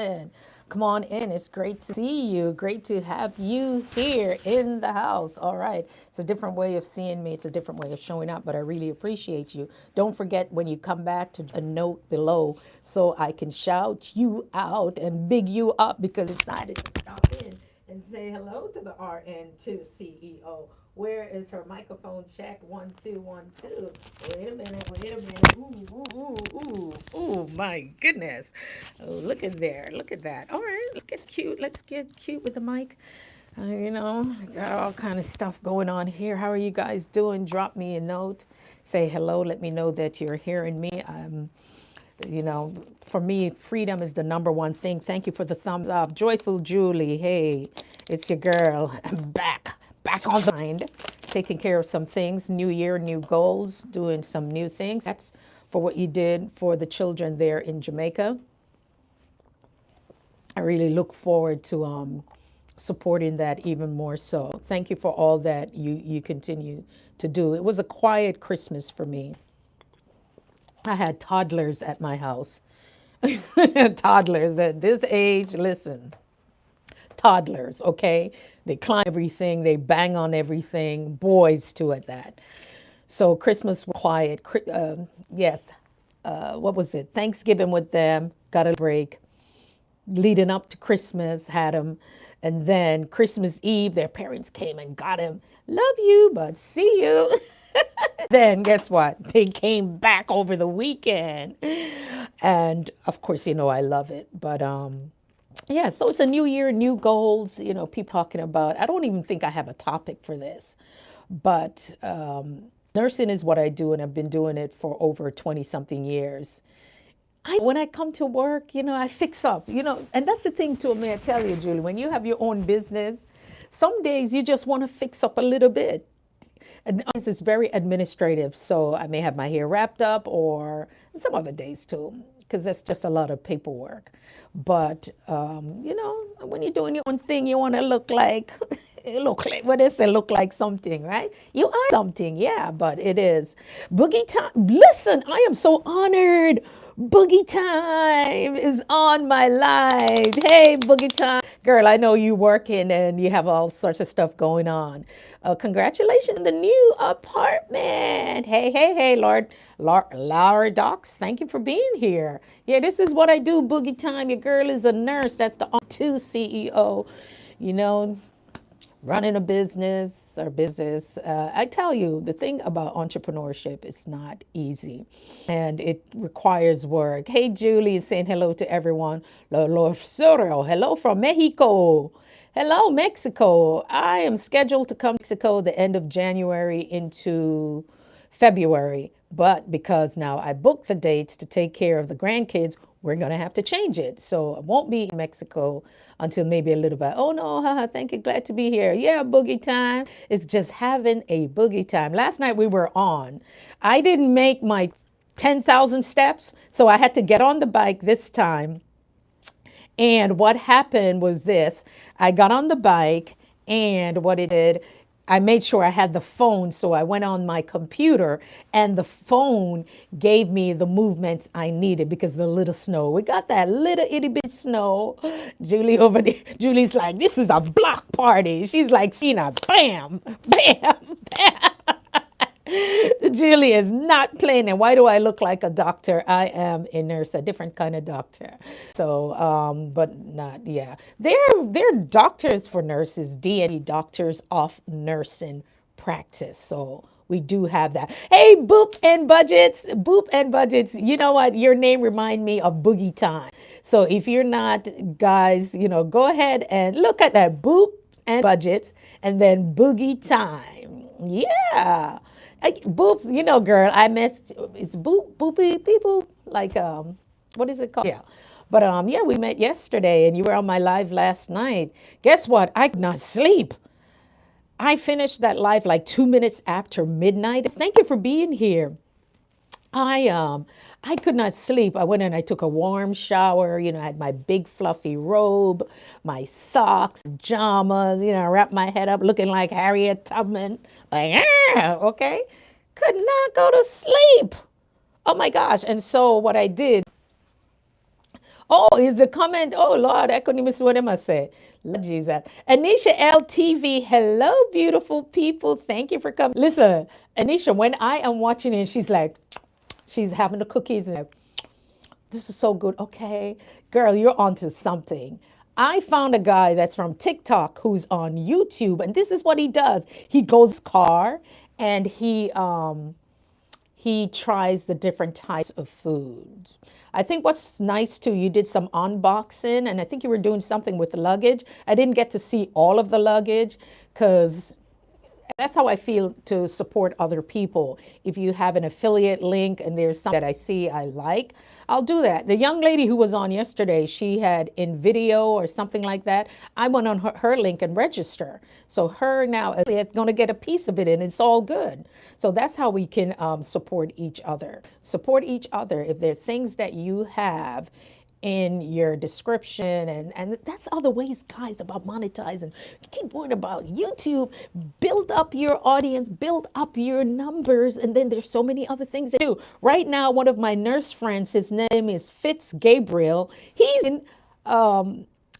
Listen, come on in. It's great to see you. Great to have you here in the house. All right. It's a different way of seeing me. It's a different way of showing up, but I really appreciate you. Don't forget when you come back to a note below so I can shout you out and big you up because I decided to stop in and say hello to the RN2 CEO. Where is her microphone check? 1 2 1 2. Wait a minute, wait a minute. Ooh, ooh, ooh, ooh, ooh, my goodness. Look at there, look at that. All right, let's get cute. Let's get cute with the mic. Got all kind of stuff going on here. How are you guys doing? Drop me a note. Say hello. Let me know that you're hearing me. You know, for me, freedom is the number one thing. Thank you for the thumbs up. Joyful Julie, hey, it's your girl. I'm back on the mind, taking care of some things. New year, new goals, doing some new things. That's for what you did for the children there in Jamaica. I really look forward to supporting that even more so. Thank you for all that you continue to do. It was a quiet Christmas for me. I had toddlers at my house. Toddlers at this age, listen, toddlers, okay? They climb everything, they bang on everything, boys too at that. So Christmas was quiet. Yes, what was it? Thanksgiving with them, got a break. Leading up to Christmas, had them. And then Christmas Eve, their parents came and got him. Love you, but see you. Then guess what? They came back over the weekend. And of course, I love it. But yeah, so it's a new year, new goals, people talking about. I don't even think I have a topic for this, but nursing is what I do, and I've been doing it for over 20 something years. When I come to work, I fix up, and that's the thing too, may I tell you, Julie, when you have your own business, some days you just want to fix up a little bit. And it's very administrative, so I may have my hair wrapped up or some other days too, because that's just a lot of paperwork. But, when you're doing your own thing, you want to look like, what they say, look like something, right? You are something, yeah, but it is. Boogie time, listen, I am so honored. Boogie time is on my live. Hey, Boogie time. Girl, I know you working and you have all sorts of stuff going on. Congratulations on the new apartment. Hey, Laura Docs, thank you for being here. Yeah, this is what I do, Boogie time. Your girl is a nurse. That's the two CEO, running a business or business. I tell you, the thing about entrepreneurship is not easy and it requires work. Hey, Julie is saying hello to everyone. Hello from Mexico. Hello, Mexico. I am scheduled to come to Mexico the end of January into February, but because now I booked the dates to take care of the grandkids, we're going to have to change it. So I won't be in Mexico until maybe a little bit. Oh no, haha, thank you, glad to be here. Yeah, boogie time. It's just having a boogie time. Last night we were on. I didn't make my 10,000 steps, so I had to get on the bike this time. And what happened was this. I got on the bike and what it did, I made sure I had the phone, so I went on my computer and the phone gave me the movements I needed because the little snow. We got that little itty bit snow. Julie over there, Julie's like, this is a block party. She's like, Sheena, bam, bam, bam. Julie is not playing. And why do I look like a doctor? I am a nurse, a different kind of doctor. So, but not, yeah. They're doctors for nurses, D&E, doctors of nursing practice. So we do have that. Hey, Boop and Budgets. You know what? Your name remind me of Boogie Time. So if you're not, guys, go ahead and look at that. Boop and Budgets and then Boogie Time. Yeah. Boop, girl, I missed, it's boopy people, like, what is it called? Yeah. But, yeah, we met yesterday and you were on my live last night. Guess what? I could not sleep. I finished that live like 2 minutes after midnight. Thank you for being here. I could not sleep. I went and I took a warm shower. I had my big fluffy robe, my socks, pajamas, wrapped my head up looking like Harriet Tubman. Like, okay. Could not go to sleep. Oh my gosh. And so what I did, Oh, is the comment? Oh, Lord, I couldn't even see what am I say. Lord Jesus. Anisha LTV, hello, beautiful people. Thank you for coming. Listen, Anisha, when I am watching it, she's like, she's having the cookies and this is so good. Okay, girl, you're onto something. I found a guy that's from TikTok who's on YouTube, and this is what he does. He goes to his car and he tries the different types of foods. I think what's nice too, you did some unboxing, and I think you were doing something with luggage. I didn't get to see all of the luggage because that's how I feel to support other people. If you have an affiliate link and there's something that I see I like, I'll do that. The young lady who was on yesterday, she had in video or something like that. I went on her link and register. So her now is going to get a piece of it and it's all good. So that's how we can support each other. Support each other. If there are things that you have in your description, and that's other ways, guys, about monetizing. Keep worrying about YouTube. Build up your audience, build up your numbers, and then there's so many other things to do. Right now, one of my nurse friends, his name is Fitz Gabriel. He's in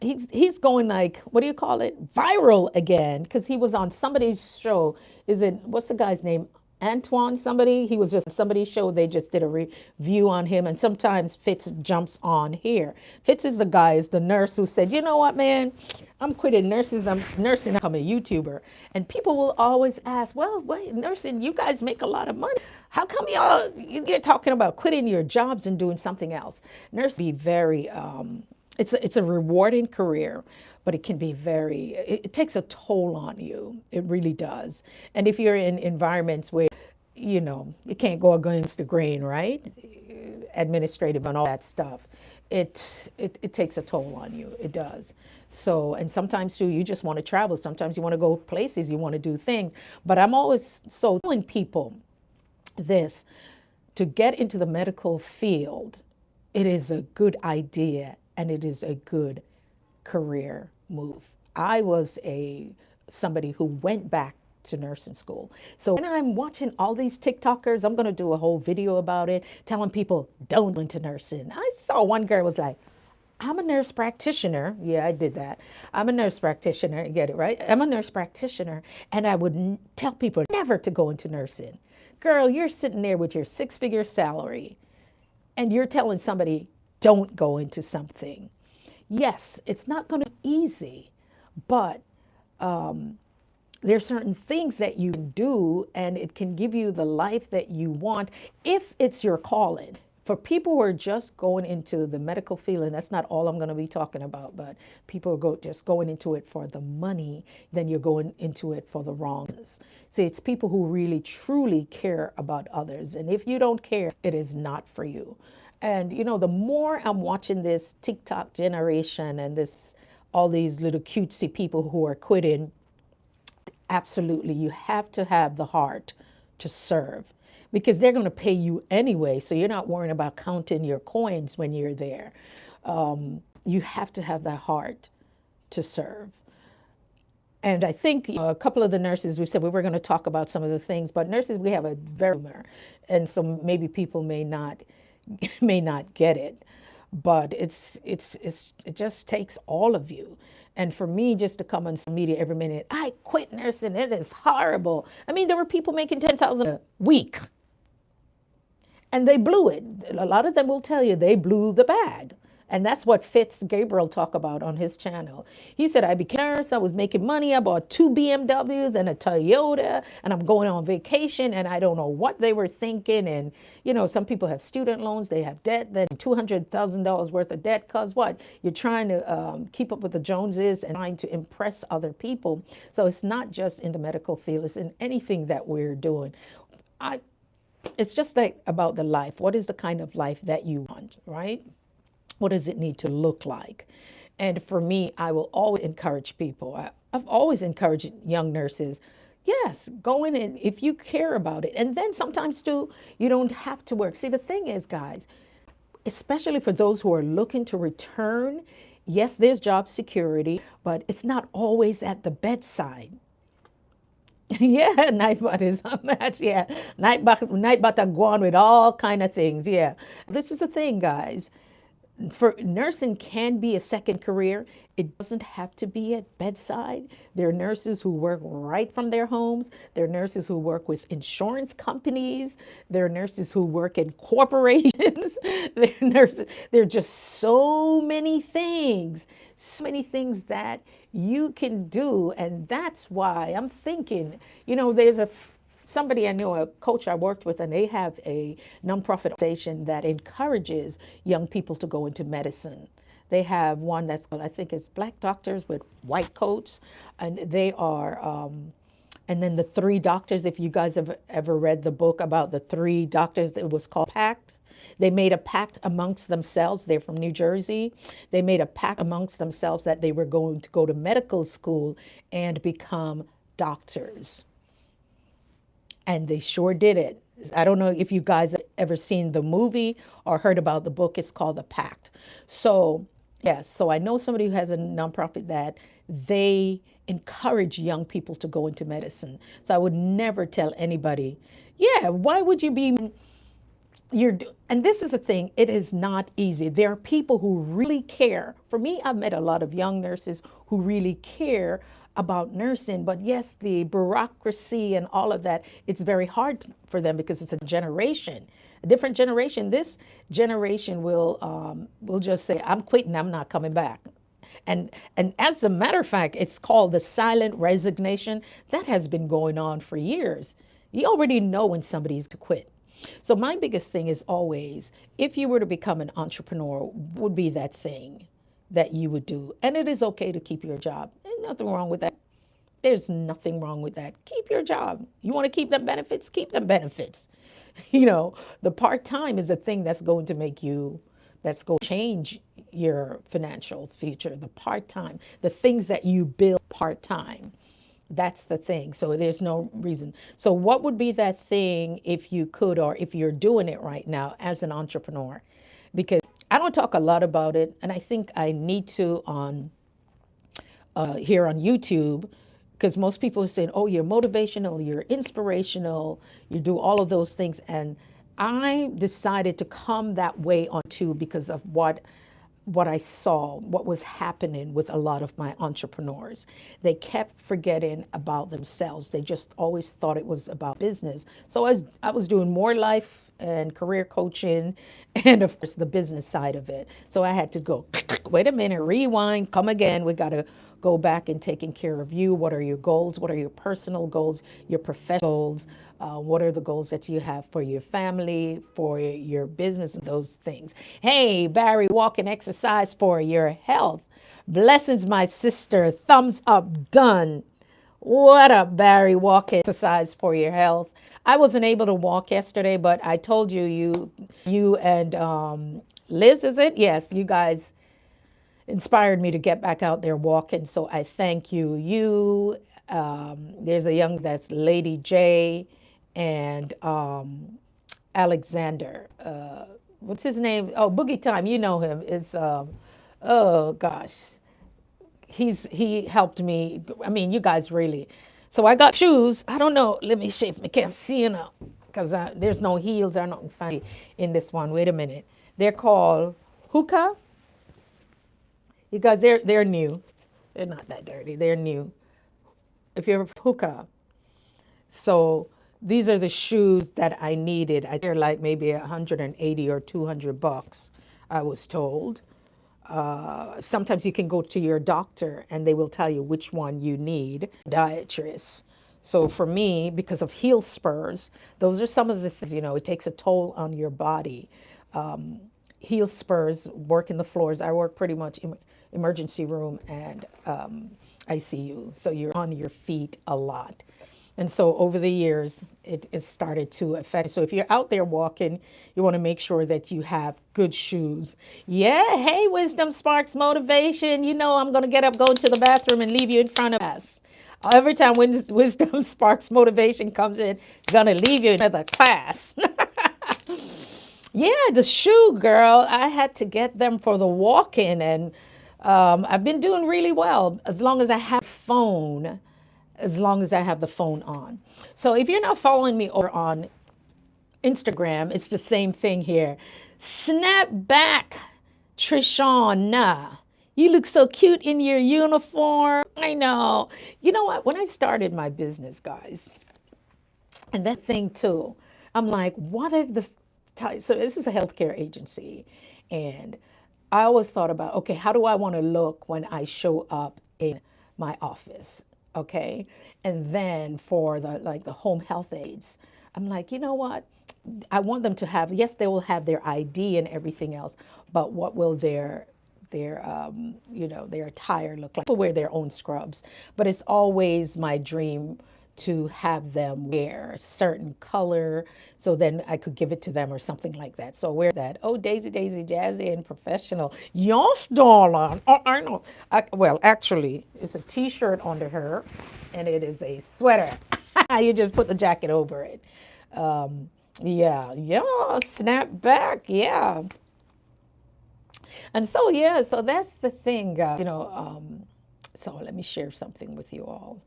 he's going like, what do you call it, viral again, because he was on somebody's show. Is it, what's the guy's name? Antoine, somebody, he was just somebody's show. They just did a review on him. And sometimes Fitz jumps on here. Fitz is the guy, is the nurse who said, you know what, man, I'm quitting nursing. I'm a YouTuber. And people will always ask, well, wait, nursing, you guys make a lot of money. How come you're talking about quitting your jobs and doing something else? Nursing be very, it's a rewarding career, but it can be very, it takes a toll on you. It really does. And if you're in environments where, you know, you can't go against the grain, right? Administrative and all that stuff. It takes a toll on you. It does. So, and sometimes too, you just want to travel. Sometimes you want to go places, you want to do things. But I'm always telling people this, to get into the medical field, it is a good idea and it is a good career move. I was somebody who went back to nursing school. So when I'm watching all these TikTokers, I'm going to do a whole video about it, telling people don't go into nursing. I saw one girl was like, I'm a nurse practitioner. Yeah, I did that. I'm a nurse practitioner. You get it, right? I'm a nurse practitioner. And I would tell people never to go into nursing. Girl, you're sitting there with your 6-figure salary and you're telling somebody don't go into something. Yes, it's not going to be easy, but there's certain things that you can do and it can give you the life that you want if it's your calling. For people who are just going into the medical field, and that's not all I'm going to be talking about, but people are just going into it for the money, then you're going into it for the wrongness. See, it's people who really, truly care about others. And if you don't care, it is not for you. And, you know, the more I'm watching this TikTok generation and all these little cutesy people who are quitting, absolutely, you have to have the heart to serve because they're going to pay you anyway. So you're not worrying about counting your coins when you're there. You have to have that heart to serve. And I think a couple of the nurses, we said we were going to talk about some of the things, but nurses, we have a very, and so maybe people may not get it, but it just takes all of you. And for me, just to come on some media every minute, I quit nursing, it is horrible. I mean, there were people making $10,000 a week and they blew it. A lot of them will tell you they blew the bag. And that's what Fitz Gabriel talked about on his channel. He said, I became a nurse, I was making money, I bought 2 BMWs and a Toyota, and I'm going on vacation, and I don't know what they were thinking. And, you know, some people have student loans, they have debt, then $200,000 worth of debt, because what? You're trying to keep up with the Joneses and trying to impress other people. So it's not just in the medical field, it's in anything that we're doing. It's just like about the life. What is the kind of life that you want, right? What does it need to look like? And for me, I will always encourage people. I've always encouraged young nurses, yes, go in and if you care about it. And then sometimes too, you don't have to work. See, the thing is, guys, especially for those who are looking to return, yes, there's job security, but it's not always at the bedside. Yeah, Nightbot is a match. Yeah, Nightbot are going with all kind of things. Yeah, this is the thing, guys. For nursing can be a second career. It doesn't have to be at bedside. There are nurses who work right from their homes. There are nurses who work with insurance companies. There are nurses who work in corporations. There are nurses. There are just so many things that you can do. And that's why I'm thinking, there's somebody I know, a coach I worked with, and they have a nonprofit organization that encourages young people to go into medicine. They have one that's called, I think it's Black Doctors with White Coats, and they are, and then the three doctors, if you guys have ever read the book about the three doctors, it was called Pact. They made a pact amongst themselves. They're from New Jersey. They made a pact amongst themselves that they were going to go to medical school and become doctors. And they sure did it. I don't know if you guys have ever seen the movie or heard about the book. It's called The Pact. So, yes, so I know somebody who has a nonprofit that they encourage young people to go into medicine. So I would never tell anybody, yeah, why would you be and this is the thing, it is not easy. There are people who really care. For me, I've met a lot of young nurses who really care about nursing, but yes, the bureaucracy and all of that, it's very hard for them because it's a different generation. This generation will just say, I'm quitting, I'm not coming back. And as a matter of fact, it's called the silent resignation. That has been going on for years. You already know when somebody's to quit. So my biggest thing is always, if you were to become an entrepreneur, what would be that thing that you would do? And it is okay to keep your job. There's nothing wrong with that. There's nothing wrong with that. Keep your job. You want to keep them benefits? Keep them benefits. The part-time is a thing that's going to change your financial future. The part-time, the things that you build part-time. That's the thing. So there's no reason. So what would be that thing if you could, or if you're doing it right now as an entrepreneur? Because I don't talk a lot about it, and I think I need to on here on YouTube, because most people are saying, oh, you're motivational, you're inspirational, you do all of those things. And I decided to come that way on too because of what I saw, what was happening with a lot of my entrepreneurs. They kept forgetting about themselves. They just always thought it was about business. So I was doing more life and career coaching and, of course, the business side of it. So I had to go, wait a minute, rewind, come again. We got to go back and taking care of you. What are your goals? What are your personal goals, your professional goals? What are the goals that you have for your family, for your business, and those things? Hey, Barry, walk and exercise for your health. Blessings, my sister. Thumbs up, done. What up, Barry? Walk and exercise for your health. I wasn't able to walk yesterday, but I told you and Liz, is it? Yes, you guys inspired me to get back out there walking. So I thank you. There's a young, that's Lady J, and Alexander. What's his name? Oh, Boogie Time. You know him. Is oh gosh, he helped me. I mean, you guys really. So I got shoes. I don't know. Let me see if I can't see now, because there's no heels or nothing funny in this one. Wait a minute. They're called Hookah. You guys, they're new. They're not that dirty. They're new. If you're Hookah. So these are the shoes that I needed. They're like maybe 180 or 200 bucks, I was told. Sometimes you can go to your doctor and they will tell you which one you need, dietitian. So for me, because of heel spurs, those are some of the things, it takes a toll on your body. Heel spurs, work in the floors. I work pretty much in emergency room and ICU. So you're on your feet a lot. And so over the years, it started to affect. So if you're out there walking, you want to make sure that you have good shoes. Yeah, hey, Wisdom Sparks Motivation. I'm going to get up, go into the bathroom, and leave you in front of us. Every time Wisdom Sparks Motivation comes in, it's going to leave you in another class. Yeah, the shoe, girl. I had to get them for the walk-in, and I've been doing really well as long as I have phone. As long as I have the phone on. So if you're not following me over on Instagram, it's the same thing here. Snap back. Trishana, you look so cute in your uniform. I know. You know what? When I started my business, guys, and that thing too, I'm like, what are the types? So this is a healthcare agency. And I always thought about, okay, how do I want to look when I show up in my office? Okay. And then for the home health aides, I'm like, you know what? I want them to have, yes, they will have their ID and everything else, but what will their attire look like? People wear their own scrubs, but it's always my dream to have them wear a certain color so then I could give it to them or something like that. So wear that. Oh, Daisy, Daisy, Jazzy, and professional. Yes, darling. Oh, I know. Well, actually, it's a T-shirt under her, and it is a sweater. You just put the jacket over it. Yeah, snap back, yeah. And so, yeah, so that's the thing, so let me share something with you all.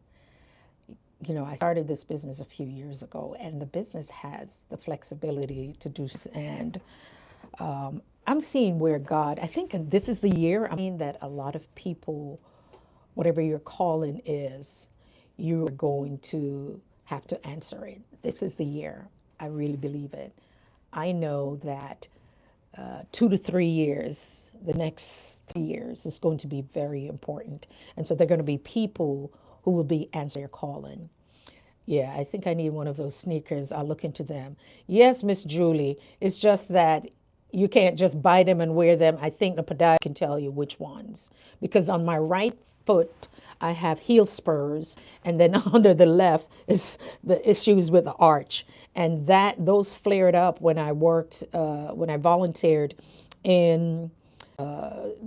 I started this business a few years ago, and the business has the flexibility to do, and I'm seeing where God, I think this is the year, I mean, that a lot of people, whatever your calling is, you're going to have to answer it. This is the year. I really believe it. I know that 2 to 3 years, the next 3 years is going to be very important. And so they're going to be people who will be answering their calling. Yeah, I think I need one of those sneakers. I'll look into them. Yes, Miss Julie. It's just that you can't just buy them and wear them. I think the podiatrist can tell you which ones. Because on my right foot, I have heel spurs, and then under the left is the issues with the arch. And those flared up when I volunteered in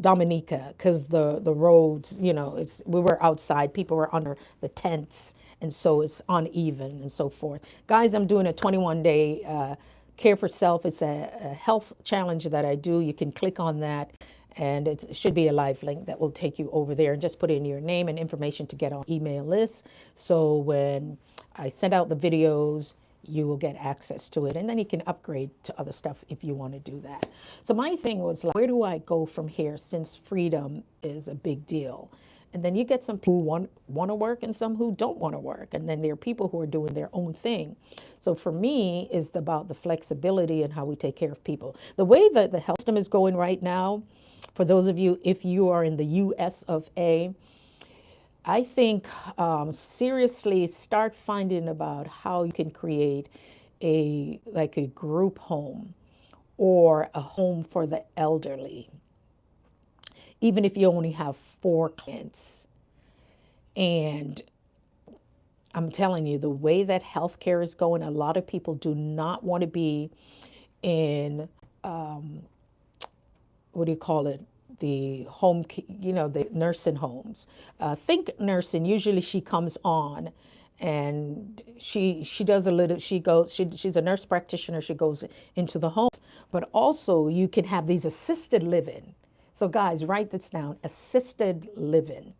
Dominica, because the roads, we were outside, people were under the tents, and so it's uneven and so forth. Guys, I'm doing a 21-day Care for Self. It's a health challenge that I do. You can click on that, and it should be a live link that will take you over there, and just put in your name and information to get on email list. So when I send out the videos, you will get access to it, and then you can upgrade to other stuff if you want to do that. So my thing was like, where do I go from here, since freedom is a big deal? And then you get some people who want to work and some who don't want to work, and then there are people who are doing their own thing. So for me, it's about the flexibility and how we take care of people. The way that the health system is going right now, for those of you, if you are in the US of A, I think seriously start finding about how you can create a group home or a home for the elderly, even if you only have 4 clients. And I'm telling you, the way that healthcare is going, a lot of people do not want to be in the home, the nursing homes. Think nursing, usually she comes on and she does a little, she's a nurse practitioner, she goes into the home, but also you can have these assisted living. So guys, write this down, assisted living.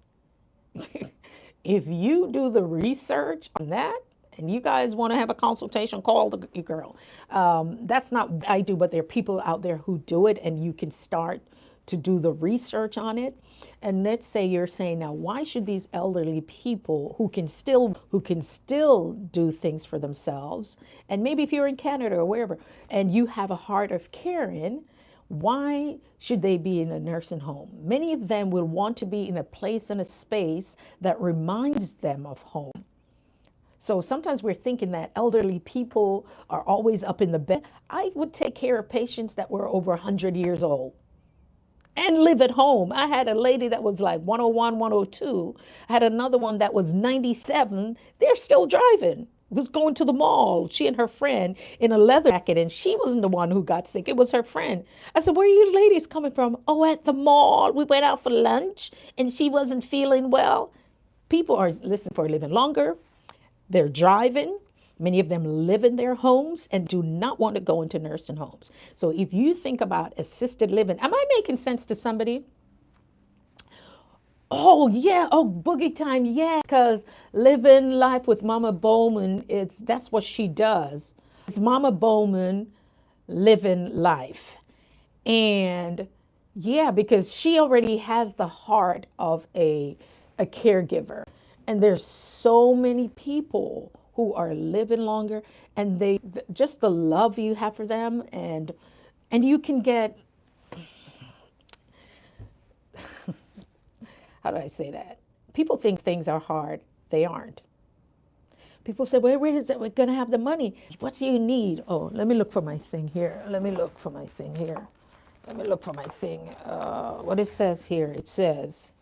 If you do the research on that, and you guys want to have a consultation, call the girl. That's not what I do, but there are people out there who do it, and you can start to do the research on it. And let's say you're saying, now, why should these elderly people who can still do things for themselves, and maybe if you're in Canada or wherever, and you have a heart of caring, why should they be in a nursing home? Many of them will want to be in a place and a space that reminds them of home. So sometimes we're thinking that elderly people are always up in the bed. I would take care of patients that were over 100 years old and live at home. I had a lady that was like 101, 102. I had another one that was 97. They're still driving. Was going to the mall, she and her friend, in a leather jacket, and she wasn't the one who got sick. It was her friend. I said, where are you ladies coming from? Oh, at the mall. We went out for lunch, and she wasn't feeling well. People are, living longer. They're driving. Many of them live in their homes and do not want to go into nursing homes. So if you think about assisted living, am I making sense to somebody? Oh, yeah. Oh, boogie time. Yeah. Because living life with Mama Bowman, that's what she does. It's Mama Bowman living life. And Yeah, because she already has the heart of a caregiver. And there's so many people who are living longer, and just the love you have for them, and you can get, how do I say that? People think things are hard. They aren't. People say, well, where is it? We're going to have the money. What do you need? Oh, let me look for my thing here. Let me look for my thing here. Let me look for my thing. What it says here, it says,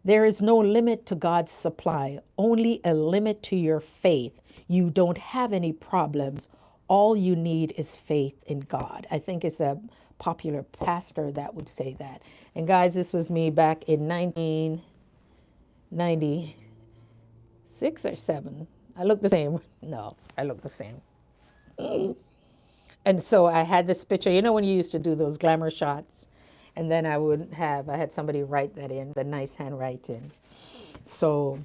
there is no limit to God's supply, only a limit to your faith. You don't have any problems. All you need is faith in God. I think it's a popular pastor that would say that. And guys, this was me back in 1996 or 7. I look the same. No, I look the same. And so I had this picture, you know, when you used to do those glamour shots, and then I had somebody write that in, the nice handwriting. So,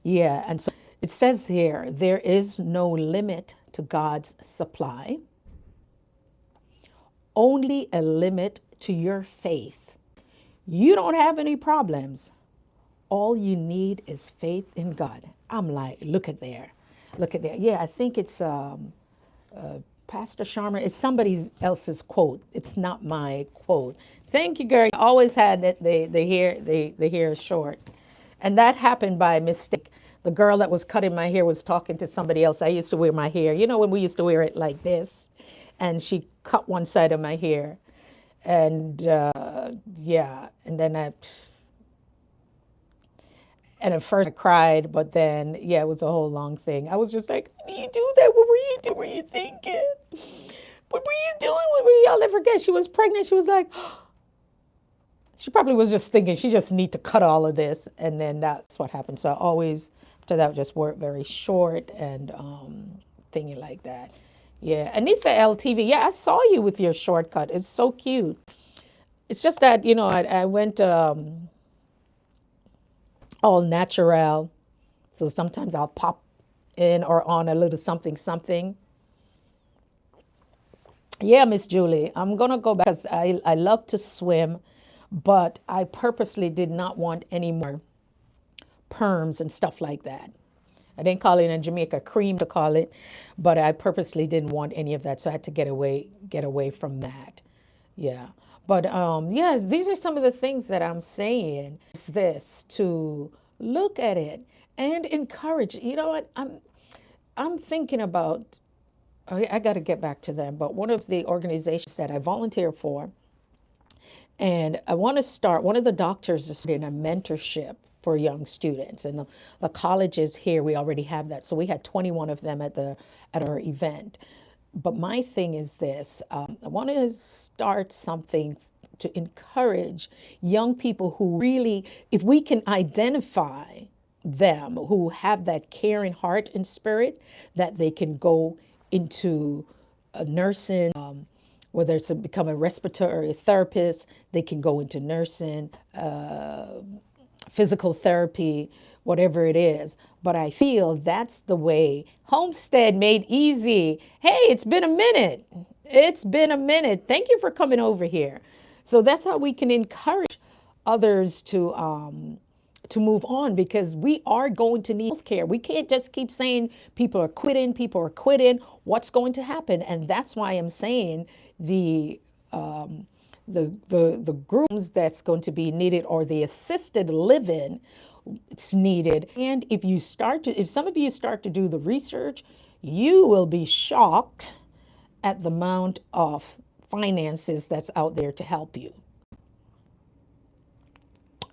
yeah, and so it says here, there is no limit to God's supply, only a limit to your faith. You don't have any problems. All you need is faith in God. I'm like, look at there. Look at there. Yeah, I think it's Pastor Sharma. It's somebody else's quote. It's not my quote. Thank you, girl. I always had that the hair short. And that happened by mistake. The girl that was cutting my hair was talking to somebody else. I used to wear my hair, you know, when we used to wear it like this. And she cut one side of my hair. And yeah, and then and at first I cried, but then, yeah, it was a whole long thing. I was just like, how do you do that? What were you doing? What were you thinking? What were you doing? What were you? I'll never forget. She was pregnant. She was like, she probably was just thinking she just need to cut all of this. And then that's what happened. So I always, after that, just wore it very short and thingy like that. Yeah. Anissa LTV, yeah, I saw you with your shortcut. It's so cute. It's just that, you know, I went all natural. So sometimes I'll pop in or on a little something, something. Yeah, Miss Julie, I'm going to go back because I love to swim, but I purposely did not want any more perms and stuff like that. I didn't call it in Jamaica cream to call it, but I purposely didn't want any of that. So I had to get away from that. Yeah. But yes, these are some of the things that I'm saying. It's this to look at it and encourage. You know what? I'm thinking about. I got to get back to them. But one of the organizations that I volunteer for, and I want to start. One of the doctors is in a mentorship for young students, and the colleges here we already have that. So we had 21 of them at our event. But my thing is this: I want to start something to encourage young people who really, if we can identify them who have that caring heart and spirit, that they can go into nursing, whether it's to become a respiratory therapist, they can go into nursing, physical therapy, whatever it is. But I feel that's the way. Homestead Made Easy. Hey, it's been a minute. It's been a minute. Thank you for coming over here. So that's how we can encourage others to move on, because we are going to need healthcare. We can't just keep saying people are quitting, people are quitting. What's going to happen? And that's why I'm saying the groups that's going to be needed, or the assisted living, it's needed. And if some of you start to do the research, you will be shocked at the amount of finances that's out there to help you.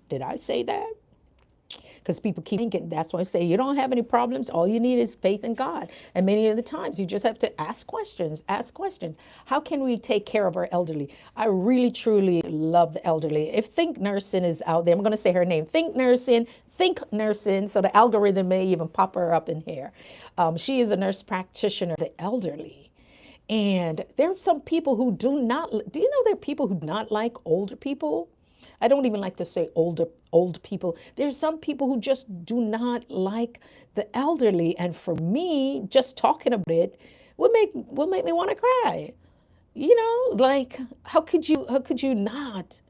Did I say that? Because people keep thinking, that's why I say you don't have any problems. All you need is faith in God. And many of the times you just have to ask questions, ask questions. How can we take care of our elderly? I really, truly love the elderly. If Think Nursing is out there, I'm going to say her name, Think Nursing, so the algorithm may even pop her up in here. She is a nurse practitioner of the elderly. And there are some people who do you know there are people who do not like older people? I don't even like to say old people. There's some people who just do not like the elderly. And for me, just talking about it will make me want to cry. Like how could you not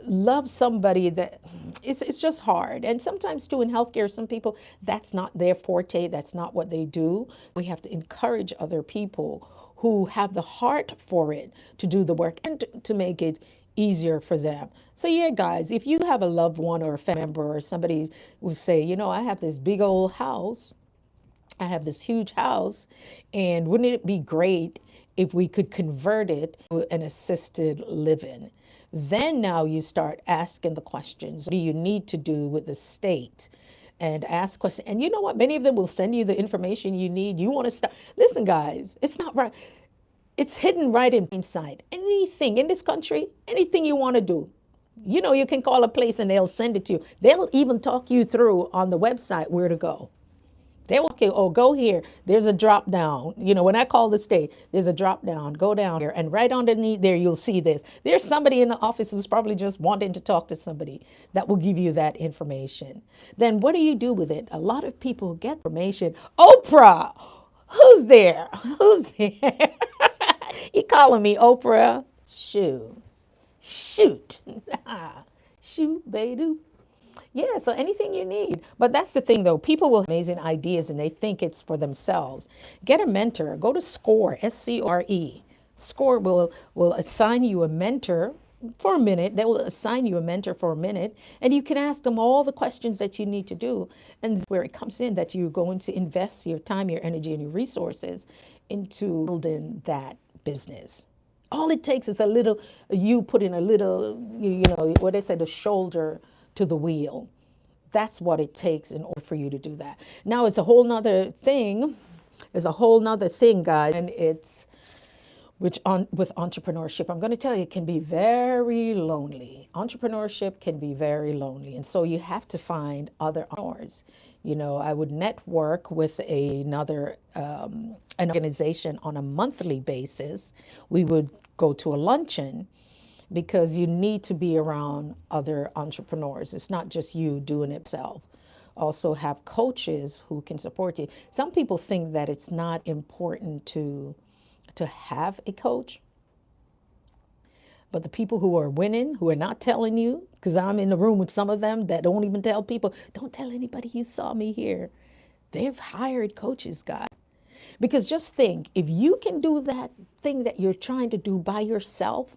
love somebody that it's just hard. And sometimes too in healthcare, some people, that's not their forte, that's not what they do. We have to encourage other people who have the heart for it to do the work and to make it easier for them. So yeah, guys, if you have a loved one or a family member or somebody who say, I have this big old house, I have this huge house, and wouldn't it be great if we could convert it to an assisted living? Then now you start asking the questions. What do you need to do with the state? And ask questions. And you know what? Many of them will send you the information you need. You want to start. Listen, guys, it's not right. It's hidden right in plain sight. Anything in this country, anything you want to do, you can call a place and they'll send it to you. They'll even talk you through on the website where to go. They will, okay, oh, go here. There's a drop down. When I call the state, there's a drop down. Go down here. And right underneath there, you'll see this. There's somebody in the office who's probably just wanting to talk to somebody that will give you that information. Then what do you do with it? A lot of people get information. Oprah, who's there? Who's there? You calling me Oprah? Shoot. Shoot. Shoot, baby. Yeah, so anything you need. But that's the thing, though. People will have amazing ideas and they think it's for themselves. Get a mentor. Go to SCORE, SCORE. SCORE will assign you a mentor for a minute. They will assign you a mentor for a minute, and you can ask them all the questions that you need to do. And where it comes in that you're going to invest your time, your energy, and your resources into building that business. All it takes is you put in a little, what they say, the shoulder to the wheel. That's what it takes in order for you to do that. Now it's a whole nother thing. It's a whole nother thing, guys, and it's with entrepreneurship. I'm going to tell you, it can be very lonely. Entrepreneurship can be very lonely, and so you have to find other entrepreneurs. I would network with another an organization on a monthly basis. We would go to a luncheon, because you need to be around other entrepreneurs. It's not just you doing it yourself. Also have coaches who can support you. Some people think that it's not important to have a coach, but the people who are winning, who are not telling you, because I'm in the room with some of them that don't even tell people, don't tell anybody you saw me here. They've hired coaches, guys. Because just think, if you can do that thing that you're trying to do by yourself,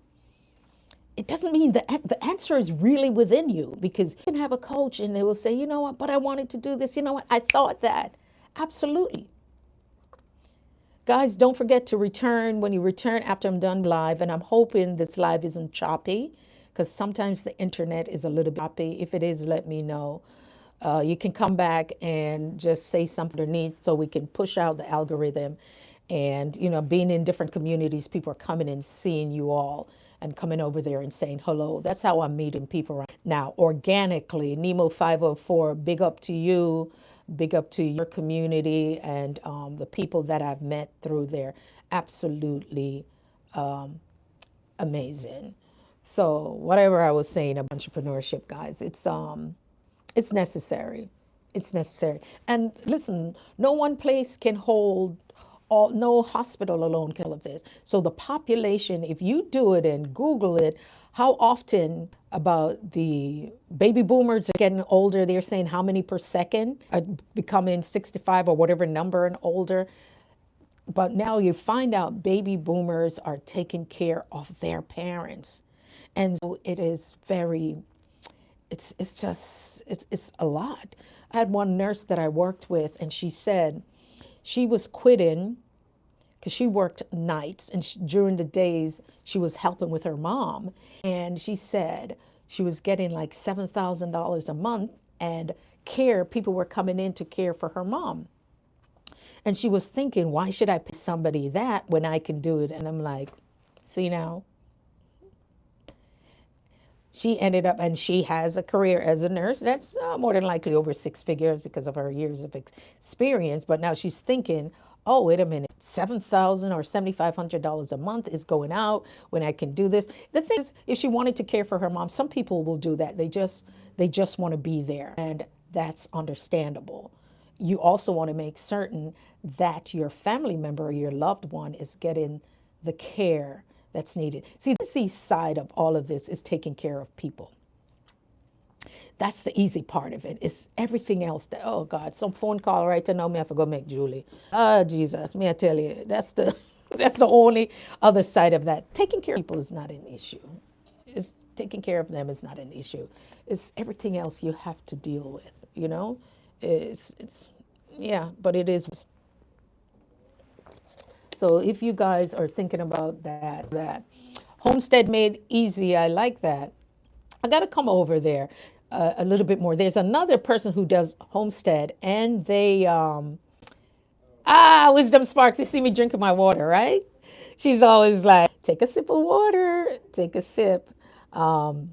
it doesn't mean that the answer is really within you, because you can have a coach and they will say, you know what, but I wanted to do this. You know what, I thought that. Absolutely. Guys, don't forget to return when you return after I'm done live. And I'm hoping this live isn't choppy, because sometimes the internet is a little bit choppy. If it is, let me know. You can come back and just say something underneath so we can push out the algorithm. And, being in different communities, people are coming and seeing you all and coming over there and saying hello. That's how I'm meeting people right now, organically. Nemo 504, big up to you. Big up to your community and the people that I've met through there. Absolutely amazing. So whatever I was saying about entrepreneurship, guys, it's necessary. It's necessary. And listen, no one place can hold no hospital alone can all of this. So the population, if you do it and Google it, how often about the baby boomers are getting older, they're saying how many per second are becoming 65 or whatever number and older. But now you find out baby boomers are taking care of their parents. And so it is it's a lot. I had one nurse that I worked with, and she said she was quitting because she worked nights, and during the days she was helping with her mom. And she said she was getting like $7,000 a month, and people were coming in to care for her mom. And she was thinking, why should I pay somebody that when I can do it? And I'm like, see now? She ended up, and she has a career as a nurse that's more than likely over 6 figures because of her years of experience. But now she's thinking, oh, wait a minute, $7,000 or $7,500 a month is going out when I can do this. The thing is, if she wanted to care for her mom, some people will do that. They just want to be there, and that's understandable. You also want to make certain that your family member or your loved one is getting the care that's needed. See, the easy side of all of this is taking care of people. That's the easy part of it. It's everything else that, oh God, some phone call right now, me have to go make Julie. Oh Jesus, me I tell you, that's the that's the only other side of that. Taking care of people is not an issue. It's taking care of them is not an issue. It's everything else you have to deal with, you know? It's yeah, but it is. So if you guys are thinking about that homestead made easy, I like that. I got to come over there a little bit more. There's another person who does homestead, and they Wisdom Sparks. You see me drinking my water, right? She's always like, take a sip of water, take a sip. Um,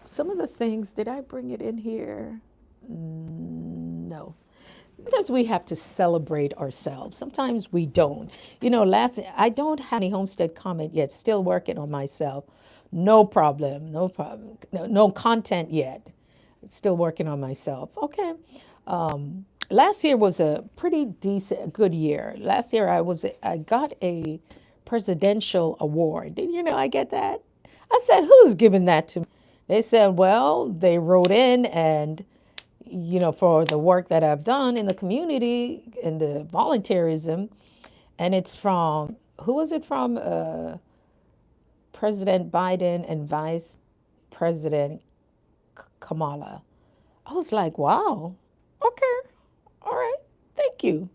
some of the things, did I bring it in here? No. Sometimes we have to celebrate ourselves. Sometimes we don't. You know, I don't have any homestead comment yet. Still working on myself. No problem. No problem. No content yet. Still working on myself. Okay. Last year was a pretty decent, good year. Last year I got a presidential award. Did you know I get that? I said, who's giving that to me? They said, well, they wrote in and for the work that I've done in the community and the volunteerism. And it's from, who was it from? President Biden and Vice President Kamala. I was like, wow, okay, all right, thank you.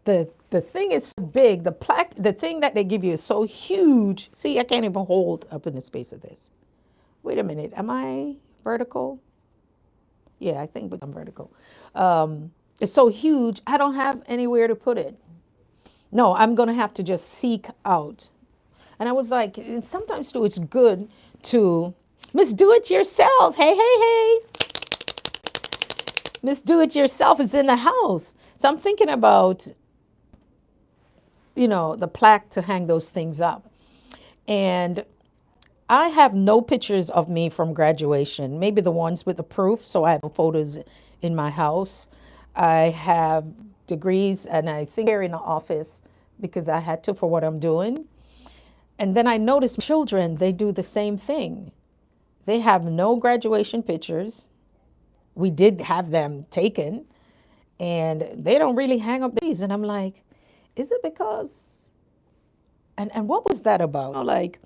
The thing is so big, the plaque, the thing that they give you is so huge. See, I can't even hold up in the space of this. Wait a minute, am I vertical? Yeah, I think I'm vertical. It's so huge, I don't have anywhere to put it. No, I'm going to have to just seek out. And I was like, sometimes too, it's good to, Miss Do It Yourself. Hey, hey, hey. Miss Do It Yourself is in the house. So I'm thinking about, the plaque to hang those things up. And I have no pictures of me from graduation, maybe the ones with the proof. So I have photos in my house. I have degrees, and I think they're in the office because I had to for what I'm doing. And then I noticed children, they do the same thing. They have no graduation pictures. We did have them taken, and they don't really hang up these. And I'm like, is it because, and what was that about? Like,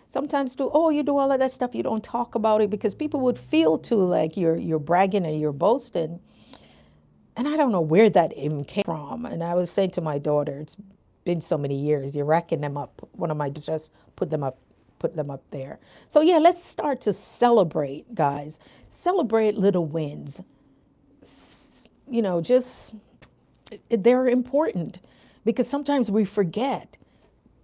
sometimes you do all of that stuff, you don't talk about it because people would feel too like you're bragging and you're boasting. And I don't know where that even came from. And I was saying to my daughter, it's been so many years, you're racking them up. One of my just put them up there. So yeah, let's start to celebrate, guys. Celebrate little wins. They're important because sometimes we forget.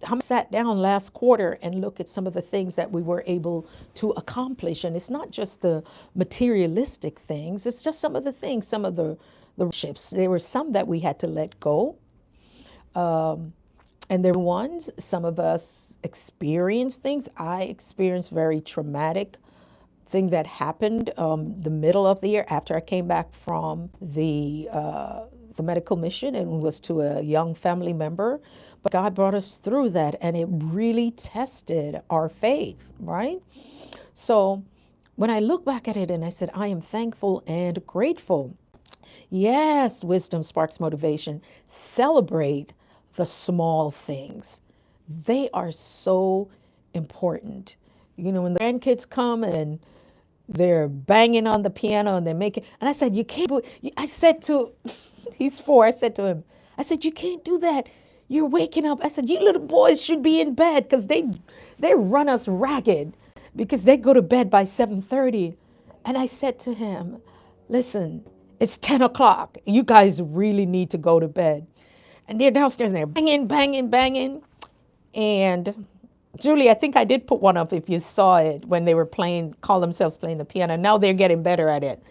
I sat down last quarter and look at some of the things that we were able to accomplish. And it's not just the materialistic things, it's just some of the things, some of the ships. There were some that we had to let go. And there were ones, some of us experienced things. I experienced very traumatic thing that happened the middle of the year after I came back from the medical mission, and was to a young family member. But God brought us through that, and it really tested our faith, right? So when I look back at it and I said, I am thankful and grateful. Yes, wisdom sparks motivation. Celebrate the small things. They are so important. When the grandkids come and they're banging on the piano and they're making, and I said, you can't, I said to, he's 4, I said to him, I said, you can't do that. You're waking up. I said, you little boys should be in bed because they run us ragged because they go to bed by 7:30. And I said to him, listen, it's 10 o'clock. You guys really need to go to bed. And they're downstairs and they're banging, banging, banging. And Julie, I think I did put one up if you saw it when they were call themselves playing the piano. Now they're getting better at it.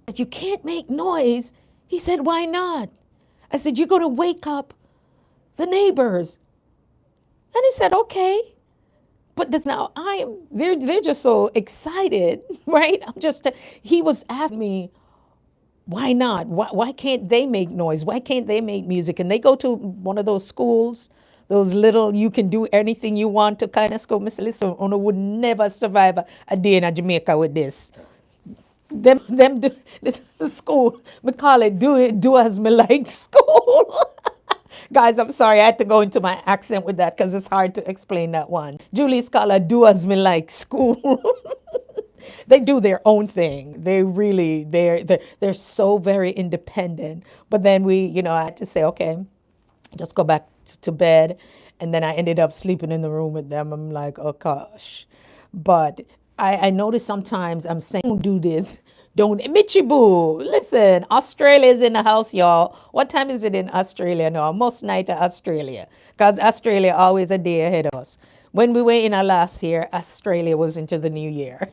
But you can't make noise. He said, why not? I said, you're going to wake up the neighbors. And he said, okay. But now they're just so excited, right? He was asking me, why not? Why can't they make noise? Why can't they make music? And they go to one of those schools those little, you can do anything you want to kind of school. Miss, listen, Ono would never survive a day in Jamaica with this. Them do, this is the school. We call it do as me like school. Guys, I'm sorry, I had to go into my accent with that because it's hard to explain that one. Julie Scholar, do as me like school. They do their own thing. They really, they're so very independent. But then I had to say, okay, just go back to bed. And then I ended up sleeping in the room with them. I'm like, oh gosh. But I notice sometimes I'm saying, don't do this. Don't, Michibu, listen, Australia's in the house, y'all. What time is it in Australia now? Most night in Australia. Because Australia always a day ahead of us. When we were in our last year, Australia was into the new year.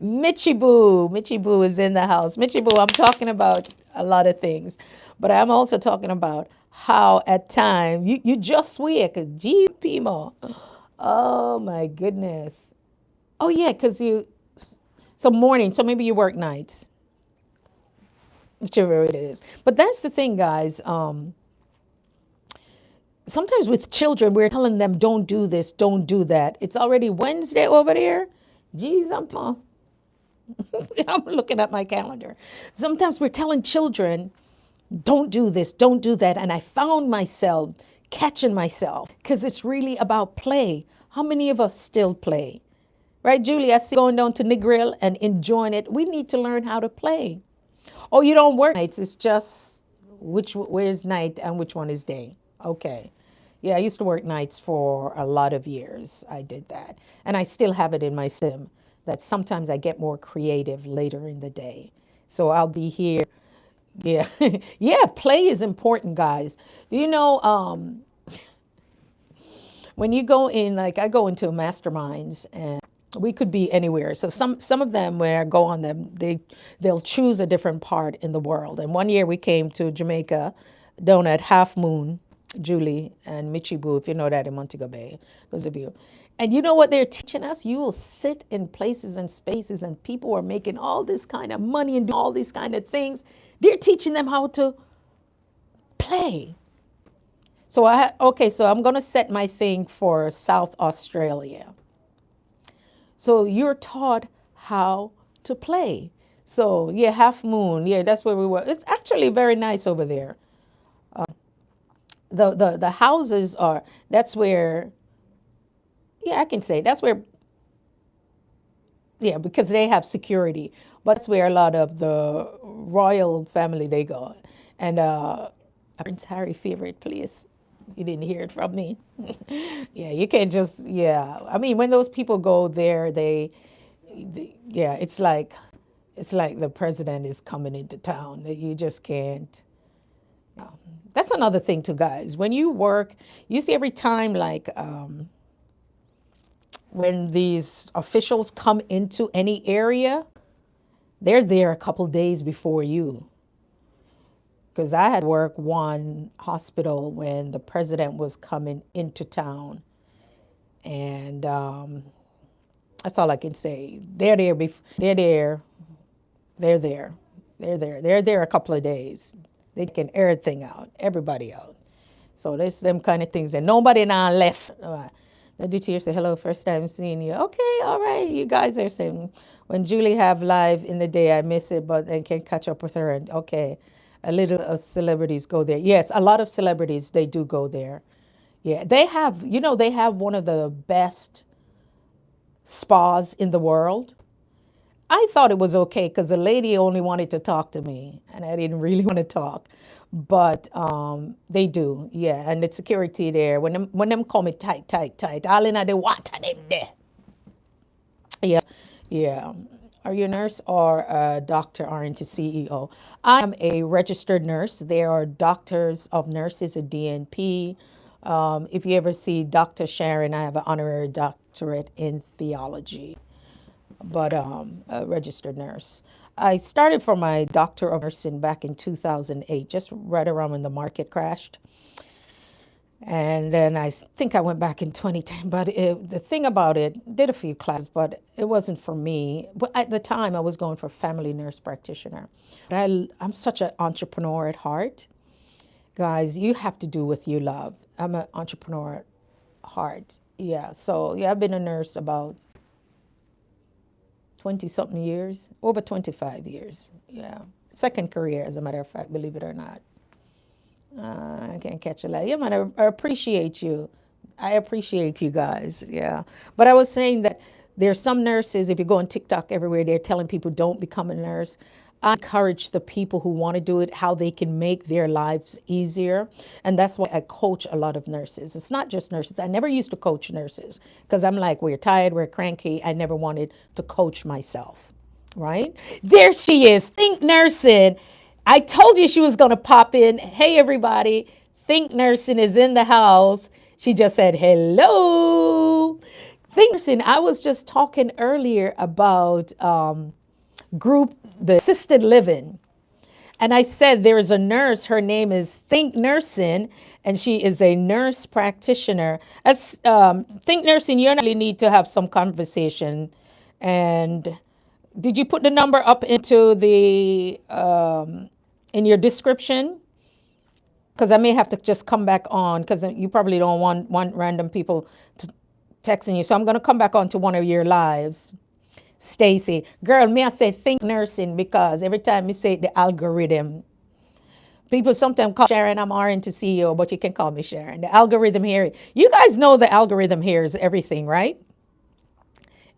Michibu is in the house. Michibu, I'm talking about a lot of things. But I'm also talking about how at times, you just wake, gee, Pimo. Oh my goodness. Oh yeah, because so morning, so maybe you work nights, whichever it is. But that's the thing, guys. Sometimes with children, we're telling them, don't do this, don't do that. It's already Wednesday over there. Geez, I'm looking at my calendar. Sometimes we're telling children, don't do this, don't do that. And I found myself catching myself because it's really about play. How many of us still play? Right, Julie? I see going down to Negril and enjoying it. We need to learn how to play. Oh, you don't work nights. It's just where's night and which one is day. Okay. Yeah, I used to work nights for a lot of years. I did that. And I still have it in my sim that sometimes I get more creative later in the day. So I'll be here. Yeah. Yeah, play is important, guys. Do you know when you go in, like I go into masterminds and we could be anywhere. So some of them, when I go on them, they'll choose a different part in the world. And one year we came to Jamaica, down at Half Moon, Julie and Michibu, if you know that in Montego Bay, those of you. And you know what they're teaching us? You will sit in places and spaces and people are making all this kind of money and do all these kind of things. They're teaching them how to play. So so I'm going to set my thing for South Australia. So you're taught how to play. So yeah, Half Moon, yeah, that's where we were. It's actually very nice over there. The houses are, that's where, yeah, I can say that's where, yeah, because they have security. But that's where a lot of the royal family, they go. And Prince Harry favorite place. You didn't hear it from me. Yeah, you can't just, yeah. I mean, when those people go there, yeah, it's like the president is coming into town. You just can't. That's another thing too, guys. When you work, you see every time, like when these officials come into any area, they're there a couple days before you. Because I had worked one hospital when the president was coming into town. And that's all I can say. They're there. They're there a couple of days. They can everything out, everybody out. So there's them kind of things. And nobody now left. The DT say, hello, first time seeing you. Okay, all right. You guys are saying, when Julie have live in the day, I miss it, but then can catch up with her. And okay. A little of celebrities go there. Yes, a lot of celebrities, they do go there. Yeah, they have one of the best spas in the world. I thought it was okay because the lady only wanted to talk to me and I didn't really want to talk. But they do, yeah, and the security there, when them call me tight, all in the water, them there. Yeah, yeah. Are you a nurse or a doctor, aren't a CEO? I am a registered nurse. There are doctors of nurses, a DNP. If you ever see Dr. Sharon, I have an honorary doctorate in theology, but a registered nurse. I started for my doctor of nursing back in 2008, just right around when the market crashed. And then I think I went back in 2010. But the thing about it, did a few classes, but it wasn't for me. But at the time, I was going for family nurse practitioner. But I'm such an entrepreneur at heart. Guys, you have to do what you love. I'm an entrepreneur at heart. Yeah. So yeah, I've been a nurse about 20 something years, over 25 years. Yeah. Second career, as a matter of fact, believe it or not. I can't catch a lot. Yeah, man, I appreciate you. I appreciate you guys. Yeah. But I was saying that there's some nurses, if you go on TikTok everywhere, they're telling people don't become a nurse. I encourage the people who want to do it, how they can make their lives easier. And that's why I coach a lot of nurses. It's not just nurses. I never used to coach nurses because I'm like, we're tired, we're cranky. I never wanted to coach myself, right? There she is. Think nursing. I told you she was going to pop in. Hey, everybody. Think Nursing is in the house. She just said, hello. Think Nursing, I was just talking earlier about the assisted living. And I said there is a nurse, her name is Think Nursing, and she is a nurse practitioner. As Think Nursing, you and I really need to have some conversation. And did you put the number up into the in your description? Because I may have to just come back on because you probably don't want random people to texting you. So I'm going to come back on to one of your lives. Stacy, girl, may I say Think Nursing because every time you say the algorithm, people sometimes call Sharon, I'm RN to CEO, but you can call me Sharon. The algorithm here, you guys know the algorithm here is everything, right?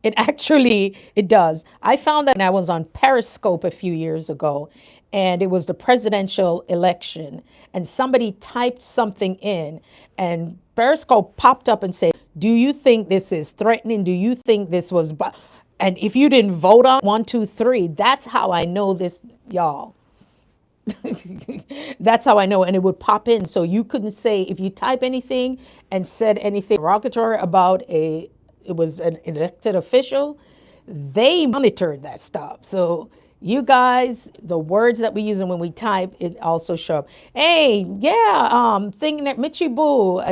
It does. I found that when I was on Periscope a few years ago, and it was the presidential election, and somebody typed something in, and Periscope popped up and said, do you think this is threatening? Do you think this was, and if you didn't vote on 1, 2, 3, that's how I know this, y'all. That's how I know. And it would pop in. So you couldn't say, if you type anything and said anything derogatory about it was an elected official, they monitored that stuff. So you guys, the words that we use and when we type, it also show up. Hey, yeah, thinking that Michi Boo,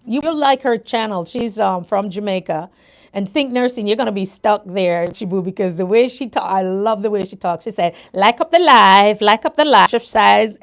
you'll like her channel. She's from Jamaica. And Think Nursing, you're going to be stuck there, Chibu, because the way she talks, I love the way she talks. She said, like up the live, exercise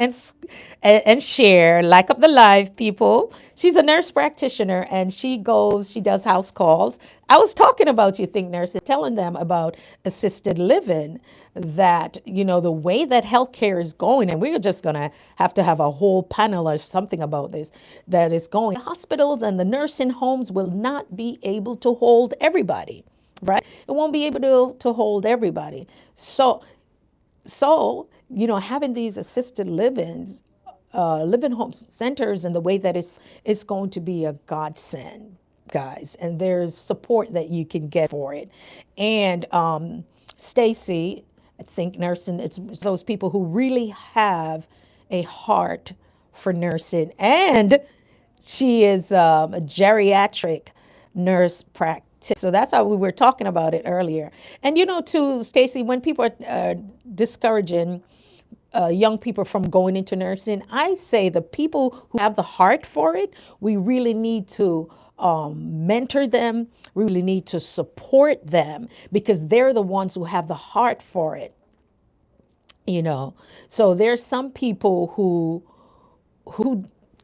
and share, like up the live, people. She's a nurse practitioner and she does house calls. I was talking about you, Think Nursing, telling them about assisted living, that, the way that healthcare is going, and we're just going to have a whole panel or something about this, that is going. The hospitals and the nursing homes will not be able to hold everybody, right? It won't be able to hold everybody. So, having these assisted living home centers and the way that it's going to be a godsend, guys. And there's support that you can get for it. And Stacy, I think nursing, it's those people who really have a heart for nursing. And she is a geriatric nurse practitioner. So that's how we were talking about it earlier. And too, Stacy, when people are discouraging young people from going into nursing, I say the people who have the heart for it, we really need to mentor them. We really need to support them because they're the ones who have the heart for it. So there's some people who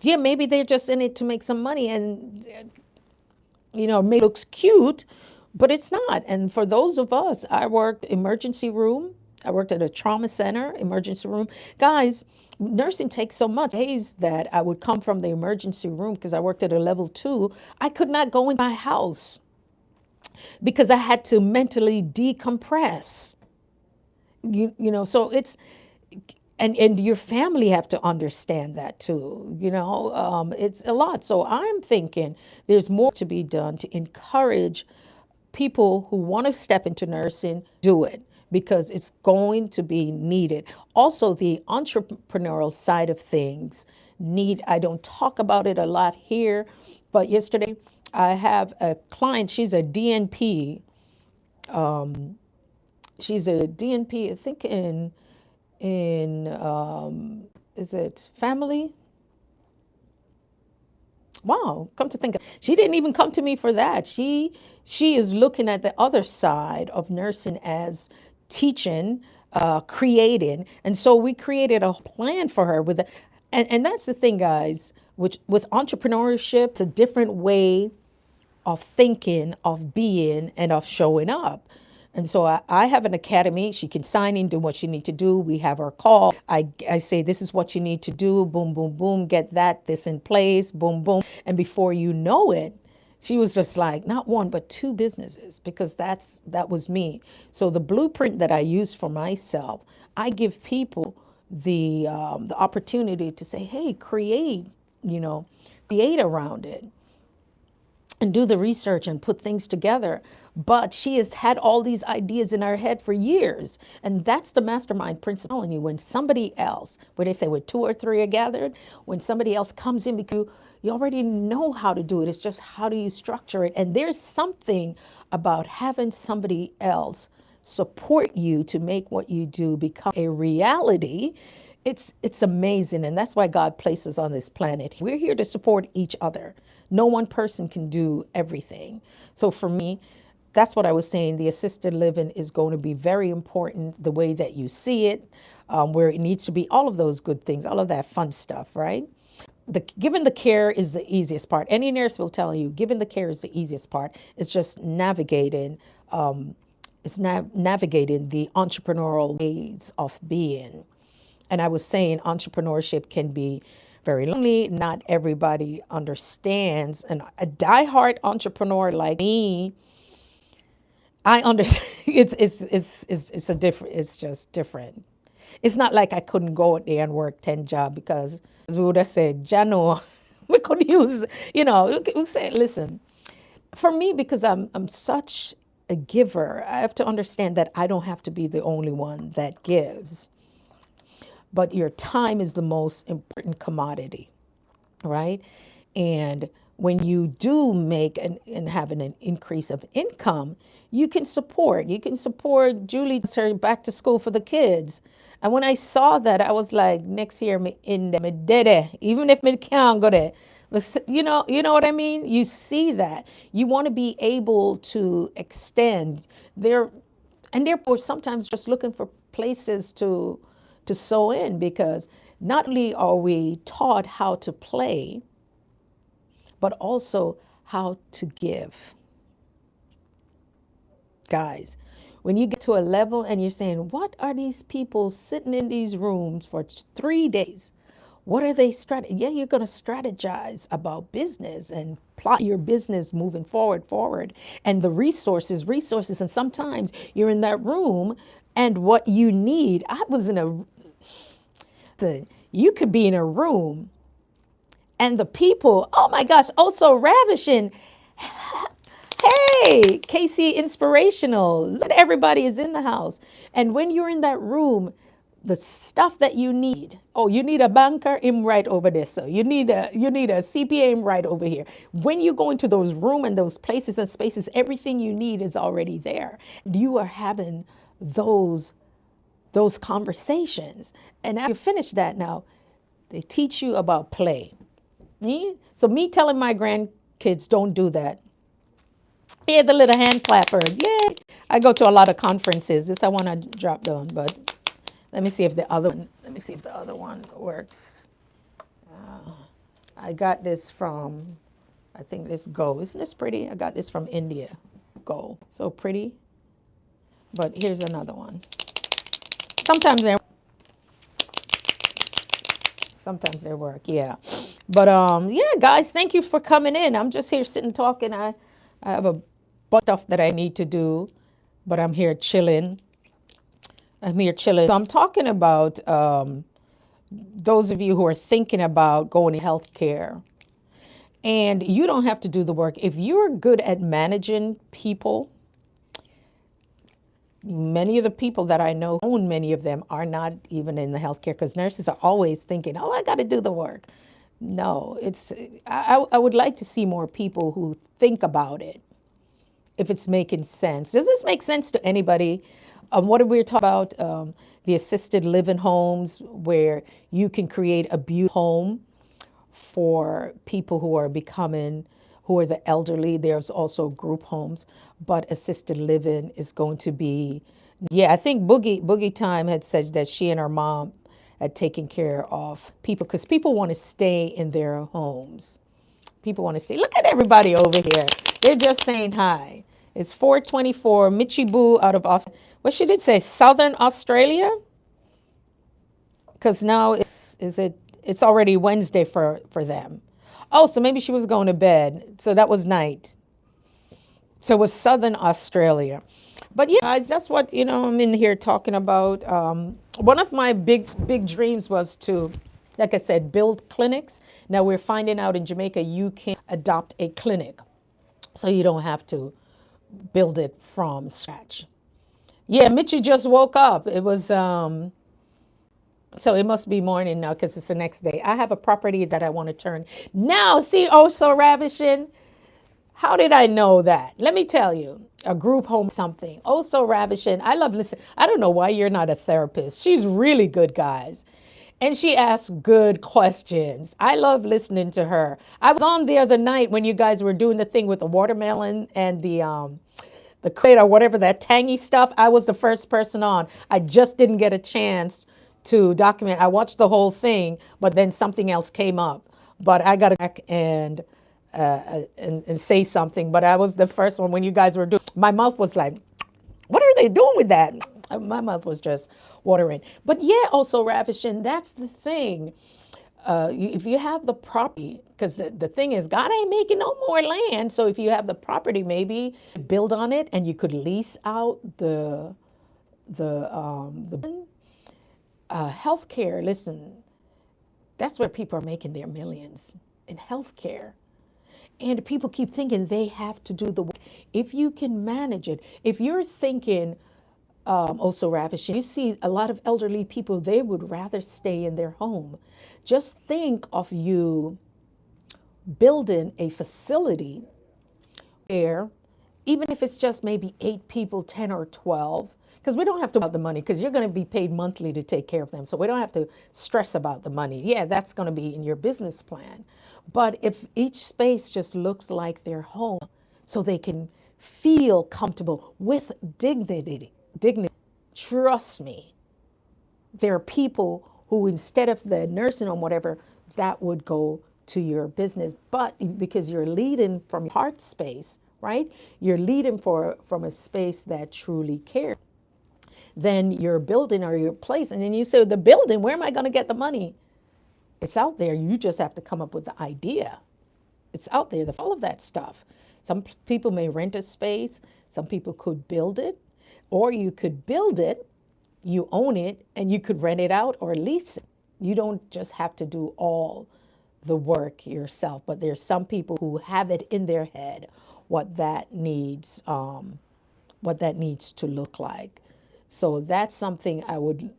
yeah, maybe they're just in it to make some money and maybe it looks cute, but it's not. And for those of us, I worked emergency room. I worked at a trauma center, emergency room. Guys, nursing takes so much days that I would come from the emergency room because I worked at a level 2. I could not go in my house because I had to mentally decompress. So it's, and your family have to understand that too. It's a lot. So I'm thinking there's more to be done to encourage people who want to step into nursing, do it because it's going to be needed. Also, the entrepreneurial side of things I don't talk about it a lot here, but yesterday I have a client, she's a DNP. She's a DNP, I think in is it family? Wow, come to think of, she didn't even come to me for that. She is looking at the other side of nursing as teaching, creating, and so we created a plan for her and that's the thing, guys. which with entrepreneurship, it's a different way of thinking, of being, and of showing up. And so I have an academy. She can sign in, do what she need to do. We have our call. I say, this is what you need to do. Boom, boom, boom. Get this in place. Boom, boom. And before you know it, she was just like not one, but two businesses, because that was me. So the blueprint that I use for myself, I give people the opportunity to say, hey, create around it and do the research and put things together. But she has had all these ideas in her head for years. And that's the mastermind principle in you. When somebody else, where they say, when two or three are gathered, when somebody else comes in, because you already know how to do it. It's just how do you structure it? And there's something about having somebody else support you to make what you do become a reality. It's amazing. And that's why God places on this planet. We're here to support each other. No one person can do everything. So for me, that's what I was saying. The assisted living is going to be very important, the way that you see it, where it needs to be, all of those good things, all of that fun stuff, right? Giving the care is the easiest part. Any nurse will tell you, giving the care is the easiest part. It's just navigating, navigating the entrepreneurial ways of being. And I was saying entrepreneurship can be very lonely. Not everybody understands. And a diehard entrepreneur like me, I understand. It's a different. It's just different. It's not like I couldn't go out there and work 10 jobs, because as we would have said, Jano, we could use. We say, listen, for me, because I'm such a giver, I have to understand that I don't have to be the only one that gives. But your time is the most important commodity, right? And when you do make and have an increase of income, you can support. Julie does her back to school for the kids. And when I saw that, I was like, next year, me in the dede, even if me can't go there. You know what I mean? You see that. You want to be able to extend there, and therefore sometimes just looking for places to sew in, because not only are we taught how to play, but also how to give. Guys, when you get to a level and you're saying, what are these people sitting in these rooms for 3 days? What are they Yeah, you're going to strategize about business and plot your business moving forward, and the resources. And sometimes you're in that room, and what you need, you could be in a room and the people, oh my gosh, so ravishing. Hey, Casey Inspirational. Look, everybody is in the house. And when you're in that room, the stuff that you need, you need a banker, him right over there. So you need a CPA, him right over here. When you go into those rooms and those places and spaces, everything you need is already there. You are having those conversations. And after you finish that, now they teach you about play. So me telling my grandkids, don't do that. Yeah, the little hand clappers. Yay. I go to a lot of conferences. This I want to drop down, but let me see if the other one works. I got this from, I think this Go. Isn't this pretty? I got this from India. Go. So pretty. But here's another one. Sometimes they work, yeah. But yeah, guys, thank you for coming in. I'm just here sitting talking. I have a bunch of stuff that I need to do, but I'm here chilling. So I'm talking about those of you who are thinking about going to healthcare, and you don't have to do the work. If you're good at managing people, many of the people that I know, many of them are not even in the healthcare, because nurses are always thinking, I got to do the work. No, I would like to see more people who think about it, if it's making sense. Does this make sense to anybody? What are we talking about? The assisted living homes, where you can create a beautiful home for people who are the elderly. There's also group homes, but assisted living is going to be, I think Boogie Time had said that she and her mom at taking care of people because people want to stay in their homes. People want to stay. Look at everybody over here. They're just saying hi. It's 424. Michi Boo out of Australia. What should it say? Southern Australia? Because now it's already Wednesday for them. Oh, so maybe she was going to bed. So that was night. So it was Southern Australia. But yeah, guys, that's what, I'm in here talking about. One of my big dreams was to, like I said, build clinics. Now we're finding out in Jamaica you can adopt a clinic. So you don't have to build it from scratch. Yeah, Mitchie just woke up. It was, so it must be morning now because it's the next day. I have a property that I want to turn. Now, see, oh, so ravishing. How did I know that? Let me tell you, a group home something. Oh, so ravishing. I love listening. I don't know why you're not a therapist. She's really good, guys. And she asks good questions. I love listening to her. I was on the other night when you guys were doing the thing with the watermelon and the crate or whatever, that tangy stuff. I was the first person on. I just didn't get a chance to document. I watched the whole thing, but then something else came up. But I got to back and say something. But I was the first one when you guys were doing. My mouth was like, what are they doing with that? My mouth was just watering. But yeah, also ravishing. That's the thing. If you have the property, because the thing is, God ain't making no more land. So if you have the property, maybe build on it, and you could lease out the healthcare. Listen, that's where people are making their millions in healthcare. And people keep thinking they have to do the work. If you can manage it, if you're thinking, also ravishing, you see a lot of elderly people, they would rather stay in their home. Just think of you building a facility where, even if it's just maybe 8 people, 10 or 12, because we don't have to about the money, because you're going to be paid monthly to take care of them. So we don't have to stress about the money. Yeah, that's going to be in your business plan. But if each space just looks like their home, so they can feel comfortable with dignity, trust me, there are people who, instead of the nursing home, whatever, that would go to your business. But because you're leading from your heart space, right? You're leading from a space that truly cares. Then your building or your place, and then you say, the building, where am I going to get the money? It's out there. You just have to come up with the idea. It's out there, all of that stuff. Some people may rent a space. Some people could build it, or you could build it, you own it, and you could rent it out or lease it. You don't just have to do all the work yourself, but there's some people who have it in their head what that needs to look like. So that's something I would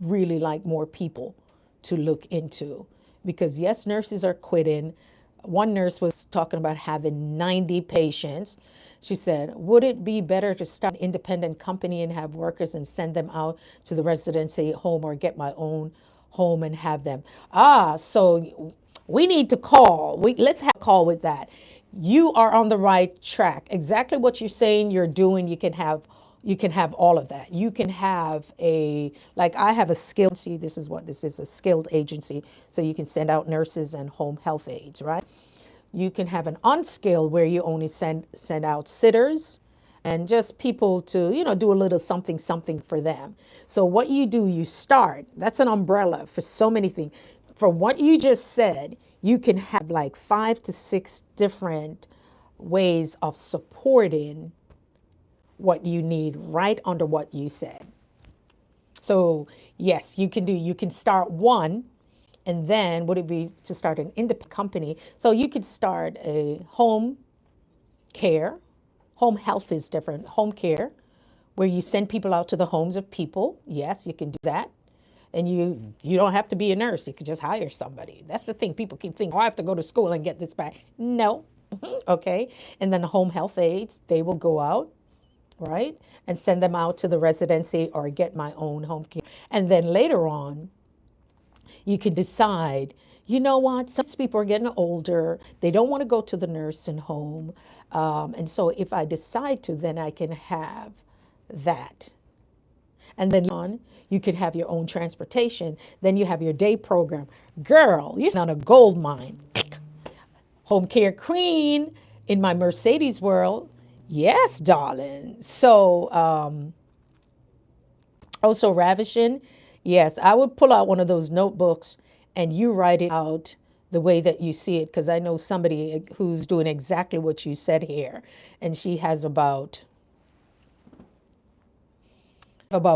really like more people to look into, because yes, nurses are quitting. One nurse was talking about having 90 patients. She said, would it be better to start an independent company and have workers and send them out to the residency home, or get my own home and have them? So we need to call. Let's have a call with that. You are on the right track. Exactly what you're saying you're doing, you can have all of that. You can have I have a skilled, see, this is what this is, a skilled agency. So you can send out nurses and home health aides, right? You can have an unskilled where you only send out sitters and just people to, do a little something for them. So what you do, you start, that's an umbrella for so many things. From what you just said, you can have like 5 to 6 different ways of supporting what you need right under what you said. So yes, you can start one, and then would it be to start an independent company? So you could start a home care. Home health is different. Home care, where you send people out to the homes of people. Yes, you can do that. And you don't have to be a nurse. You could just hire somebody. That's the thing. People keep thinking, I have to go to school and get this back. No. Okay. And then the home health aides, they will go out, right, and send them out to the residency or get my own home care. And then later on, you can decide, you know what, some people are getting older. They don't want to go to the nursing home. And so if I decide to, then I can have that. And then on, you could have your own transportation. Then you have your day program. Girl, you're on a gold mine. Home care queen in my Mercedes world. Yes, darling. So, also ravishing. Yes, I would pull out one of those notebooks and you write it out the way that you see it, because I know somebody who's doing exactly what you said here, and she has about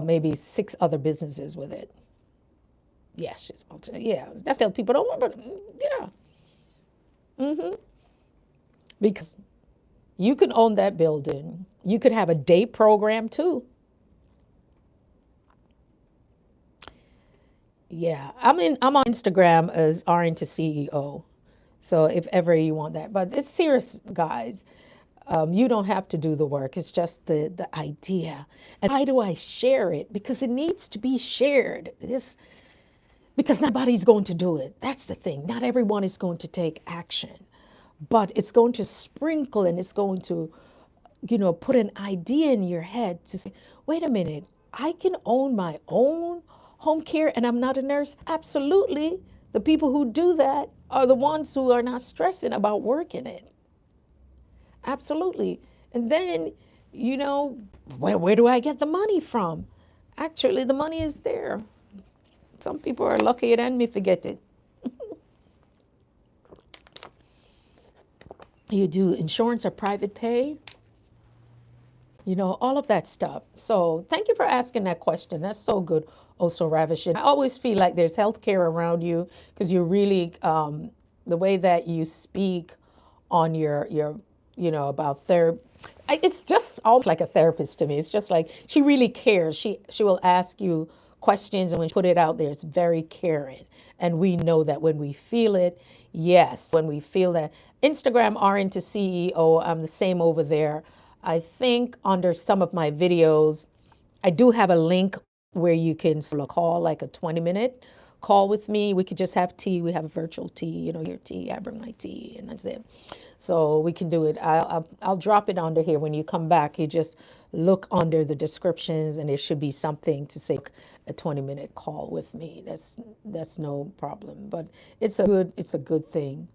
maybe 6 other businesses with it. Yes, she's yeah. That's what people don't want, but yeah, because you can own that building. You could have a day program too. Yeah, I'm on Instagram as RN to CEO. So if ever you want that, but it's serious, guys. You don't have to do the work. It's just the idea. And why do I share it? Because it needs to be shared. Because nobody's going to do it. That's the thing. Not everyone is going to take action, but it's going to sprinkle and it's going to, put an idea in your head to say, wait a minute, I can own my own home care and I'm not a nurse? Absolutely. The people who do that are the ones who are not stressing about working it. Absolutely. And then, where do I get the money from? Actually, the money is there. Some people are lucky and me forget it. You do insurance or private pay, all of that stuff. So thank you for asking that question. That's so good. Oh, so ravishing. I always feel like there's healthcare around you because you're really, the way that you speak on your about therapy. It's just almost like a therapist to me. It's just like she really cares. She will ask you questions, and when you put it out there, it's very caring. And we know that when we feel it, yes, when we feel that. Instagram RN to CEO, I'm the same over there. I think under some of my videos, I do have a link where you can call, like a 20-minute call with me. We could just have tea. We have a virtual tea, your tea. I bring my tea, and that's it. So we can do it. I'll drop it under here. When you come back, you just look under the descriptions, and there should be something to say a 20-minute call with me. That's no problem. But it's a good thing.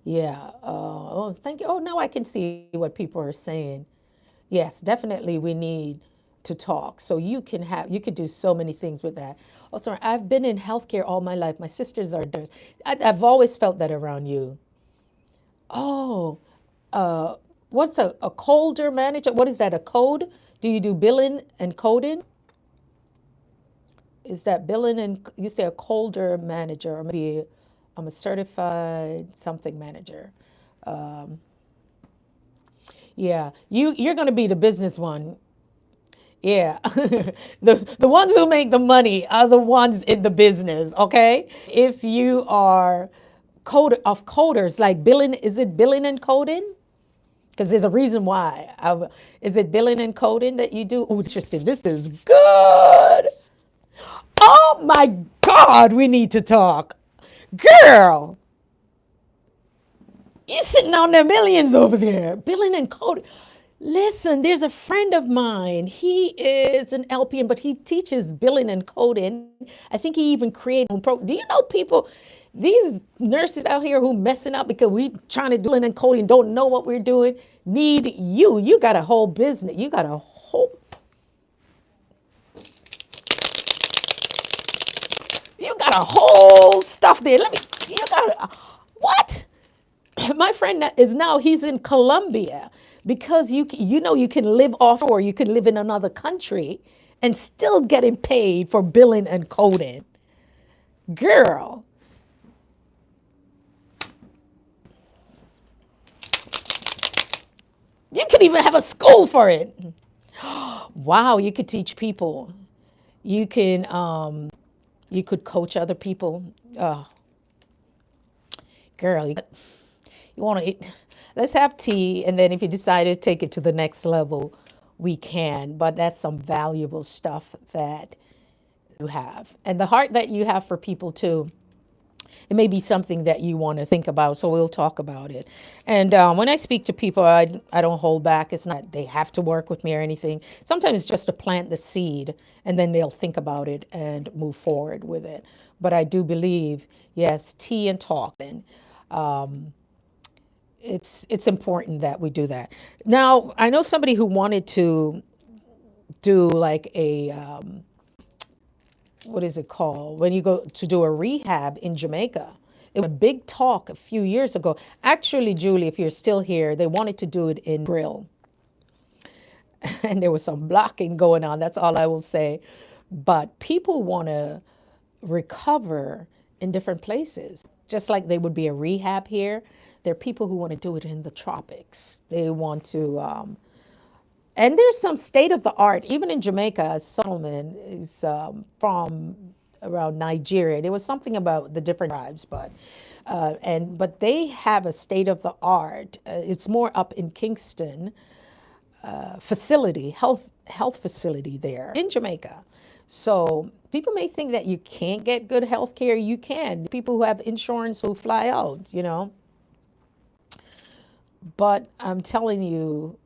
Yeah. Oh, thank you. Oh, now I can see what people are saying. Yes, definitely we need to talk. So you could do so many things with that. Also, I've been in healthcare all my life. My sisters are nurses. I've always felt that around you. Oh, uh, what's a colder manager? What is that, a code? Do you do billing and coding? Is that billing and you say a colder manager, or maybe I'm a certified something manager. Um, yeah, you're going to be the business one. Yeah, the ones who make the money are the ones in the business. Okay, if you are coders, like billing, is it billing and coding? Because there's a reason why. Is it billing and coding that you do? Oh, interesting. This is good. Oh my God, we need to talk. Girl, you're sitting on their millions over there, billing and coding. Listen, there's a friend of mine. He is an LPN, but he teaches billing and coding. I think he even created a Do you know people, these nurses out here who messing up because we trying to do billing and coding, don't know what we're doing, need you. You got a whole business. You got a whole stuff there. What? My friend is now, he's in Colombia because you can live offshore, you can live in another country and still getting paid for billing and coding. Girl, you could even have a school for it. Wow, you could teach people. You could coach other people. Oh, girl, you want to eat? Let's have tea, and then if you decide to take it to the next level, we can. But that's some valuable stuff that you have, and the heart that you have for people too. it may be something that you want to think about. So we'll talk about it. And when I speak to people, I don't hold back. It's not they have to work with me or anything. Sometimes it's just to plant the seed, and then they'll think about it and move forward with it. But I do believe, yes, tea and talk. And it's important that we do that. Now, I know somebody who wanted to do like a what is it called when you go to do a rehab in Jamaica. It was a big talk a few years ago. Actually, Julie, if you're still here, they wanted to do it in Brill. And there was some blocking going on. That's all I will say. But people want to recover in different places, just like they would be a rehab here. There are people who want to do it in the tropics. They want to, and there's some state of the art, even in Jamaica. Solomon is from around Nigeria. There was something about the different tribes, but they have a state of the art. It's more up in Kingston facility, health facility there in Jamaica. So people may think that you can't get good health care. You can. People who have insurance who fly out, you know. But I'm telling you,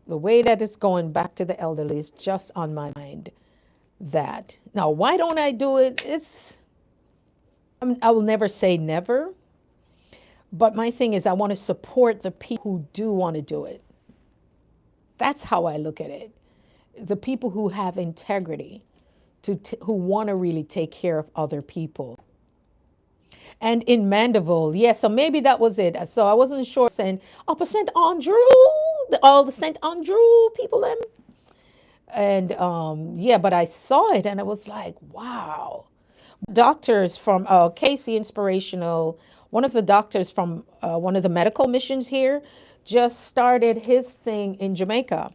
the way that it's going back to the elderly is just on my mind. That now, why don't I do it? I will never say never. But my thing is, I want to support the people who do want to do it. That's how I look at it. The people who have integrity, who want to really take care of other people. And in Mandeville, yes, so maybe that was it. So I wasn't sure saying, oh, but St. Andrew, all the St. Andrew people, them. And yeah, but I saw it and I was like, wow. Doctors from Casey Inspirational, one of the doctors from one of the medical missions here, just started his thing in Jamaica.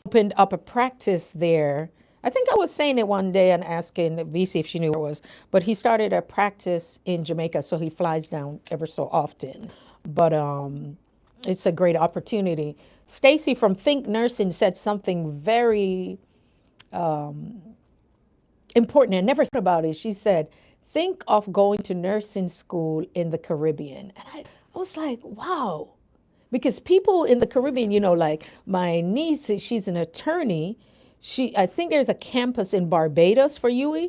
Opened up a practice there. I think I was saying it one day and asking VC if she knew where it was, but he started a practice in Jamaica, so he flies down ever so often. But it's a great opportunity. Stacy from Think Nursing said something very important. I never thought about it. She said, think of going to nursing school in the Caribbean. And I was like, wow. Because people in the Caribbean, you know, like my niece, she's an attorney. I think there's a campus in Barbados for UE,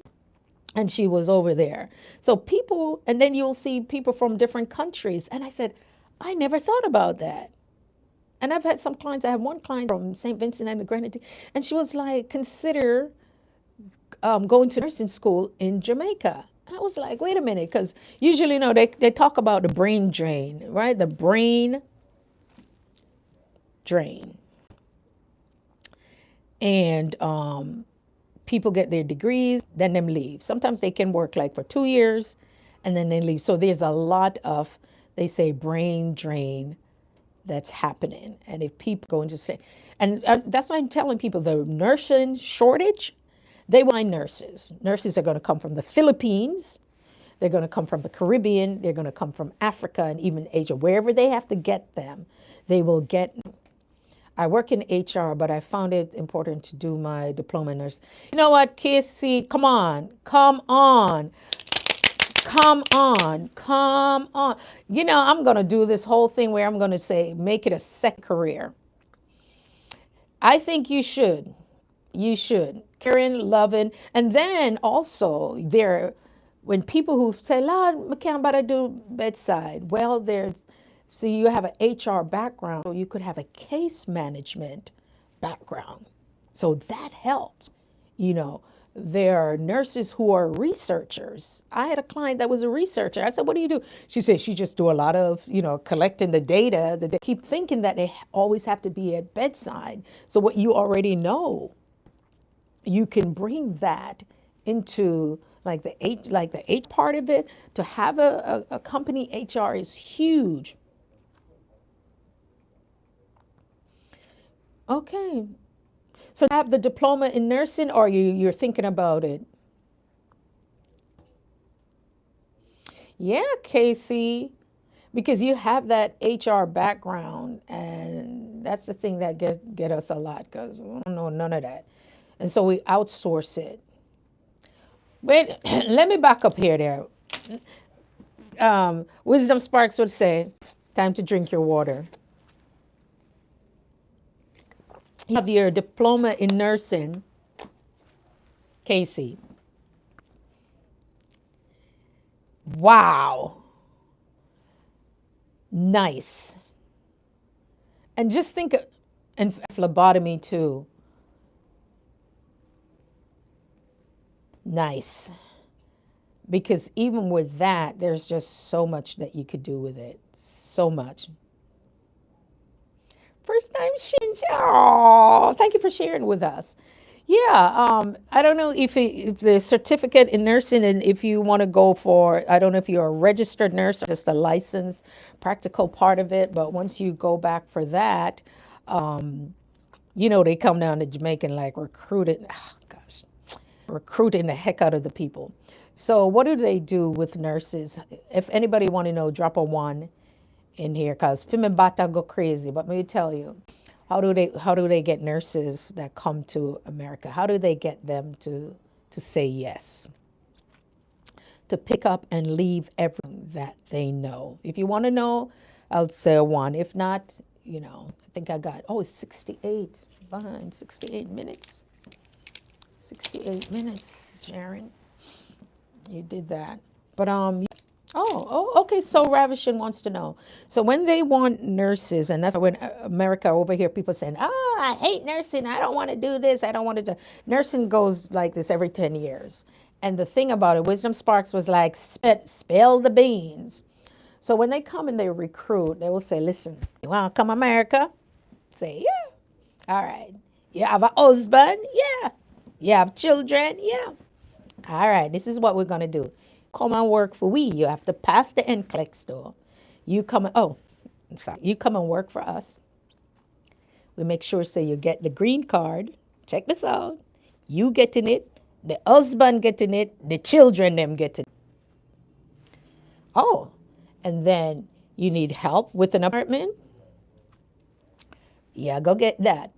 and she was over there. So people, and then you'll see people from different countries. And I said, I never thought about that. And I've had some clients. I have one client from St. Vincent and the Grenadines, and she was like, consider going to nursing school in Jamaica. And I was like, wait a minute, because usually, you know, they talk about the brain drain, right? The brain drain. And people get their degrees, then them leave. Sometimes they can work like for 2 years and then they leave. So there's a lot of, they say, brain drain that's happening. And if people go into say, and that's why I'm telling people the nursing shortage, they will find nurses. Nurses are going to come from the Philippines. They're going to come from the Caribbean. They're going to come from Africa and even Asia. Wherever they have to get them, they will get. I work in HR, but I found it important to do my diploma in nurse. You know what, Casey? Come on. You know, I'm going to do this whole thing where I'm going to say, make it a second career. I think you should. You should. Caring, loving. And then also when people who say, Lord, I can't better do bedside. Well, so you have an HR background, or you could have a case management background. So that helps. You know, there are nurses who are researchers. I had a client that was a researcher. I said, what do you do? She said, she just do a lot of, you know, collecting the data. They keep thinking that they always have to be at bedside. So what you already know, you can bring that into like the H part of it. To have a company HR is huge. Okay. So have the diploma in nursing, or you're thinking about it? Yeah, Casey, because you have that HR background, and that's the thing that get us a lot, because we don't know none of that. And so we outsource it. Wait, let me back up here there. Wisdom Sparks would say, time to drink your water. You have your diploma in nursing, Casey. Wow. Nice. And just think, and phlebotomy too. Nice. Because even with that, there's just so much that you could do with it. So much. First time Shinja. Oh, thank you for sharing with us. Yeah, I don't know if the certificate in nursing, and if you want to go for, I don't know if you're a registered nurse or just a licensed practical part of it, but once you go back for that, they come down to Jamaica and like recruiting, oh gosh, recruiting the heck out of the people. So what do they do with nurses? If anybody want to know, drop a one in here because Fimibata go crazy. But let me tell you, how do they get nurses that come to America? How do they get them to say yes? To pick up and leave everything that they know. If you want to know, I'll say a one. If not, I think I got, it's 68, behind 68 minutes. 68 minutes, Sharon. You did that. But okay. So Ravishing wants to know. So when they want nurses, and that's when America over here, people saying, "Oh, I hate nursing. I don't want to do this. I don't want to do." Nursing goes like this every 10 years. And the thing about it, Wisdom Sparks was like, spill the beans. So when they come and they recruit, they will say, "Listen, you want to come America?" Say, "Yeah." All right. You have a husband? Yeah. You have children? Yeah. All right, this is what we're going to do. Come and work for we. You have to pass the NCLEX door. You come, I'm sorry. You come and work for us. We make sure so you get the green card. Check this out. You getting it, the husband getting it, the children them getting it. Oh, and then you need help with an apartment? Yeah, go get that.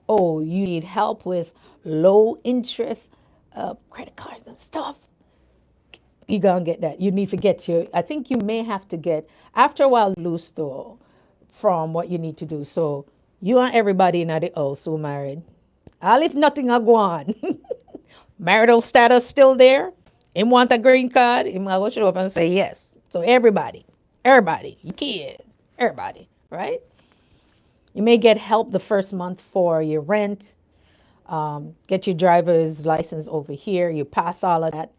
Oh, you need help with low interest credit cards and stuff? You're going to get that. You need to get I think you may have to get, after a while, loose though, from what you need to do. So you and everybody in the house who married. All if nothing I go on. Marital status still there? Him want a green card? Him go show up and say yes. So everybody, your kids, everybody, right? You may get help the first month for your rent. Get your driver's license over here. You pass all of that.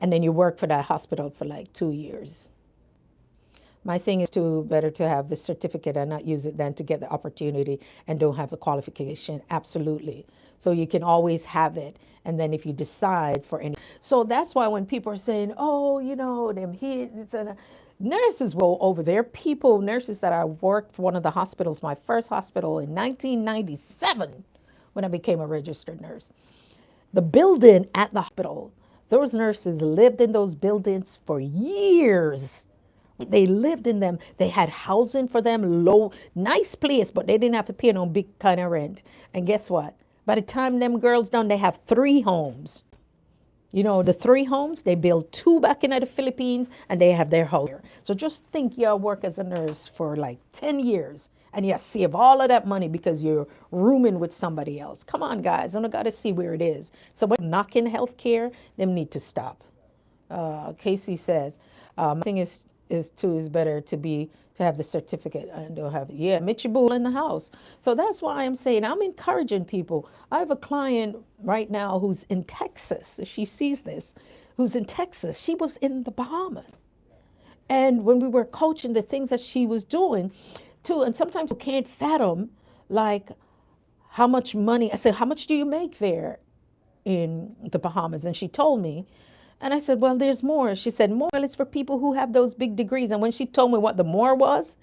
And then you work for that hospital for like 2 years. My thing is better to have the certificate and not use it than to get the opportunity and don't have the qualification. Absolutely. So you can always have it. And then if you decide for any. So that's why when people are saying, them here, nurses will over there. Nurses that I worked for one of the hospitals, my first hospital in 1997 when I became a registered nurse. The building at the hospital, those nurses lived in those buildings for years. They lived in them. They had housing for them, nice place, but they didn't have to pay no big kind of rent. And guess what? By the time them girls done, they have 3 homes. The 3 homes, they build 2 back in the Philippines, and they have their house here. So just think you work as a nurse for like 10 years, and you save all of that money because you're rooming with somebody else. Come on, guys. I got to see where it is. So when knocking healthcare, them need to stop. Casey says, I think is better to have the certificate and don't have it. Yeah, Mitchie Bull in the house. So that's why I'm saying I'm encouraging people. I have a client right now who's in Texas. If she sees this, who's in Texas. She was in the Bahamas. And when we were coaching the things that she was doing too, and sometimes you can't fathom like how much money. I said, how much do you make there in the Bahamas? And she told me. And I said, well, there's more. She said, more is for people who have those big degrees. And when she told me what the more was,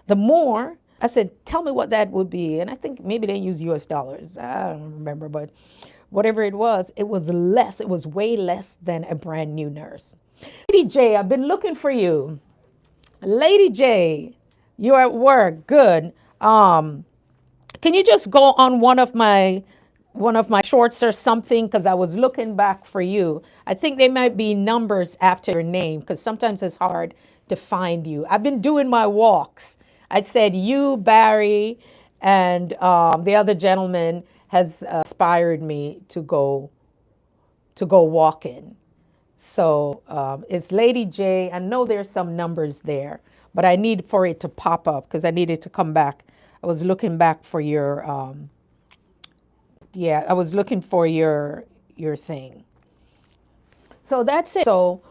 I said, tell me what that would be. And I think maybe they use US dollars. I don't remember, but whatever it was less. It was way less than a brand new nurse. Lady J, I've been looking for you. Lady J, you're at work. Good. Can you just go on one of my one of my shorts or something because I was looking back for you. I think they might be numbers after your name because sometimes it's hard to find you. I've been doing my walks. I said you, Barry, and the other gentleman has inspired me to go walking. So it's Lady J. I know there's some numbers there, but I need for it to pop up because I needed to come back. I was looking back for your yeah, I was looking for your thing. So that's it. So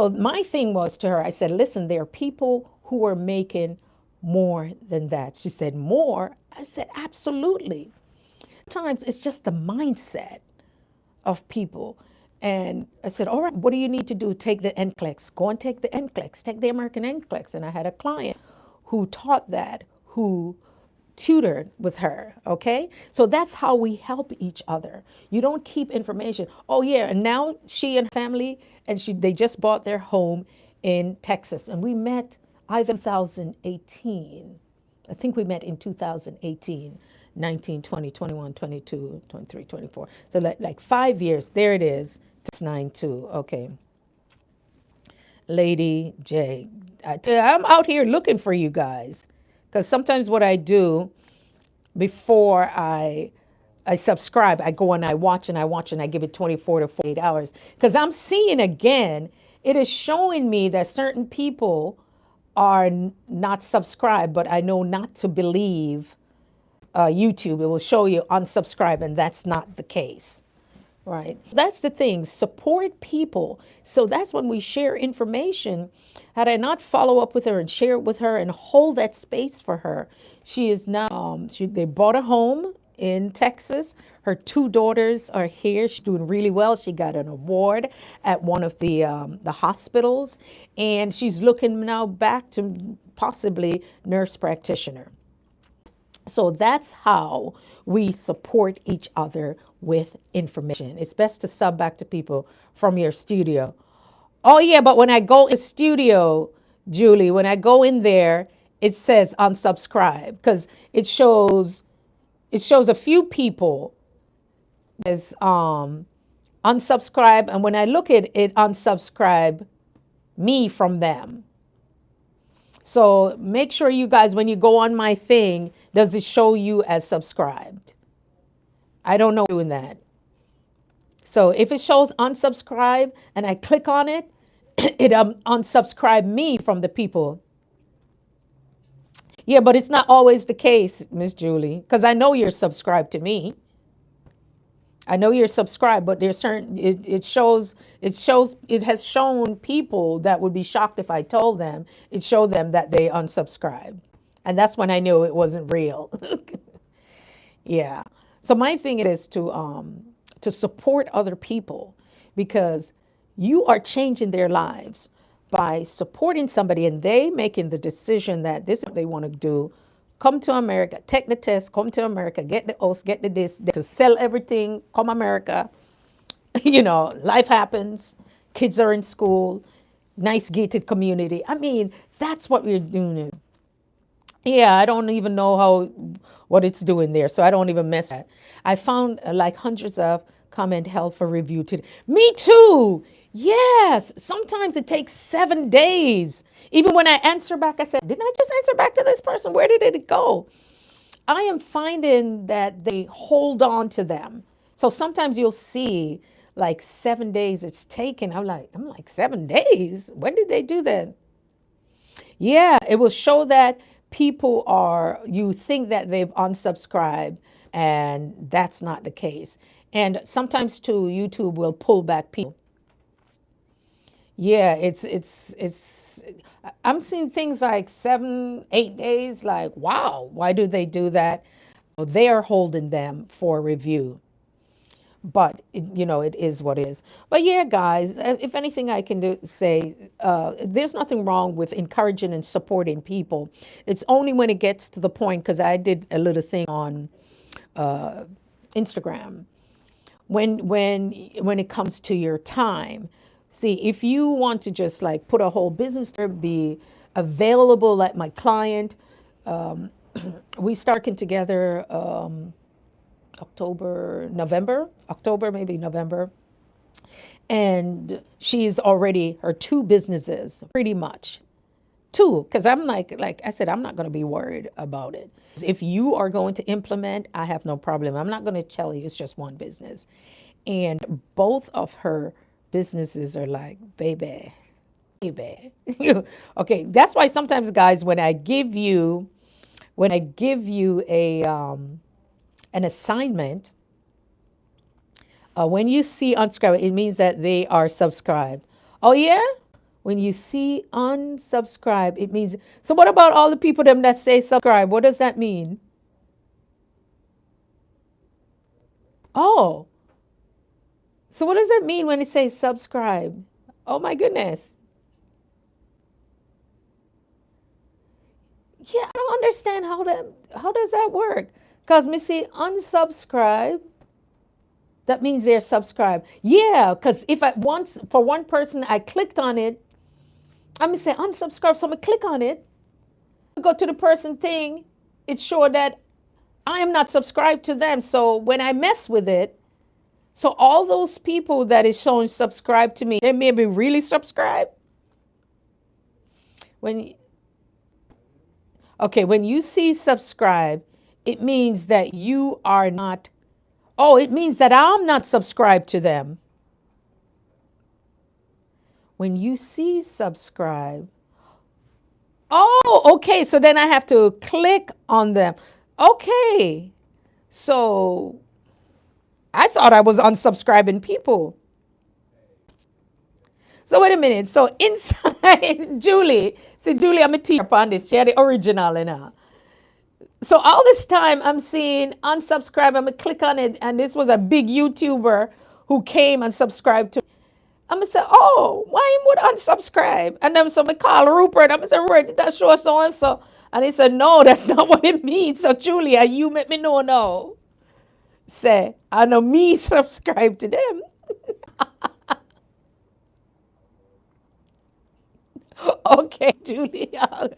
my thing was to her, I said, listen, there are people who are making more than that. She said, more? I said, absolutely. Sometimes it's just the mindset of people. And I said, all right, what do you need to do? Take the NCLEX. Go and take the NCLEX. Take the American NCLEX. And I had a client who taught that, who tutored with her, okay? So that's how we help each other. You don't keep information. Oh yeah, and now she and family, and they just bought their home in Texas. And we met either 2018. I think we met in 2018, 19, 20, 21, 22, 23, 24. So like 5 years. There it is. 692. Okay. Lady J. I'm out here looking for you guys because sometimes what I do before I subscribe, I go and I watch and I watch and I give it 24 to 48 hours because I'm seeing again, it is showing me that certain people are not subscribed, but I know not to believe YouTube. It will show you unsubscribe, and that's not the case. Right. That's the thing. Support people. So that's when we share information. Had I not follow up with her and share it with her and hold that space for her, she is now. They bought a home in Texas. Her two daughters are here. She's doing really well. She got an award at one of the hospitals, and she's looking now back to possibly nurse practitioner. So that's how we support each other with information. It's best to sub back to people from your studio. Oh yeah, but when I go in studio, Julie, when I go in there, it says unsubscribe because it shows a few people as unsubscribe, and when I look at it, unsubscribe me from them. So make sure you guys, when you go on my thing, does it show you as subscribed? I don't know doing that. So if it shows unsubscribe and I click on it, it unsubscribe me from the people. Yeah, but it's not always the case, Miss Julie, because I know you're subscribed to me. I know you're subscribed, but there's certain it has shown people that would be shocked if I told them. It showed them that they unsubscribed. And that's when I knew it wasn't real. Yeah. So my thing is to support other people because you are changing their lives by supporting somebody and they making the decision that this is what they want to do. Come to America, take the test, come to America, get the oath, get the this, to sell everything, come America. Life happens. Kids are in school, nice gated community. I mean, that's what we're doing. Yeah, I don't even know what it's doing there, so I don't even mess with that. I found like hundreds of comment held for review today. Me too. Yes, sometimes it takes 7 days. Even when I answer back, I said, didn't I just answer back to this person? Where did it go? I am finding that they hold on to them. So sometimes you'll see like 7 days it's taken. I'm like 7 days? When did they do that? Yeah, it will show that you think that they've unsubscribed, and that's not the case. And sometimes too, YouTube will pull back people. Yeah, I'm seeing things like 7, 8 days, like, wow, why do they do that? They are holding them for review. But it is what it is. But yeah, guys, if anything I can say, there's nothing wrong with encouraging and supporting people. It's only when it gets to the point, because I did a little thing on Instagram, when it comes to your time. See, if you want to just like put a whole business there, be available, like my client, we started together October, maybe November. And she's already her two businesses, pretty much. Two, because I'm like I said, I'm not going to be worried about it. If you are going to implement, I have no problem. I'm not going to tell you it's just one business. And both of her businesses are like, baby, baby. Okay, that's why sometimes, guys, when I give you a an assignment, when you see unsubscribe, it means that they are subscribed. Oh yeah? When you see unsubscribe, it means, so what about all the people them that say subscribe? What does that mean? Oh, so what does that mean when it says subscribe? Oh my goodness. Yeah, I don't understand how does that work? Because me see unsubscribe, that means they're subscribed. Yeah, because if I once for one person I clicked on it, I'm gonna say unsubscribe, so I'm gonna click on it, go to the person thing, it's sure that I am not subscribed to them. So when I mess with it, so all those people that is showing subscribe to me, they may be really subscribed. When Okay, when you see subscribe, it means that you are not, oh, it means that I'm not subscribed to them. When you see subscribe, oh, okay, so then I have to click on them. Okay, so I thought I was unsubscribing people. So wait a minute. So inside Julie, see Julie, I'm a teacher upon this. She had the original in her. So all this time I'm seeing unsubscribe. I'm gonna click on it, and this was a big YouTuber who came and subscribed to. I'm gonna say, oh, why would unsubscribe? And then so I call Rupert. I'm gonna say, Rupert, did that show so and so? And he said, no, that's not what it means. So Julia, you make me know now. Say, I know me subscribe to them. Okay, Julia.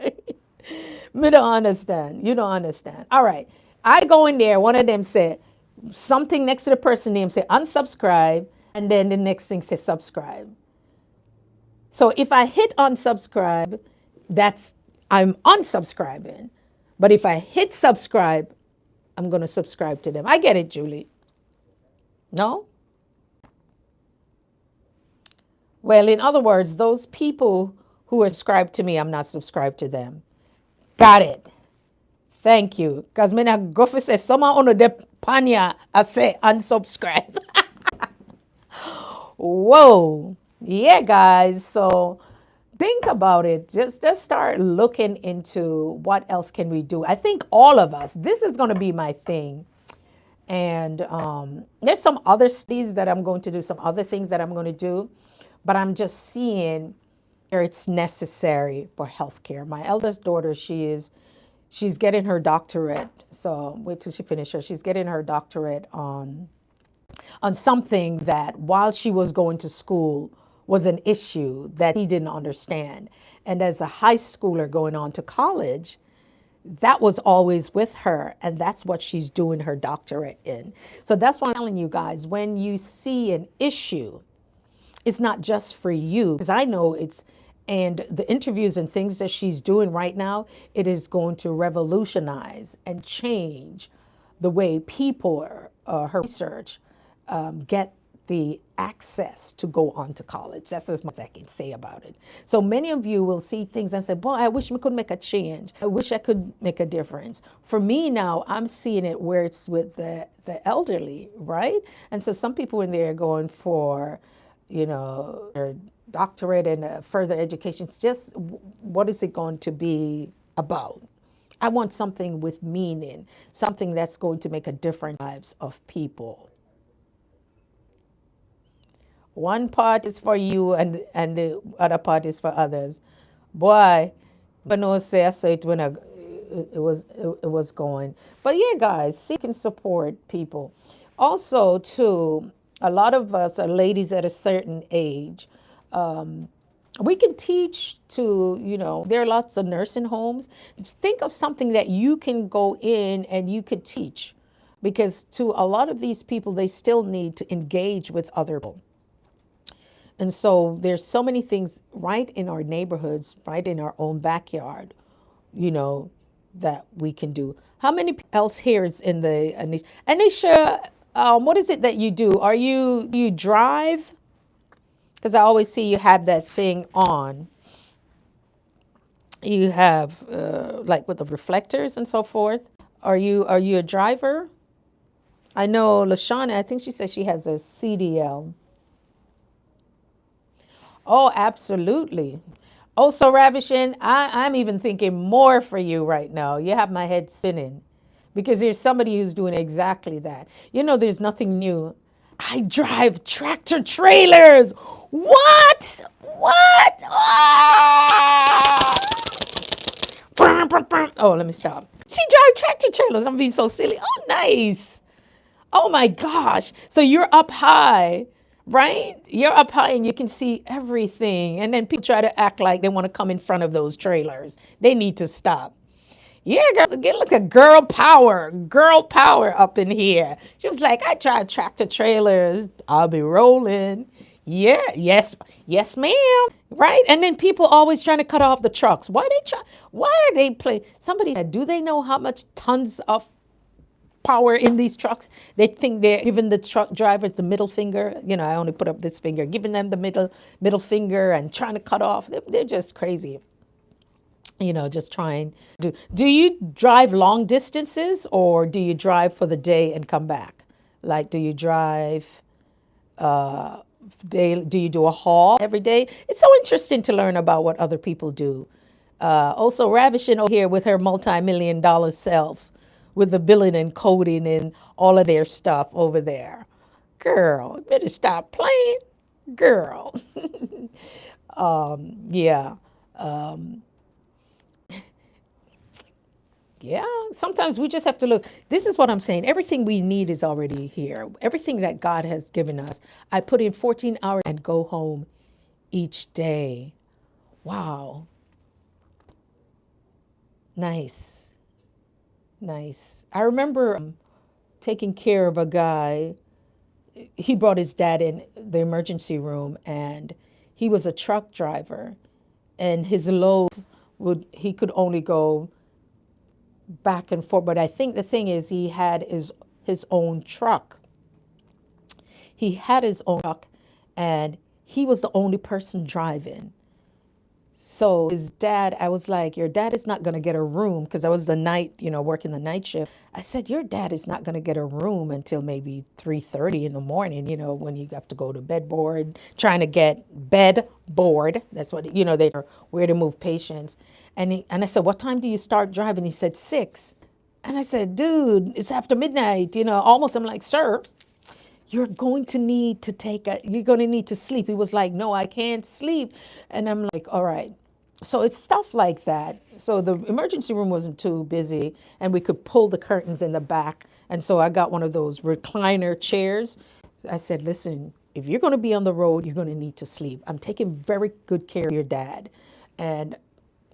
Me don't understand. You don't understand. All right. I go in there. One of them said something next to the person name, say unsubscribe, and then the next thing says subscribe. So if I hit unsubscribe, that's I'm unsubscribing. But if I hit subscribe, I'm going to subscribe to them. I get it, Julie. No? Well, in other words, those people who are subscribed to me, I'm not subscribed to them. Got it. Thank you. Because me na go for say someone on the panya I say unsubscribe. Whoa. Yeah, guys. So think about it. Just start looking into what else can we do. I think all of us, this is going to be my thing. And there's some other studies that I'm going to do, some other things that I'm going to do. But I'm just seeing where it's necessary for healthcare. My eldest daughter, she's getting her doctorate. So wait till she finishes. She's getting her doctorate on something that while she was going to school was an issue that he didn't understand. And as a high schooler going on to college, that was always with her, and that's what she's doing her doctorate in. So that's why I'm telling you guys, when you see an issue, it's not just for you, because I know and the interviews and things that she's doing right now, it is going to revolutionize and change the way people, her research, get the access to go on to college. That's as much as I can say about it. So many of you will see things and say, boy, I wish we could make a change. I wish I could make a difference. For me now, I'm seeing it where it's with the elderly, right? And so some people in there are going for, their doctorate and further education. It's just, what is it going to be about? I want something with meaning, something that's going to make a difference in the lives of people. One part is for you and the other part is for others. Boy, but no say I saw it when it was going. But yeah, guys, seek and support people. Also, too, a lot of us are ladies at a certain age. We can teach to, there are lots of nursing homes. Just think of something that you can go in and you could teach. because to a lot of these people, they still need to engage with other people. And so there's so many things right in our neighborhoods, right in our own backyard, you know, that we can do. How many else here is in the Anisha? What is it that you do? Do you drive? Because I always see you have that thing on. You have like with the reflectors and so forth. Are you a driver? I know Lashana, I think she said she has a CDL. Oh, absolutely. Oh, so Ravishing, I'm even thinking more for you right now. You have my head spinning because there's somebody who's doing exactly that. You know, there's nothing new. I drive tractor trailers. What? What? Ah! Oh, let me stop. She drives tractor trailers. I'm being so silly. Oh, nice. Oh my gosh. So you're up high, right? You're up high and you can see everything. And then people try to act like they want to come in front of those trailers. They need to stop. Yeah, girl, look at girl power up in here. She was like, I drive tractor trailers. I'll be rolling. Yeah, yes, ma'am. Right? And then people always trying to cut off the trucks. Why are they play? Somebody said, do they know how much tons of power in these trucks? They think they're giving the truck drivers the middle finger. You know, I only put up this finger, giving them the middle finger and trying to cut off. They're just crazy. You know, just trying to. Do you drive long distances or do you drive for the day and come back? Like, do you drive daily? Do you do a haul every day? It's so interesting to learn about what other people do. Also, Ravishing over here with her multi-million-dollar self, with the billing and coding and all of their stuff over there. Girl, better stop playing, girl. Yeah. Yeah, sometimes we just have to look. This is what I'm saying. Everything we need is already here. Everything that God has given us. I put in 14 hours and go home each day. Wow. Nice. Nice. I remember taking care of a guy. He brought his dad in the emergency room, and he was a truck driver, and his loads he could only go back and forth. But I think the thing is, he had his own truck. He had his own truck, and he was the only person driving. So his dad, I was like, your dad is not going to get a room, because I was the night, working the night shift. I said, your dad is not going to get a room until maybe 3:30 in the morning, when you have to go to bed board, trying to get bed board. That's what, they're where to move patients. And I said, what time do you start driving? He said, 6. And I said, dude, it's after midnight, almost. I'm like, sir, you're going to need to sleep. He was like, no, I can't sleep. And I'm like, all right. So it's stuff like that. So the emergency room wasn't too busy, and we could pull the curtains in the back. And so I got one of those recliner chairs. I said, listen, if you're going to be on the road, you're going to need to sleep. I'm taking very good care of your dad. And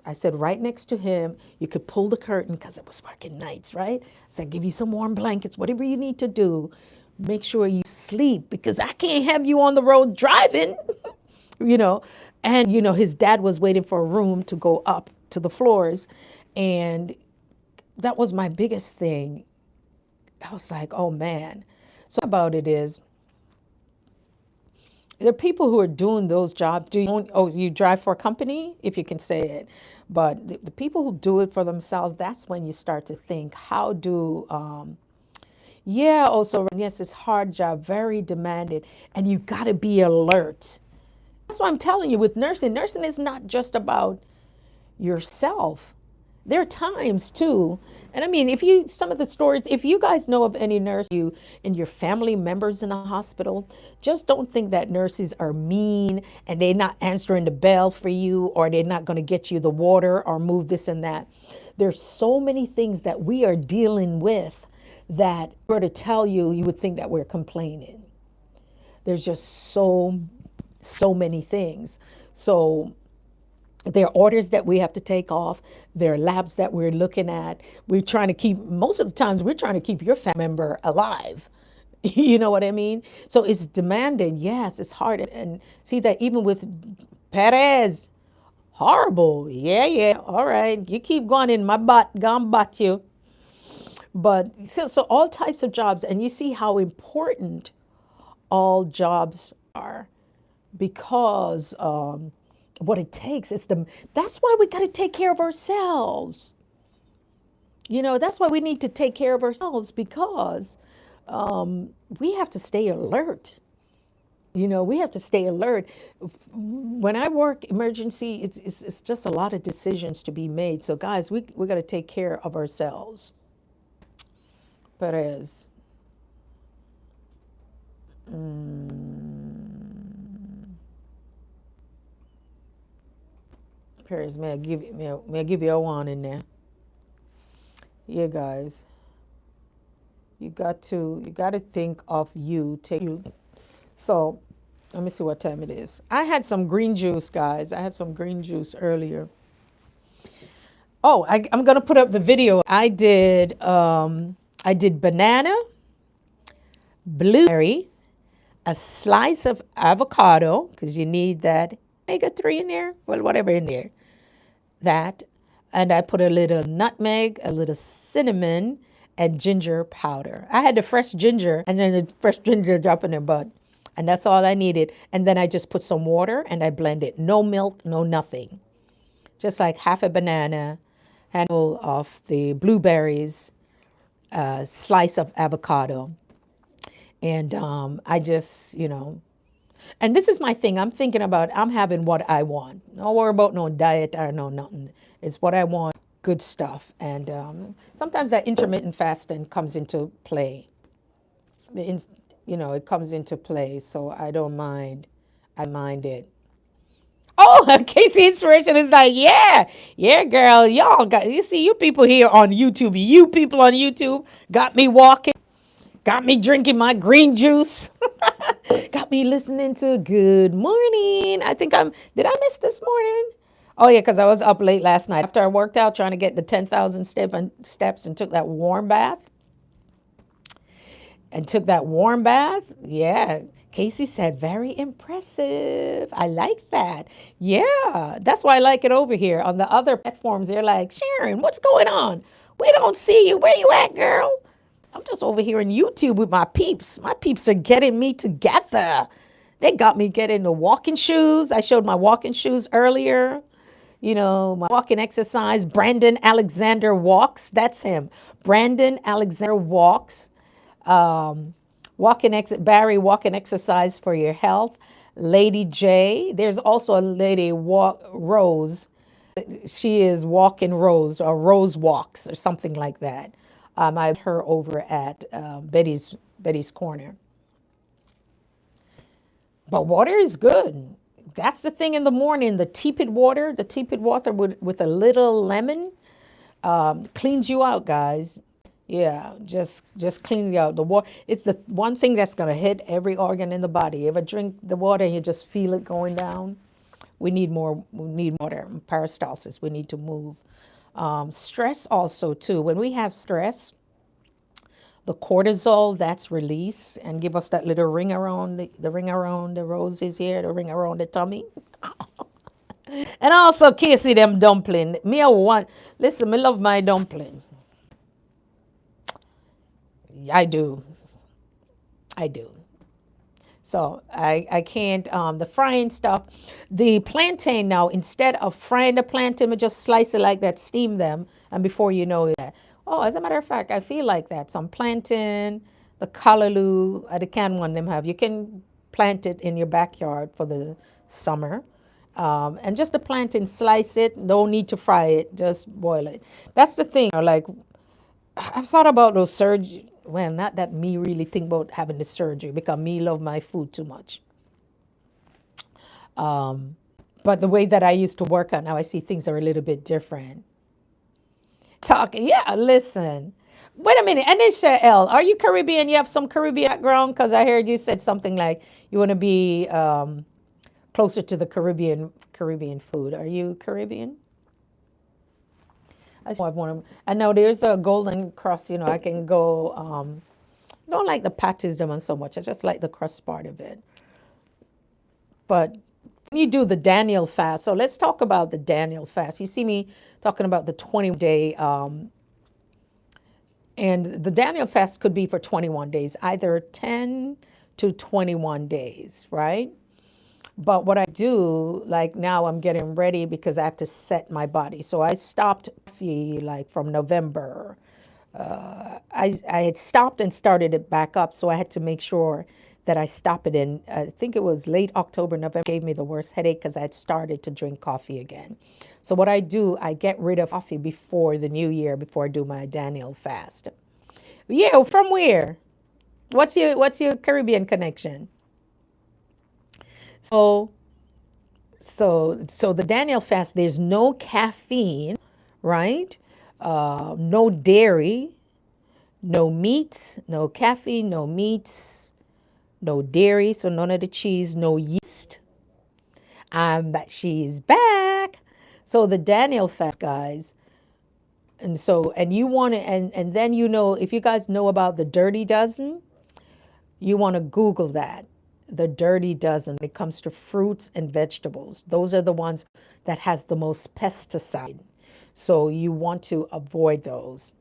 I said, right next to him, you could pull the curtain, because it was working nights, right? I said, give you some warm blankets, whatever you need to do. Make sure you sleep, because I can't have you on the road driving, And, his dad was waiting for a room to go up to the floors. And that was my biggest thing. I was like, oh, man. So about it is, there are people who are doing those jobs. You drive for a company, if you can say it. But the people who do it for themselves, that's when you start to think, how do... Yeah, also, yes, it's a hard job, very demanded, and you got to be alert. That's why I'm telling you, with nursing is not just about yourself. There are times too, and I mean, some of the stories, if you guys know of any nurse, you and your family members in a hospital, just don't think that nurses are mean and they're not answering the bell for you, or they're not going to get you the water or move this and that. There's so many things that we are dealing with that were to tell you, you would think that we're complaining. There's just so many things. So There are orders that we have to take off. There are labs that we're looking at. We're trying to keep, most of the times, we're trying to keep your family member alive. You know what I mean? So it's demanding. Yes, it's hard. And see that even with Perez, horrible. Yeah, yeah. All right. You keep going in my butt, gonna butt you. But so all types of jobs. And you see how important all jobs are because what it takes is that's why we got to take care of ourselves. You know, that's why we need to take care of ourselves because we have to stay alert. You know, we have to stay alert. When I work emergency, it's just a lot of decisions to be made. So, guys, we got to take care of ourselves. Perez. Perez, may I give you a one in there? Yeah, guys. You got to think of you. Take you. So, let me see what time it is. I had some green juice, guys. I had some green juice earlier. Oh, I'm gonna put up the video. I did banana, blueberry, a slice of avocado because you need that omega-3 in there. Well, whatever in there. That, and I put a little nutmeg, a little cinnamon, and ginger powder. I had the fresh ginger and then the fresh ginger drop in there, but and that's all I needed. And then I just put some water and I blend it. No milk, no nothing. Just like half a banana, handful of the blueberries, a slice of avocado, and I just, and this is my thing. I'm thinking about, I'm having what I want. Don't worry about no diet or no nothing. It's what I want, good stuff. And sometimes that intermittent fasting comes into play. It comes into play. So I don't mind. I mind it. Oh, Casey Inspiration is like, yeah, yeah, girl. Y'all you see, you people here on YouTube, you people on YouTube got me walking, got me drinking my green juice. Got me listening to Good Morning. Did I miss this morning? Oh, yeah, because I was up late last night after I worked out trying to get the 10,000 steps and took that warm bath. Yeah. Casey said, very impressive. I like that. Yeah, that's why I like it over here. On the other platforms, they're like, Sharon, what's going on? We don't see you. Where you at, girl? I'm just over here on YouTube with my peeps. My peeps are getting me together. They got me getting the walking shoes. I showed my walking shoes earlier. My walking exercise. Brandon Alexander walks. That's him. Brandon Alexander walks. Barry walking exercise for your health. Lady J. There's also a lady Rose. She is walking Rose or Rose walks or something like that. I've her over at Betty's Corner. But water is good. That's the thing in the morning. The tepid water with a little lemon cleans you out, guys. Yeah, just cleans you out. The water, it's the one thing that's going to hit every organ in the body. You ever drink the water and you just feel it going down? We need more. We need water. Peristalsis. We need to move. Stress also too. When we have stress, the cortisol that's released and give us that little ring around the ring around the roses here, the ring around the tummy. And also Casey them dumpling. Me love my dumpling. I do. So I can't, the frying stuff, the plantain now, instead of frying the plantain, I just slice it like that, steam them, and before you know it. Oh, as a matter of fact, I feel like that. Some plantain, the callaloo, the can one them have. You can plant it in your backyard for the summer. And just the plantain, slice it, no need to fry it, just boil it. That's the thing, like, I've thought about those surgery. Well, not that me really think about having the surgery because me love my food too much. But the way that I used to work out now, I see things are a little bit different. Talking, yeah, listen. Wait a minute, Anisha L, are you Caribbean? You have some Caribbean background? Because I heard you said something like you want to be closer to the Caribbean food. Are you Caribbean? I know there's a Golden Cross. I can go. Don't like the patties them on so much. I just like the crust part of it. But when you do the Daniel fast, so let's talk about the Daniel fast. You see me talking about the 20-day, and the Daniel fast could be for 21 days, either 10 to 21 days, right? But what I do, like now I'm getting ready because I have to set my body. So I stopped coffee like from November. I had stopped and started it back up. So I had to make sure that I stop it in, I think it was late October, November, gave me the worst headache because I had started to drink coffee again. So what I do, I get rid of coffee before the new year, before I do my Daniel fast. Yeah, from where? What's your Caribbean connection? So so the Daniel fast, there's no caffeine, right? No dairy, no meat, no caffeine, no meat, no dairy, so none of the cheese, no yeast. But she's back. So the Daniel fast, guys. And you want to, and then if you guys know about the Dirty Dozen, you want to Google that. The Dirty Dozen when it comes to fruits and vegetables. Those are the ones that has the most pesticide. So you want to avoid those.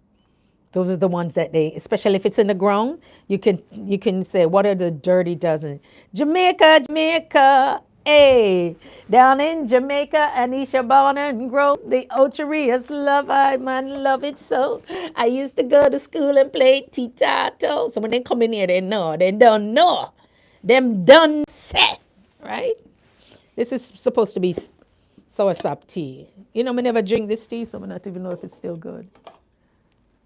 Those are the ones that especially if it's in the ground, you can say, what are the Dirty Dozen? Jamaica, Jamaica, hey, down in Jamaica, Anisha Bonner and Grove, the Ocherias love, I man love it so. I used to go to school and play titato. So when they come in here, they know, they don't know. Them done set, right? This is supposed to be soursop tea. I never drink this tea, so I not even know if it's still good.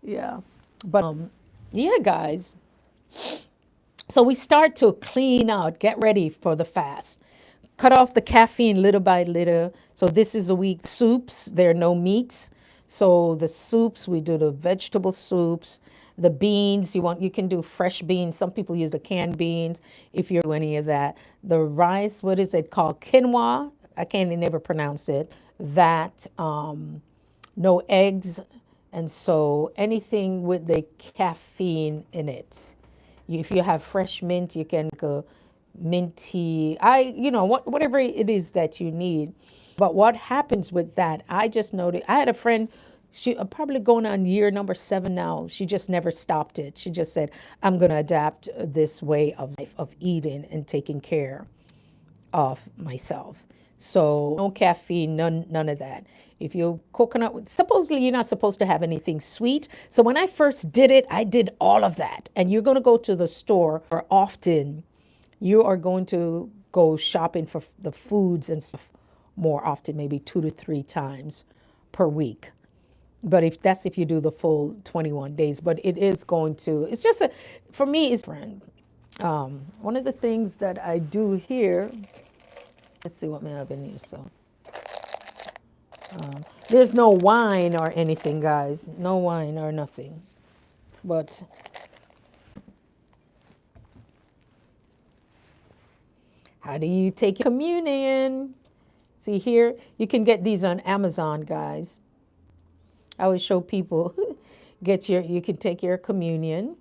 Yeah. But yeah, guys. So we start to clean out, get ready for the fast. Cut off the caffeine little by little. So this is a week. Soups, there are no meats. So the soups, we do the vegetable soups. The beans, you can do fresh beans. Some people use the canned beans if you do any of that. The rice, what is it called? Quinoa. I can't never pronounce it. That, no eggs. And so anything with the caffeine in it. If you have fresh mint, you can go minty. Whatever it is that you need. But what happens with that? I just noticed. I had a friend. She probably going on year number 7 now. She just never stopped it. She just said, "I'm going to adapt this way of life of eating and taking care of myself." So no caffeine, none of that. If you coconut, supposedly you're not supposed to have anything sweet. So when I first did it, I did all of that. And you're going to go to the store, or often you are going to go shopping for the foods and stuff more often, maybe 2 to 3 times per week. But if you do the full 21 days, but it is going to, it's just for me, it's different. One of the things that I do here, let's see what may have been used. So there's no wine or anything, guys. No wine or nothing. But how do you take your communion? See here, you can get these on Amazon, guys. I always show people, you can take your communion.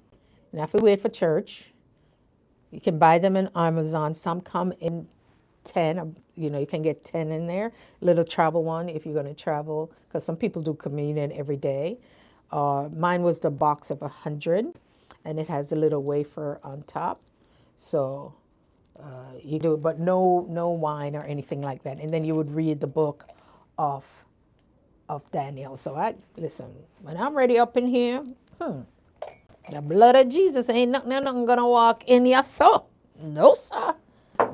And have to wait for church. You can buy them on Amazon. Some come in 10, you can get 10 in there. Little travel one if you're going to travel, because some people do communion every day. Mine was the box of 100, and it has a little wafer on top. So you do it, but no wine or anything like that. And then you would read the book of Daniel. So listen, when I'm ready up in here, the blood of Jesus ain't nothing gonna walk in your soul. No, sir.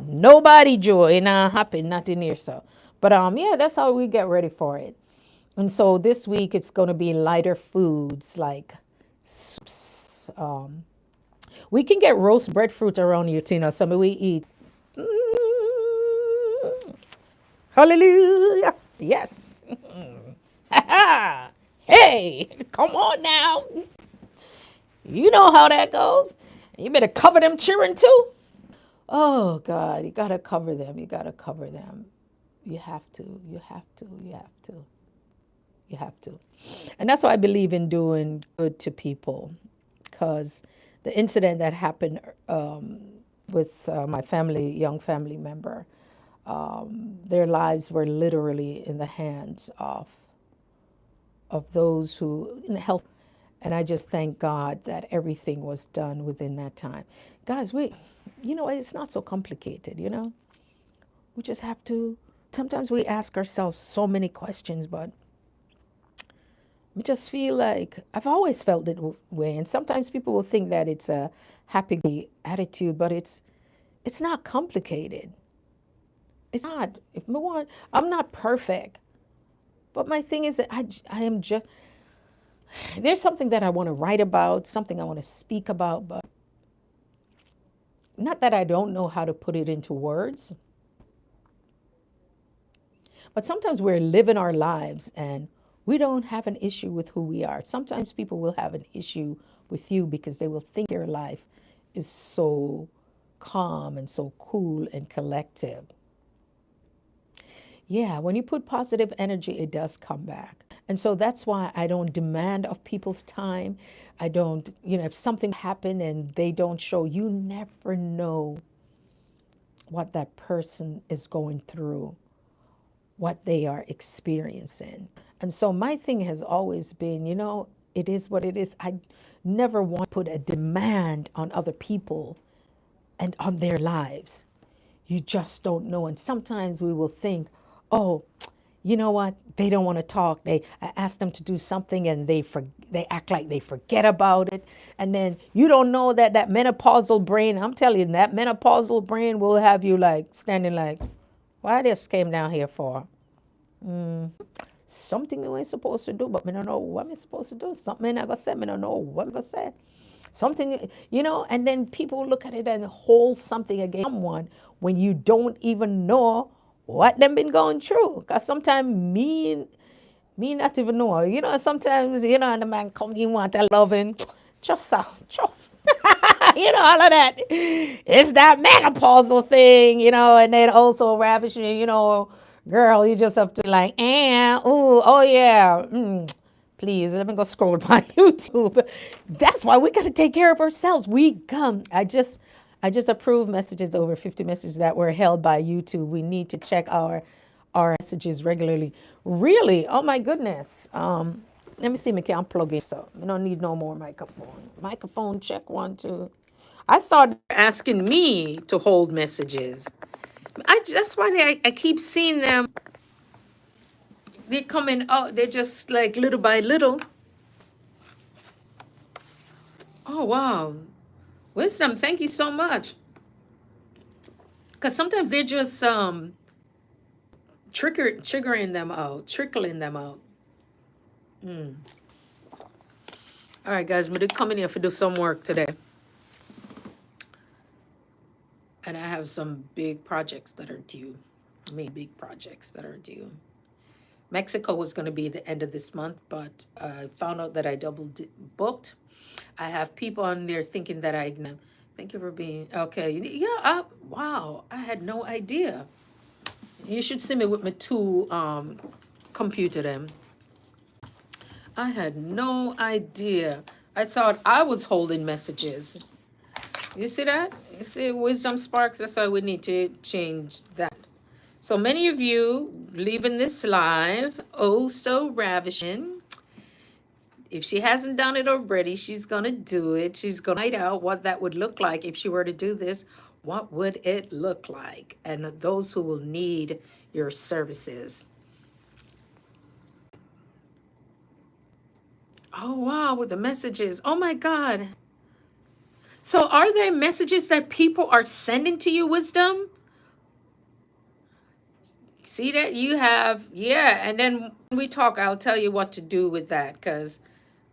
Nobody joy not happen, not in here, sir. But yeah, that's how we get ready for it. And so this week it's gonna be lighter foods like soups. We can get roast breadfruit around here, Tina. Some we eat. Hallelujah. Yes. Hey, come on now. You know how that goes. You better cover them children too. Oh God, you gotta cover them. You gotta cover them. You have to. You have to. You have to. You have to. And that's why I believe in doing good to people, because the incident that happened with my family, young family member, their lives were literally in the hands of those who in health. And I just thank God that everything was done within that time. Guys, it's not so complicated, We just have to, sometimes we ask ourselves so many questions, but I just feel like I've always felt that way. And sometimes people will think that it's a happy attitude, but it's not complicated. It's not. I'm not perfect. But my thing is that I am just, there's something that I want to write about, something I want to speak about, but not that I don't know how to put it into words, but sometimes we're living our lives and we don't have an issue with who we are. Sometimes people will have an issue with you because they will think your life is so calm and so cool and collective. Yeah, when you put positive energy, it does come back. And so that's why I don't demand of people's time. I don't, if something happened and they don't show, you never know what that person is going through, what they are experiencing. And so my thing has always been, it is what it is. I never want to put a demand on other people and on their lives. You just don't know. And sometimes we will think, oh, you know what? They don't want to talk. I ask them to do something and they act like they forget about it. And then you don't know that menopausal brain, I'm telling you, that menopausal brain will have you like standing like, why just came down here for? Something we ain't supposed to do, but I don't know what I'm supposed to do. Something I gonna say, I don't know what I'm gonna say. Something, and then people look at it and hold something against someone when you don't even know what them been going through. Because sometimes me not even know. Sometimes, and the man come, you want a loving, just all of that. It's that menopausal thing, and then also ravishing, girl, you just have to like, ooh, oh yeah. Please, let me go scroll by YouTube. That's why we got to take care of ourselves. I just approved messages, over 50 messages that were held by YouTube. We need to check our messages regularly. Really? Oh my goodness. Let me see if I can plug in. So we don't need no more microphone. Microphone check 1, 2. I thought they were asking me to hold messages. That's why I keep seeing them. They're coming out. They're just like little by little. Oh wow. Wisdom, thank you so much. Because sometimes they're just triggering them out, trickling them out. All right, guys, but they're coming here to do some work today. And I have some big projects that are due. Big projects that are due. Mexico was going to be the end of this month, but I found out that I double booked. I have people on there thinking that thank you for being, okay. Yeah, wow, I had no idea. You should see me with my two computer them. I had no idea. I thought I was holding messages. You see that? You see Wisdom Sparks? That's why we need to change that. So many of you leaving this live, oh so ravishing. If she hasn't done it already, she's gonna do it. She's gonna find out what that would look like if she were to do this. What would it look like? And those who will need your services. Oh wow, with the messages. Oh my God. So are there messages that people are sending to you, Wisdom? See that you have, yeah. And then when we talk, I'll tell you what to do with that, because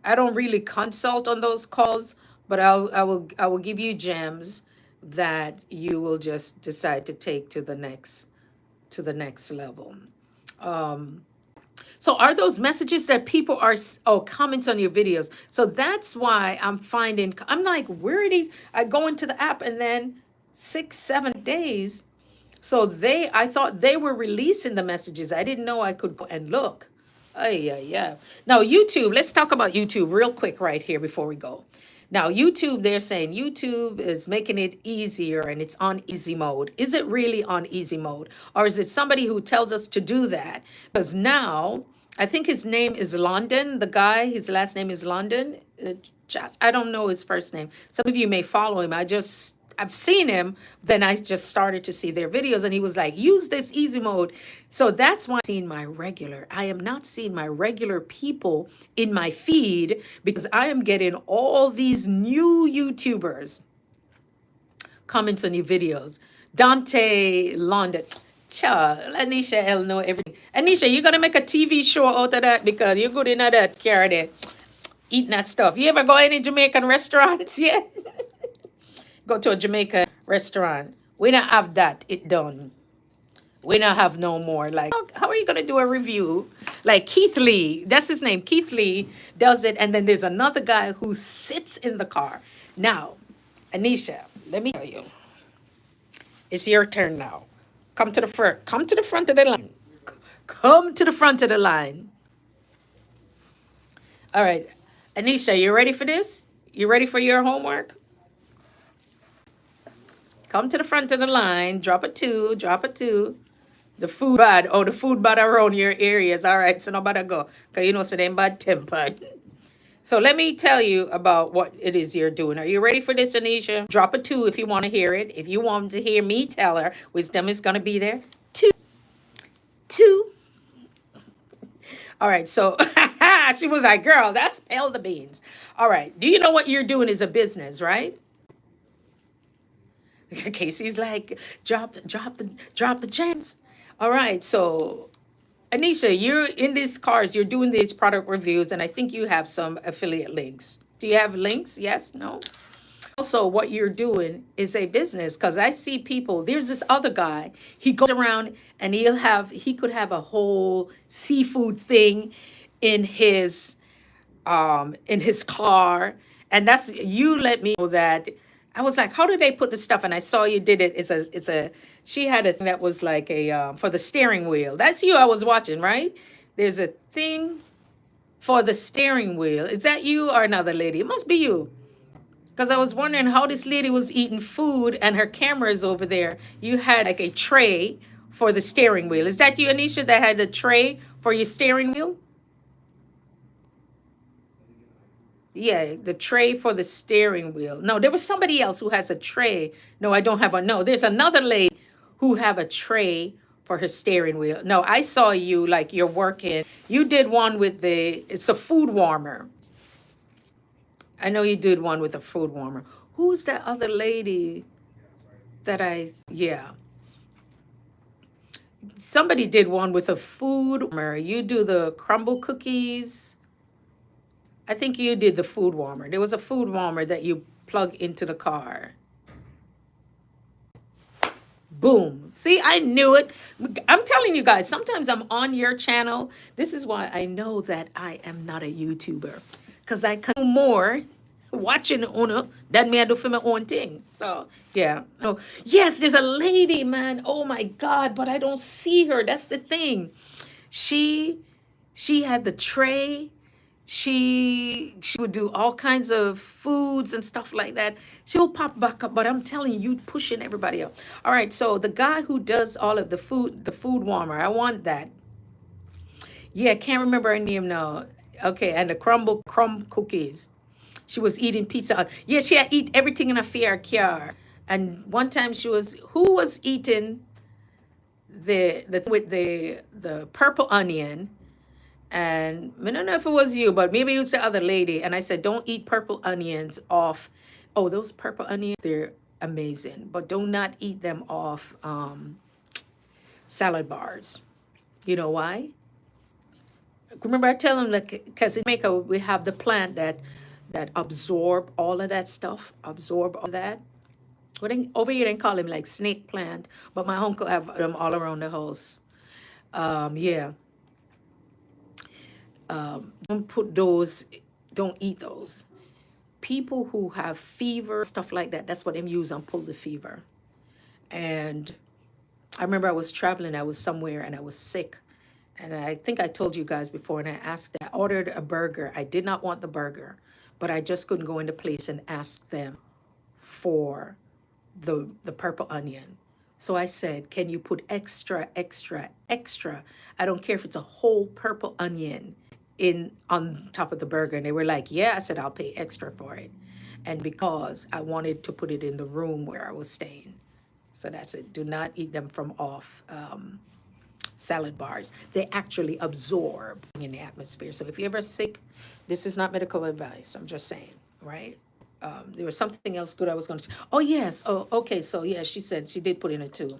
I don't really consult on those calls, but I will give you gems that you will just decide to take to the next level. So are those messages that people are, comments on your videos? So that's why I'm like, where are these? I go into the app and then 6, 7 days. So I thought they were releasing the messages. I didn't know I could go and look. Oh, yeah, yeah. Now, YouTube, let's talk about YouTube real quick right here before we go. Now, YouTube, they're saying YouTube is making it easier and it's on easy mode. Is it really on easy mode? Or is it somebody who tells us to do that? Because now, I think his name is London, the guy, his last name is London. I don't know his first name. Some of you may follow him. I've seen him, then I just started to see their videos and he was like, use this easy mode. So that's why I'm seeing I am not seeing my regular people in my feed because I am getting all these new YouTubers comments on new videos. Dante London. Cha, Anisha L know everything. Anisha, you're gonna make a TV show out of that because you're good in that car there. Eating that stuff. You ever go any Jamaican restaurants yet? Go to a Jamaican restaurant. We don't have that. It done. We don't have no more. Like, how are you gonna do a review? Like Keith Lee, that's his name. Keith Lee does it, and then there's another guy who sits in the car. Now, Anisha, let me tell you, it's your turn now. Come to the front. Come to the front of the line. Come to the front of the line. All right, Anisha, you ready for this? You ready for your homework? Come to the front of the line, drop a two, drop a two. The food bad. Oh, the food bad around your areas. All right, so nobody go. Because you know, so they bad tempered. So let me tell you about what it is you're doing. Are you ready for this, Anisha? Drop a two if you want to hear it. If you want to hear me tell her, wisdom is going to be there. Two. Two. All right, so she was like, girl, that's spill the beans. All right, do you know what you're doing is a business, right? Casey's like, drop the gems. All right, so Anisha, you're in these cars, you're doing these product reviews, and I think you have some affiliate links. Do you have links? Yes? No? Also, what you're doing is a business because I see people. There's this other guy. He goes around and he could have a whole seafood thing in his car, and that's you let me know that. I was like, how did they put the stuff? And I saw you did it. She had a thing that was like for the steering wheel. That's you I was watching, right? There's a thing for the steering wheel. Is that you or another lady? It must be you. Because I was wondering how this lady was eating food and her camera is over there. You had like a tray for the steering wheel. Is that you, Anisha, that had the tray for your steering wheel? Yeah, the tray for the steering wheel. No, there was somebody else who has a tray. No, I don't have one. No, there's another lady who have a tray for her steering wheel. No, I saw you like you're working. You did one with it's a food warmer. I know you did one with a food warmer. Who's that other lady yeah. Somebody did one with a food warmer. You do the crumble cookies. I think you did the food warmer. There was a food warmer that you plug into the car. Boom. See, I knew it. I'm telling you guys, sometimes I'm on your channel. This is why I know that I am not a YouTuber. Because I can do more watching Uno than me I do for my own thing. So, yeah. Oh, yes, there's a lady, man. Oh, my God. But I don't see her. That's the thing. She had the tray. She would do all kinds of foods and stuff like that. She'll pop back up, but I'm telling you, pushing everybody up. All right, so the guy who does all of the food warmer, I want that. Yeah, can't remember her name now. Okay, and the crumb cookies. She was eating pizza. Yeah, she had eat everything in a fair car. And one time who was eating the purple onion? And I don't know if it was you, but maybe it was the other lady. And I said, don't eat purple onions off. Oh, those purple onions, they're amazing. But do not eat them off salad bars. You know why? Remember I tell them, like, because in Jamaica, we have the plant that absorb all of that stuff, absorb all that. Over here, they call them like snake plant. But my uncle have them all around the house. Yeah. Don't eat those. People who have fever, stuff like that, that's what them use on pull the fever. And I remember I was traveling, I was somewhere and I was sick. And I think I told you guys before, and I ordered a burger. I did not want the burger, but I just couldn't go into place and ask them for the purple onion. So I said, can you put extra, extra, extra? I don't care if it's a whole purple onion in on top of the burger. And they were like, yeah. I said, I'll pay extra for it. And because I wanted to put it in the room where I was staying. So that's it. Do not eat them from off salad bars. They actually absorb in the atmosphere. So if you're ever sick, this is not medical advice. I'm just saying, right? There was something else good I was going to. Oh yes. Oh okay. So yeah, she said she did put in it too.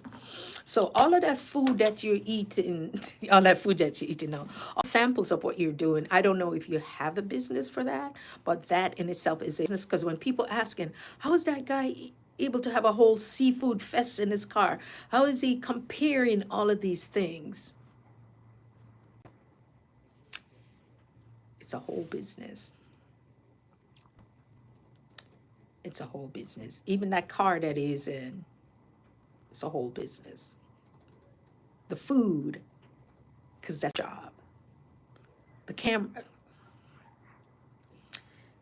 So all of that food that you're eating, all that food that you're eating now, all samples of what you're doing. I don't know if you have a business for that, but that in itself is a business. Because when people asking, how is that guy able to have a whole seafood fest in his car? How is he comparing all of these things? It's a whole business. It's a whole business. Even that car that he's in, it's a whole business. The food, because that's your job. The camera.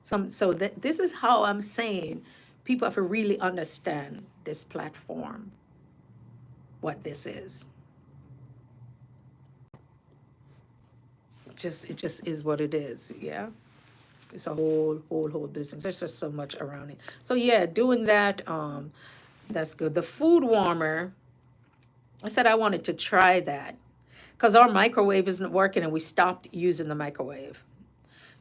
So that this is how I'm saying people have to really understand this platform, what this is. It just is what it is. Yeah. It's a whole business. There's just so much around it. So yeah, doing that, that's good. The food warmer, I said I wanted to try that because our microwave isn't working and we stopped using the microwave.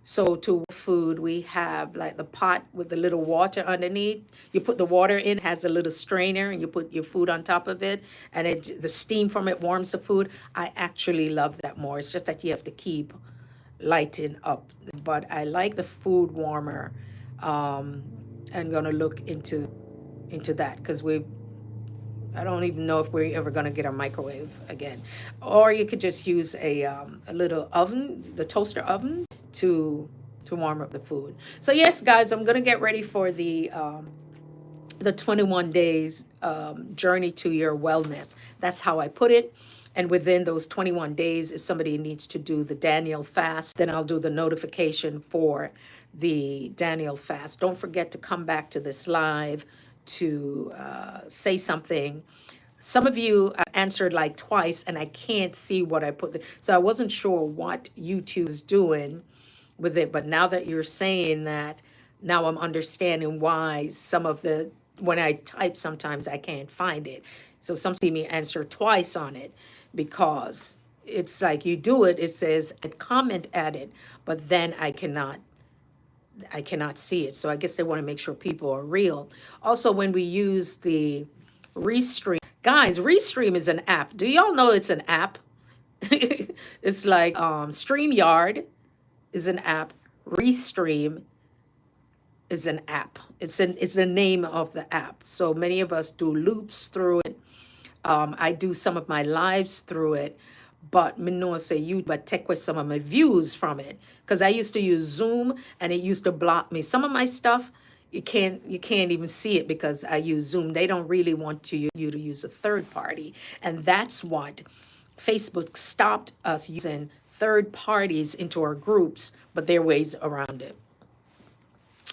So to food, we have like the pot with the little water underneath. You put the water in, has a little strainer, and you put your food on top of it, and the steam from it warms the food. I actually love that more. It's just that you have to keep lighting up. But I like the food warmer. I'm gonna look into that because I don't even know if we're ever gonna get a microwave again. Or you could just use a little oven, the toaster oven, to warm up the food. So yes, guys, I'm gonna get ready for the 21 days journey to your wellness. That's how I put it. And within those 21 days, if somebody needs to do the Daniel fast, then I'll do the notification for the Daniel fast. Don't forget to come back to this live to say something. Some of you answered like twice, and I can't see what I put. So I wasn't sure what YouTube is doing with it. But now that you're saying that, now I'm understanding why some of the, when I type, sometimes I can't find it. So some see me answer twice on it because it's like you do it, it says comment at it, but then I cannot see it. So I guess they want to make sure people are real. Also, when we use the Restream, guys, Restream is an app. Do y'all know it's an app? It's like StreamYard is an app. Restream is an app. It's the name of the app. So many of us do loops through it. I do some of my lives through it, but me know say you but take away some of my views from it because I used to use Zoom and it used to block me. Some of my stuff you can't even see it because I use Zoom. They don't really want you to use a third party, and that's what Facebook stopped us using third parties into our groups, but there are ways around it,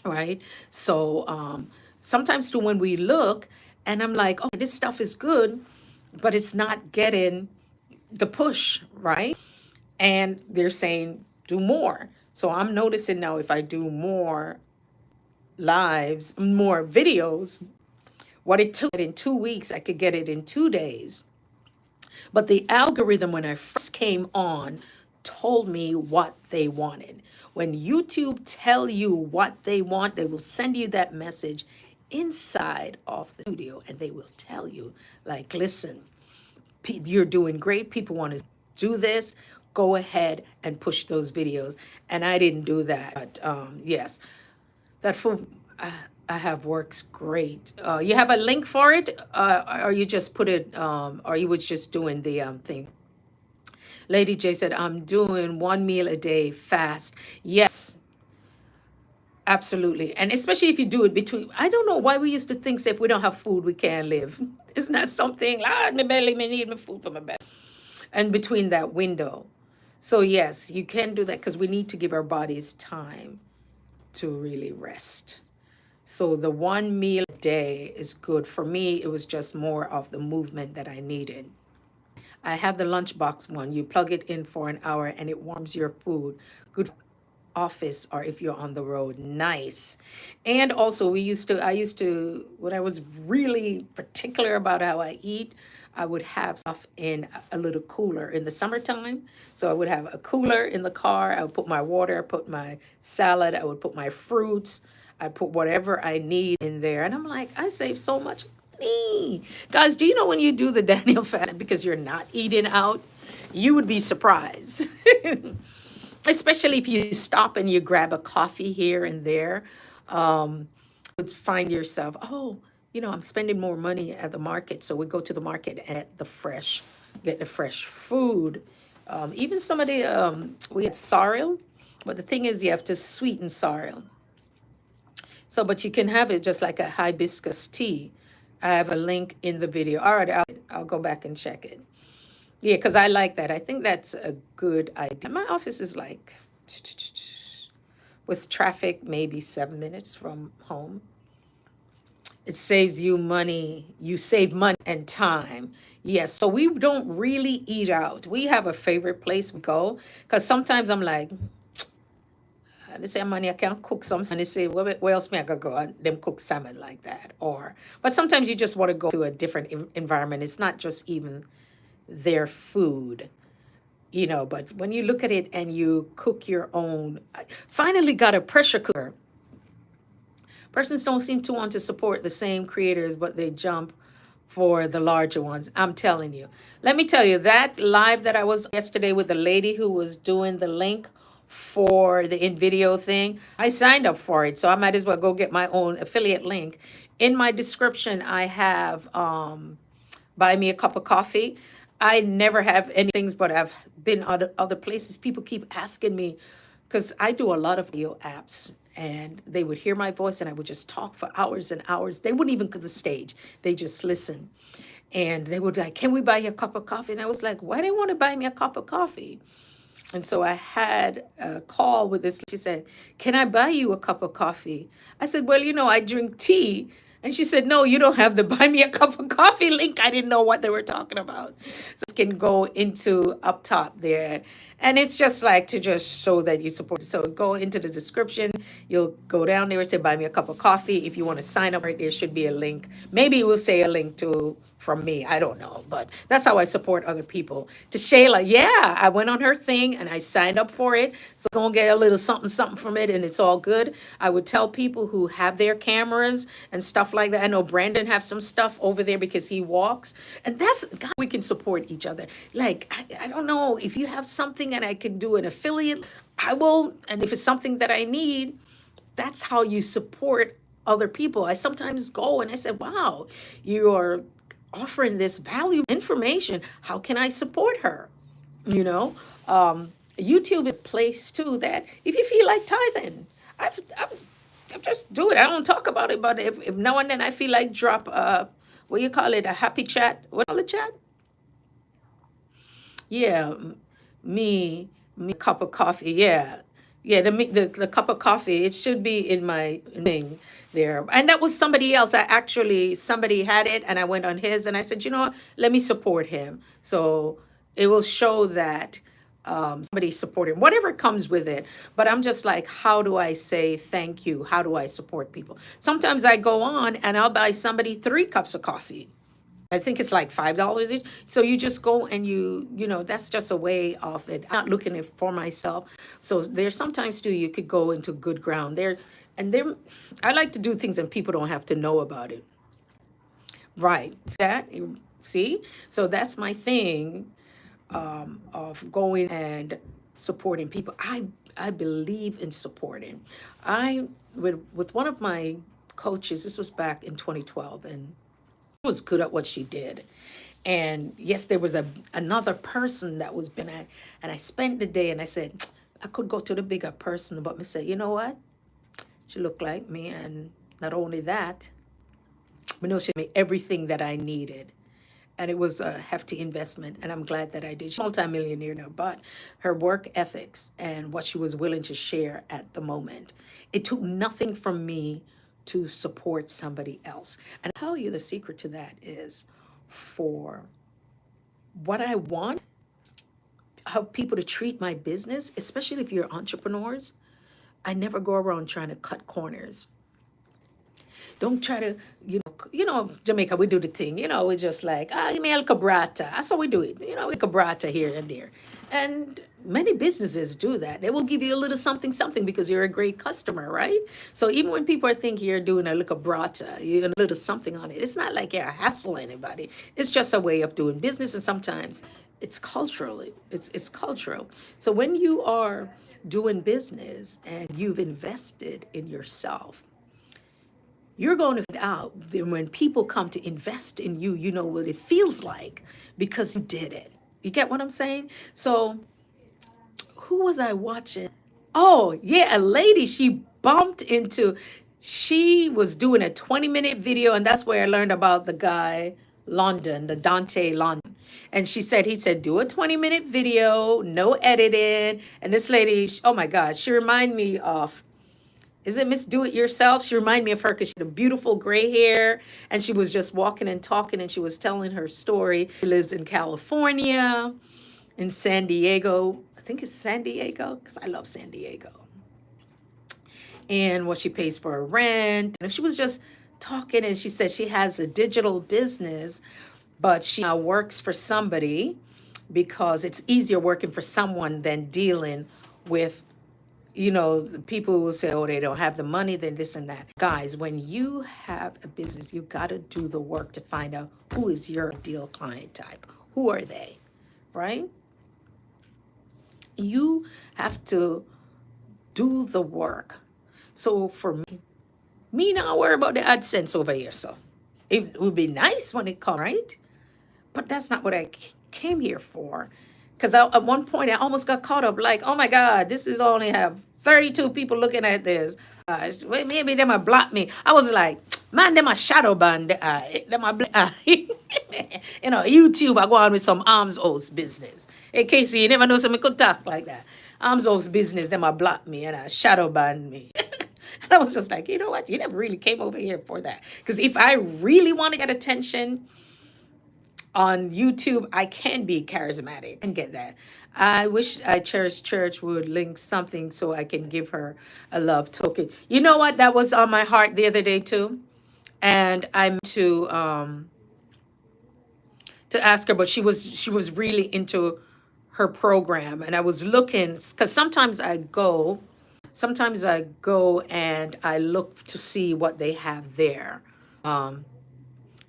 right? So sometimes too, when we look, and I'm like, oh, this stuff is good, but it's not getting the push, right? And they're saying do more. So I'm noticing now if I do more lives, more videos, what it took in 2 weeks, I could get it in 2 days. But the algorithm, when I first came on, told me what they wanted. When YouTube tell you what they want, they will send you that message inside of the studio and they will tell you, like, listen, you're doing great. People want to do this. Go ahead and push those videos. And I didn't do that. But yes, that food I have works great. You have a link for it, or you just put it, or you was just doing the thing. Lady J said, I'm doing one meal a day fast. Yes, Absolutely. And especially if you do it between, I don't know why we used to think that if we don't have food, we can't live. Isn't that something? My belly may need my food for my belly. And between that window. So, yes, you can do that because we need to give our bodies time to really rest. So, the one meal a day is good. For me, it was just more of the movement that I needed. I have the lunchbox one. You plug it in for an hour and it warms your food. Good office or if you're on the road. Nice. And also I used to when I was really particular about how I eat, I would have stuff in a little cooler in the summertime. So I would have a cooler in the car. I would put my water, I put my salad, I would put my fruits, I put whatever I need in there. And I'm like, I save so much money. Guys, do you know when you do the Daniel fast because you're not eating out, you would be surprised. Especially if you stop and you grab a coffee here and there, would find yourself, oh, I'm spending more money at the market. So we go to the market and get the fresh food. Even some of the, we had sorrel, but the thing is you have to sweeten sorrel. So, but you can have it just like a hibiscus tea. I have a link in the video. All right, I'll go back and check it. Yeah, because I like that. I think that's a good idea. My office is like, with traffic, maybe 7 minutes from home. It saves you money. You save money and time. Yes, so we don't really eat out. We have a favorite place we go because sometimes I'm like, they say, money, I can't cook some. And they say, where else may I go? And them cook salmon like that. But sometimes you just want to go to a different environment. It's not just even their food, but when you look at it and you cook your own, I finally got a pressure cooker. Persons don't seem to want to support the same creators, but they jump for the larger ones. I'm telling you. Let me tell you, that live that I was yesterday with the lady who was doing the link for the in video thing, I signed up for it. So I might as well go get my own affiliate link. In my description, I have buy me a cup of coffee. I never have any things, but I've been other places. People keep asking me because I do a lot of video apps and they would hear my voice and I would just talk for hours and hours. They wouldn't even go to the stage. They just listen. And they would like, can we buy you a cup of coffee? And I was like, why do they want to buy me a cup of coffee? And so I had a call with this. She said, can I buy you a cup of coffee? I said, well, I drink tea. And she said, no, you don't have the buy me a cup of coffee link. I didn't know what they were talking about. So you can go into up top there. And it's just like to just show that you support. So go into the description. You'll go down there and say, buy me a cup of coffee. If you want to sign up, right there should be a link. Maybe it will say a link to from me. I don't know. But that's how I support other people. To Shayla, yeah, I went on her thing and I signed up for it. So go and get a little something, something from it and it's all good. I would tell people who have their cameras and stuff like that. I know Brandon have some stuff over there because he walks. And that's, God, we can support each other. Like, I don't know, if you have something and I can do an affiliate, I will. And if it's something that I need, that's how you support other people. I sometimes go and I say, wow, you are offering this valuable information. How can I support her? You know, YouTube is a place too that if you feel like tithing, I've just do it. I don't talk about it, but if now and then I feel like drop what you call it, a happy chat. What call it, chat? Yeah, me cup of coffee. Yeah, yeah. The cup of coffee. It should be in my thing there. And that was somebody else. Somebody had it, and I went on his, and I said, you know what? Let me support him. So it will show that somebody supported him, whatever comes with it. But I'm just like, how do I say thank you? How do I support people? Sometimes I go on and I'll buy somebody 3 cups of coffee. I think it's like $5 each. So you just go and that's just a way of it. I'm not looking it for myself. So there's sometimes too, you could go into good ground there. And there, I like to do things and people don't have to know about it. Right. See? So that's my thing of going and supporting people. I believe in supporting. I with one of my coaches, this was back in 2012, and was good at what she did. And yes, there was another person that was been at, and I spent the day and I said, I could go to the bigger person, but I said, you know what? She looked like me, and not only that, but no, she made everything that I needed. And it was a hefty investment, and I'm glad that I did. She's a multimillionaire now, but her work ethics and what she was willing to share at the moment, it took nothing from me to support somebody else. And I'll tell you the secret to that is for what I want, how people to treat my business, especially if you're entrepreneurs, I never go around trying to cut corners. Don't try to, Jamaica, we do the thing, we're just like, give me el cabrata. That's how we do it, cabrata here and there. And many businesses do that. They will give you a little something, something because you're a great customer, right? So even when people are thinking you're doing a little cabrata, you're a little something on it. It's not like you're hassling anybody. It's just a way of doing business. And sometimes it's culturally, it's cultural. So when you are doing business and you've invested in yourself, you're going to find out that when people come to invest in you, you know what it feels like because you did it. You get what I'm saying? So, who was I watching? Oh, yeah, a lady she bumped into. She was doing a 20-minute video, and that's where I learned about the guy, London, the Dante London. And he said, do a 20-minute video, no editing. And this lady, oh my God, she reminded me of, is it Miss Do It Yourself? She reminded me of her because she had a beautiful gray hair and she was just walking and talking and she was telling her story. She lives in California, in San Diego. I think it's San Diego because I love San Diego. And what she pays for her rent. And she was just talking and she said she has a digital business, but she now works for somebody because it's easier working for someone than dealing with the people will say, oh, they don't have the money, then this and that. Guys, when you have a business, you got to do the work to find out who is your ideal client type. Who are they, right? You have to do the work. So for me not worry about the AdSense over here. So it would be nice when it comes, right? But that's not what I came here for. Because at one point, I almost got caught up like, oh my God, this is only have 32 people looking at this. Maybe they might block me. I was like, man, they might shadow ban the eye. They might YouTube, I go on with some arms host business. In case you never know something could talk like that. Arms host business, they might block me and shadow ban me. And I was just like, you know what? You never really came over here for that. Because if I really want to get attention on YouTube, I can be charismatic and get that. I wish I Cherish Church would link something so I can give her a love token. You know what? That was on my heart the other day too. And I'm to ask her, but she was really into her program. And I was looking, because sometimes I go and I look to see what they have there.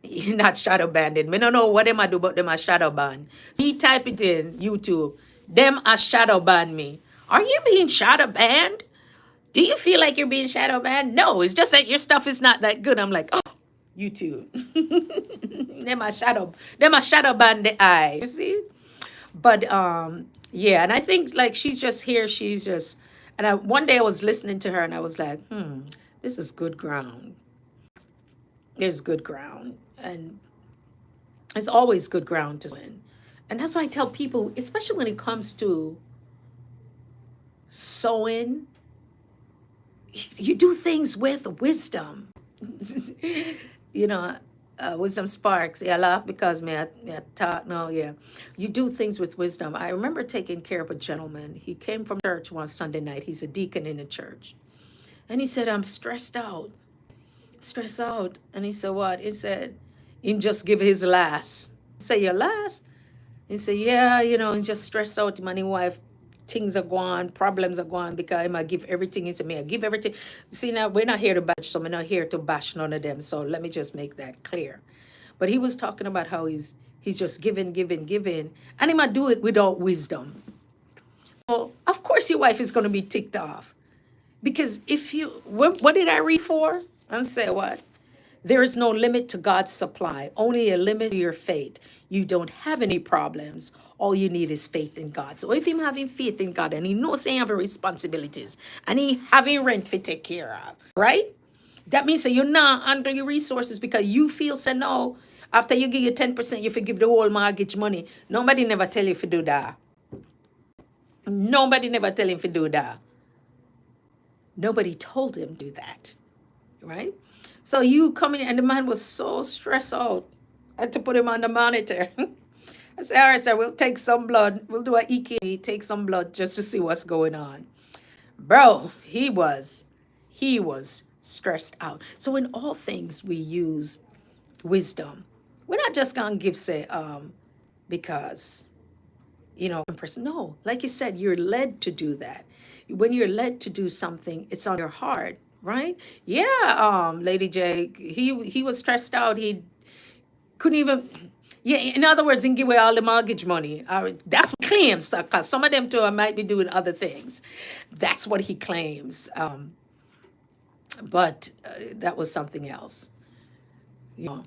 Not shadow banded. Me don't know what them I do, but them a shadow ban. He type it in YouTube. Them a shadow ban me. Are you being shadow banned? Do you feel like you're being shadow banned? No, it's just that your stuff is not that good. I'm like, oh, YouTube. them a shadow ban the eye. You see? But yeah, and I think like she's just here, one day I was listening to her and I was like, this is good ground. There's good ground. And it's always good ground to win. And that's why I tell people, especially when it comes to sowing, you do things with wisdom. Wisdom sparks. Yeah, I laugh because me, I talk now. Yeah, you do things with wisdom. I remember taking care of a gentleman. He came from church one Sunday night. He's a deacon in the church. And he said, I'm stressed out. And he said, what? He said, him just give his last. I said, your last? He said, yeah, he's just stressed out. My wife, things are going, problems are going because I give everything. He said, I give everything. See, now we're not here to bash, so we're not here to bash none of them. So let me just make that clear. But he was talking about how he's just giving, and he might do it without wisdom. So of course your wife is going to be ticked off. Because what did I read for? And say what? There is no limit to God's supply, only a limit to your faith. You don't have any problems. All you need is faith in God. So if him having faith in God and he knows he have responsibilities and he having rent to take care of, right? That means that you're not under your resources because you feel say no. After you give you 10%, you forgive the whole mortgage money. Nobody never tell you to do that. Nobody never tell him to do that. Nobody told him to do that, right? So you come in, and the man was so stressed out. I had to put him on the monitor. I said, all right, sir, we'll take some blood. We'll do an EKG, take some blood just to see what's going on. Bro, he was stressed out. So in all things, we use wisdom. We're not just gonna give say because person. No, like you said, you're led to do that. When you're led to do something, it's on your heart, right? Yeah, Lady J, he was stressed out. He couldn't even. Yeah, in other words, didn't give away all the mortgage money. That's what he claims, because some of them too might be doing other things. That's what he claims. But that was something else. You know.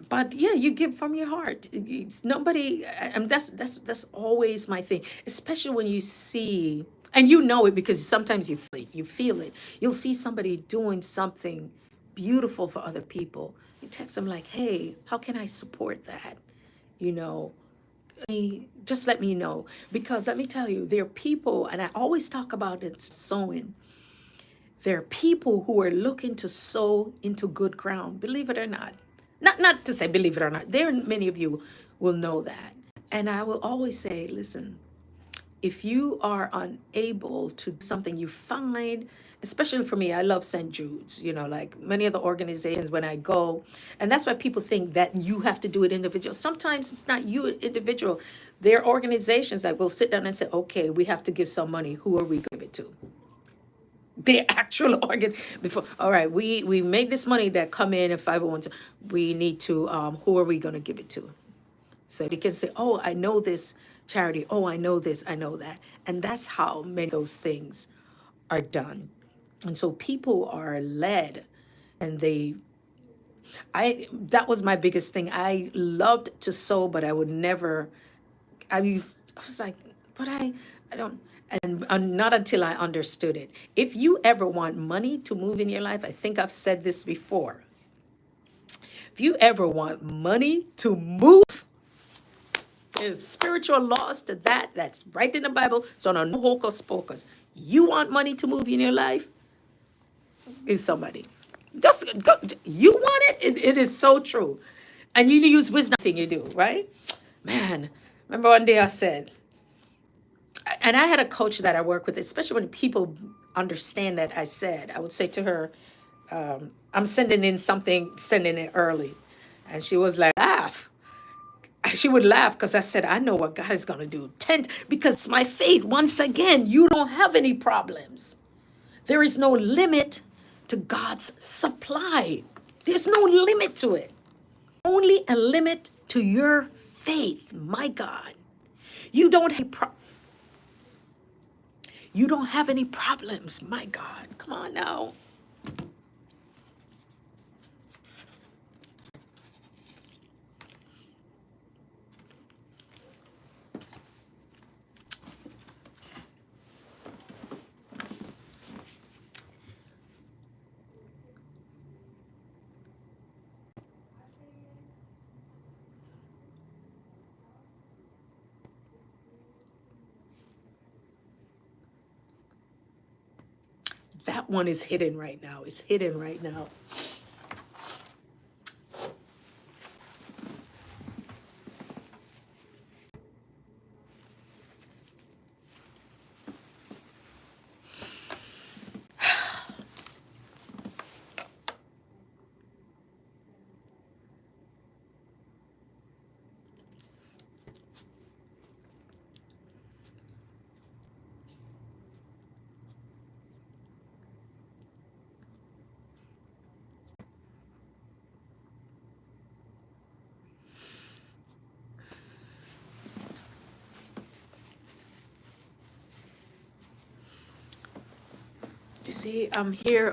But yeah, you give from your heart. It's nobody, and that's always my thing. Especially when you see, and you know it because sometimes you feel it. You feel it. You'll see somebody doing something beautiful for other people. You text them like, "Hey, how can I support that?" You know, just let me know, because let me tell you, there are people, and I always talk about it, sowing. There are people who are looking to sow into good ground, believe it or not. Not to say believe it or not. There, many of you will know that. And I will always say, listen, if you are unable to do something, you find, especially for me, I love St. Jude's, like many of the organizations when I go, and that's why people think that you have to do it individual. Sometimes it's not you individual. There are organizations that will sit down and say, okay, we have to give some money. Who are we going to give it to? The actual organ before. All right, we make this money that come in 501. We need to. Who are we going to give it to? So you can say, oh, I know this charity. Oh, I know this. I know that. And that's how many of those things are done. And so people are led, and that was my biggest thing. I loved to sew, but I would never. I was like, but I don't, and not until I understood it. If you ever want money to move in your life, I think I've said this before. If you ever want money to move, there's spiritual laws to that. That's right in the Bible. So no hocus pocus. You want money to move in your life? Is somebody. Just go, you want it? It is so true. And you use wisdom thing you do, right? Man, remember one day I said, and I had a coach that I work with, especially when people understand that I would say to her, I'm sending in something, sending it early. And she was like, laugh. She would laugh because I said, I know what God is going to do. Because it's my faith. Once again, you don't have any problems. There is no limit to God's supply. There's no limit to it. Only a limit to your faith, my God. You don't have you don't have any problems, my God. Come on now. That one is hidden right now. It's hidden right now. You see, I'm here.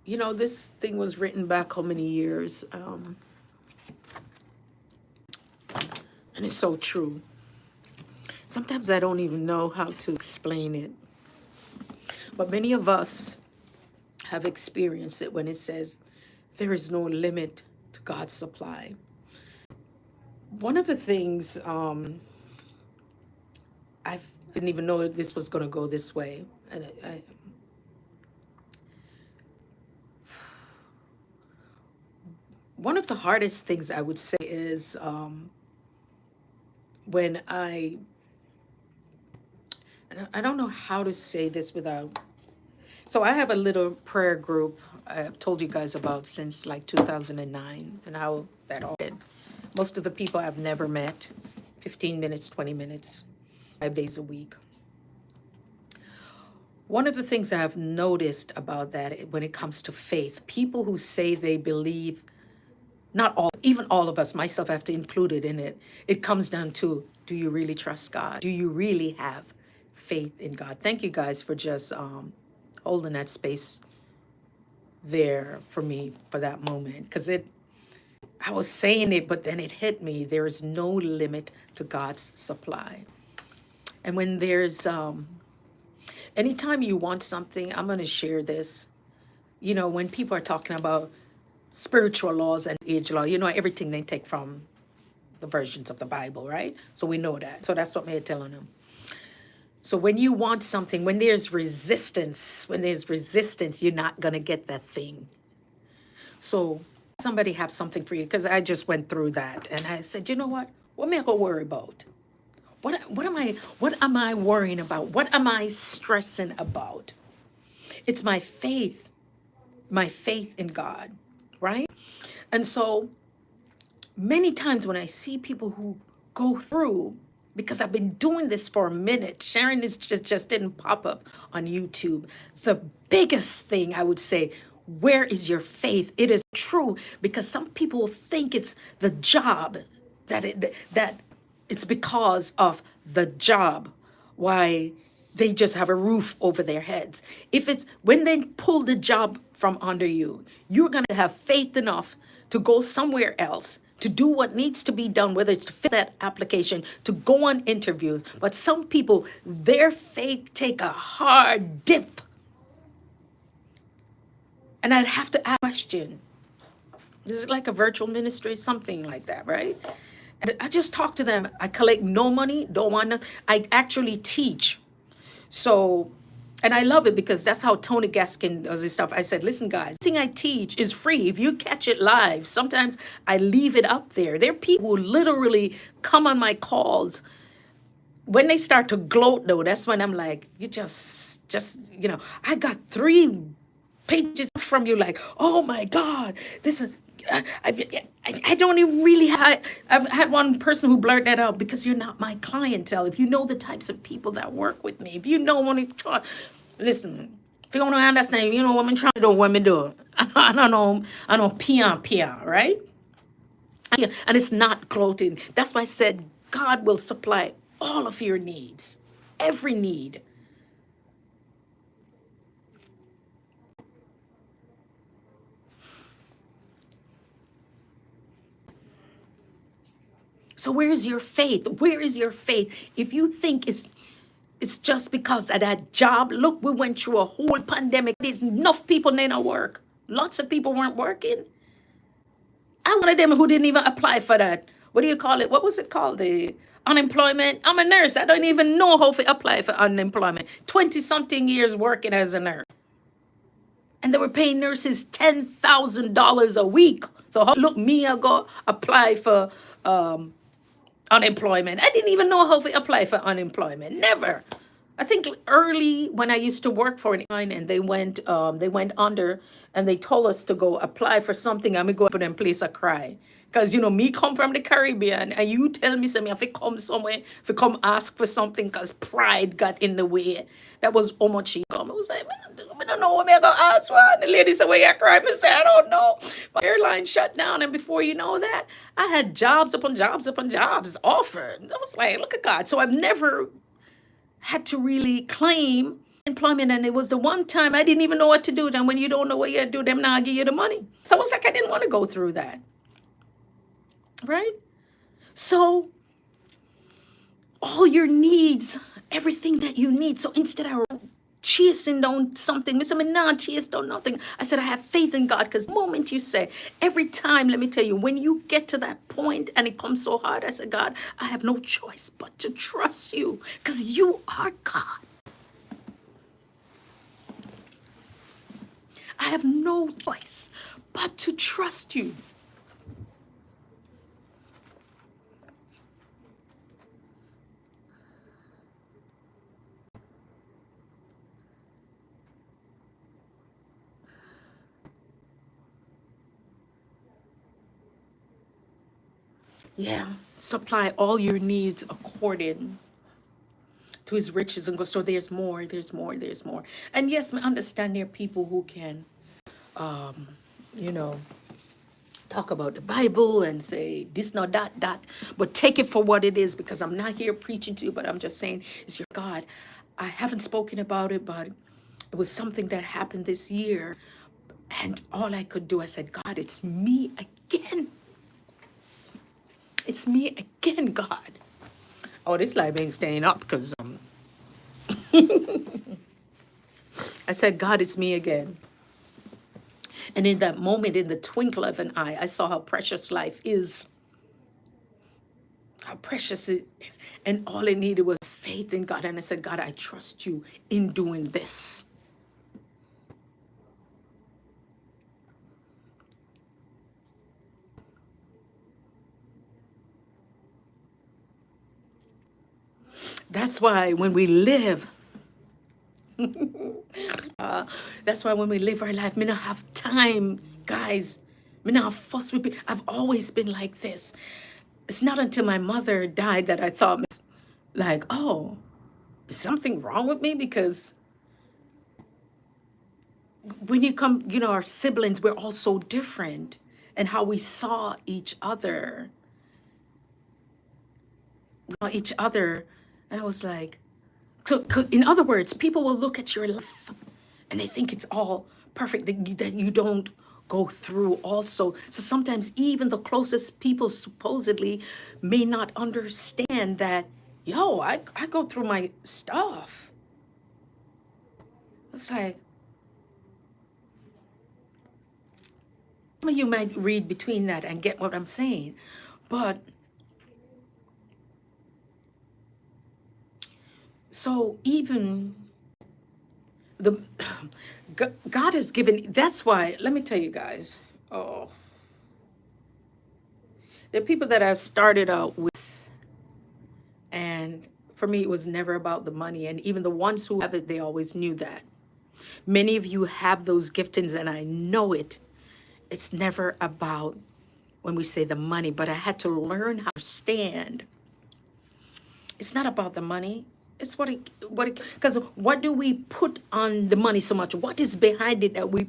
You know, this thing was written back how many years? And it's so true. Sometimes I don't even know how to explain it. But many of us have experienced it when it says there is no limit to God's supply. One of the things I didn't even know this was going to go this way. And one of the hardest things I would say is when I don't know how to say this without. So I have a little prayer group I've told you guys about since like 2009 and how that all did. Most of the people I've never met, 15 minutes, 20 minutes, 5 days a week. One of the things I've noticed about that when it comes to faith, people who say they believe, not all, even all of us, myself, I have to include it in it. It comes down to, do you really trust God? Do you really have faith in God? Thank you guys for just holding that space there for me for that moment. Because I was saying it, but then it hit me. There is no limit to God's supply. And when there's, anytime you want something, I'm going to share this. You know, when people are talking about spiritual laws and age law, you know, everything they take from the versions of the Bible, right? So we know that. So that's what we're telling them. So when you want something, when there's resistance, you're not going to get that thing. So somebody have something for you, because I just went through that. And I said, you know what? What am I going to worry about? What am I worrying about? What am I stressing about? It's my faith in God, right? And so many times when I see people who go through, because I've been doing this for a minute, sharing this just didn't pop up on YouTube. The biggest thing I would say, where is your faith? It is true, because some people think it's the job, that it's because of the job why they just have a roof over their heads. If it's when they pull the job from under you, you're going to have faith enough to go somewhere else, to do what needs to be done, whether it's to fill that application, to go on interviews. But some people, their faith take a hard dip. And I'd have to ask a question. This is like a virtual ministry, something like that, right? And I just talk to them. I collect no money, don't want to. I actually teach. So, and I love it because that's how Tony Gaskin does his stuff. I said, listen, guys, everything I teach is free. If you catch it live, sometimes I leave it up there. There are people who literally come on my calls. When they start to gloat, though, that's when I'm like, you just, you know, I got 3 pages from you, like, oh my God, this is. I don't even really I've had one person who blurted that out, because you're not my clientele. If you know the types of people that work with me, if you know what I'm trying, listen, if you don't understand, you know what I'm trying to do, what I'm doing. I don't know, peon, right? And it's not gloating. That's why I said God will supply all of your needs, every need. So where is your faith? Where is your faith? If you think it's just because of that job, look, we went through a whole pandemic. There's enough people in our work. Lots of people weren't working. I'm one of them who didn't even apply for that. What do you call it? What was it called? The unemployment. I'm a nurse. I don't even know how to apply for unemployment. 20-something years working as a nurse. And they were paying nurses $10,000 a week. So look, me, I go apply for unemployment. I didn't even know how to apply for unemployment. Never. I think early when I used to work for an airline, and they went under, and they told us to go apply for something, and we go up in a place I cry. Because, you know, me come from the Caribbean, and you tell me something, if I come somewhere, if I come ask for something, because pride got in the way. That was how much she come. I was like, I don't know what I'm going to ask for. And the lady said, well, you cry. I said, I don't know. My airline shut down, and before you know that, I had jobs upon jobs upon jobs offered. I was like, look at God. So I've never had to really claim employment, and it was the one time I didn't even know what to do. Then when you don't know what you do, them now give you the money. So it's like I didn't want to go through that, right? So all your needs, everything that you need. So instead of chasing down something, I said, nah, chase down nothing. I said, I have faith in God, because the moment you say, every time, let me tell you, when you get to that point and it comes so hard, I said, God, I have no choice but to trust you, because you are God. I have no choice but to trust you. Yeah, supply all your needs according to his riches and go. So there's more, there's more, there's more. And yes, I understand there are people who can, you know, talk about the Bible and say this, not that, that, but take it for what it is, because I'm not here preaching to you, but I'm just saying, it's your God. I haven't spoken about it, but it was something that happened this year. And all I could do, I said, God, it's me again. It's me again, God. Oh, this light ain't staying up because I said, God, it's me again. And in that moment, in the twinkle of an eye, I saw how precious life is, how precious it is. And all I needed was faith in God. And I said, God, I trust you in doing this. That's why when we live, that's why when we live our life, me not have time, guys. Me not fuss with people. I've always been like this. It's not until my mother died that I thought, like, oh, is something wrong with me? Because when you come, you know, our siblings, we're all so different, and how we saw each other, and I was like, so in other words, people will look at your life and they think it's all perfect, that you don't go through also. So sometimes even the closest people supposedly may not understand that, yo, I go through my stuff. It's like, some of you might read between that and get what I'm saying. But so even the God has given, that's why, let me tell you guys, oh, there are people that I've started out with, and for me, it was never about the money. And even the ones who have it, they always knew that. Many of you have those giftings, and I know it. It's never about, when we say the money, but I had to learn how to stand. It's not about the money. It's because what do we put on the money so much? What is behind it that we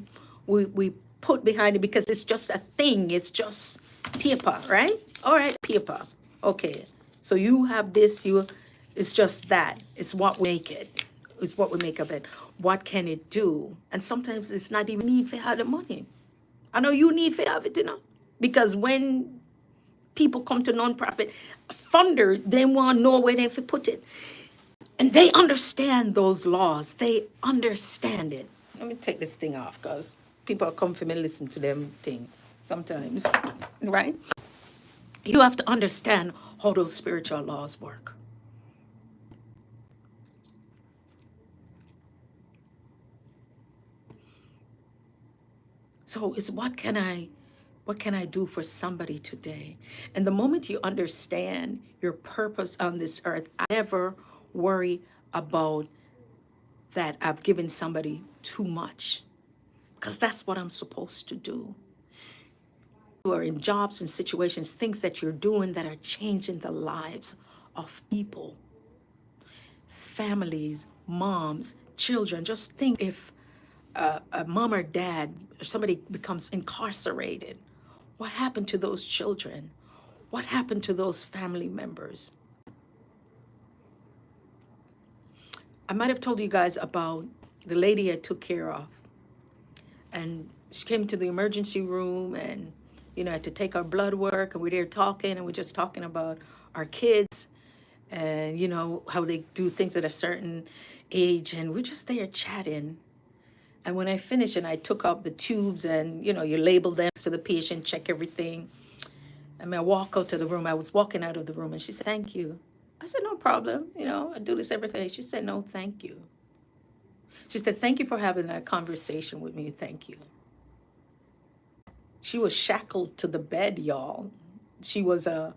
put behind it? Because it's just a thing. It's just paper, right? All right, paper. Okay. So you have this, it's just that. It's what we make it. It's what we make of it. What can it do? And sometimes it's not even need for have the money. I know you need for have it, you know? Because when people come to nonprofit funder, they want to know where they have put it. And they understand those laws. They understand it. Let me take this thing off, because people come for me listen to them thing sometimes, right? You have to understand how those spiritual laws work. So it's what can I do for somebody today? And the moment you understand your purpose on this earth, I never worry about that I've given somebody too much, because that's what I'm supposed to do. You are in jobs and situations, things that you're doing that are changing the lives of people, families, moms, children. Just think if a mom or dad or somebody becomes incarcerated, what happened to those children? What happened to those family members? I might have told you guys about the lady I took care of. And she came to the emergency room and, I had to take our blood work, and we're there talking, and we're just talking about our kids and, how they do things at a certain age. And we're just there chatting. And when I finished and I took out the tubes and, you label them so the patient, check everything. I mean, I walk out to the room. I was walking out of the room and she said, thank you. I said, no problem. I do this every day. She said, no, thank you. She said, thank you for having that conversation with me. Thank you. She was shackled to the bed, y'all. She was at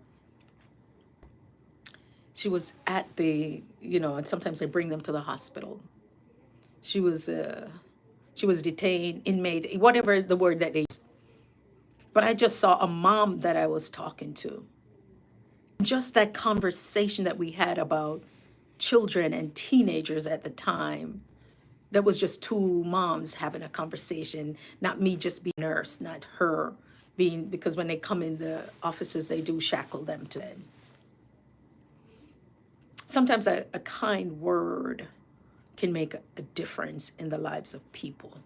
the, and sometimes they bring them to the hospital. She was detained, inmate, whatever the word that they use. But I just saw a mom that I was talking to. Just that conversation that we had about children and teenagers at the time, that was just two moms having a conversation, not me just being a nurse, not her being, because when they come in the offices, they do shackle them to bed. Sometimes a kind word can make a difference in the lives of people.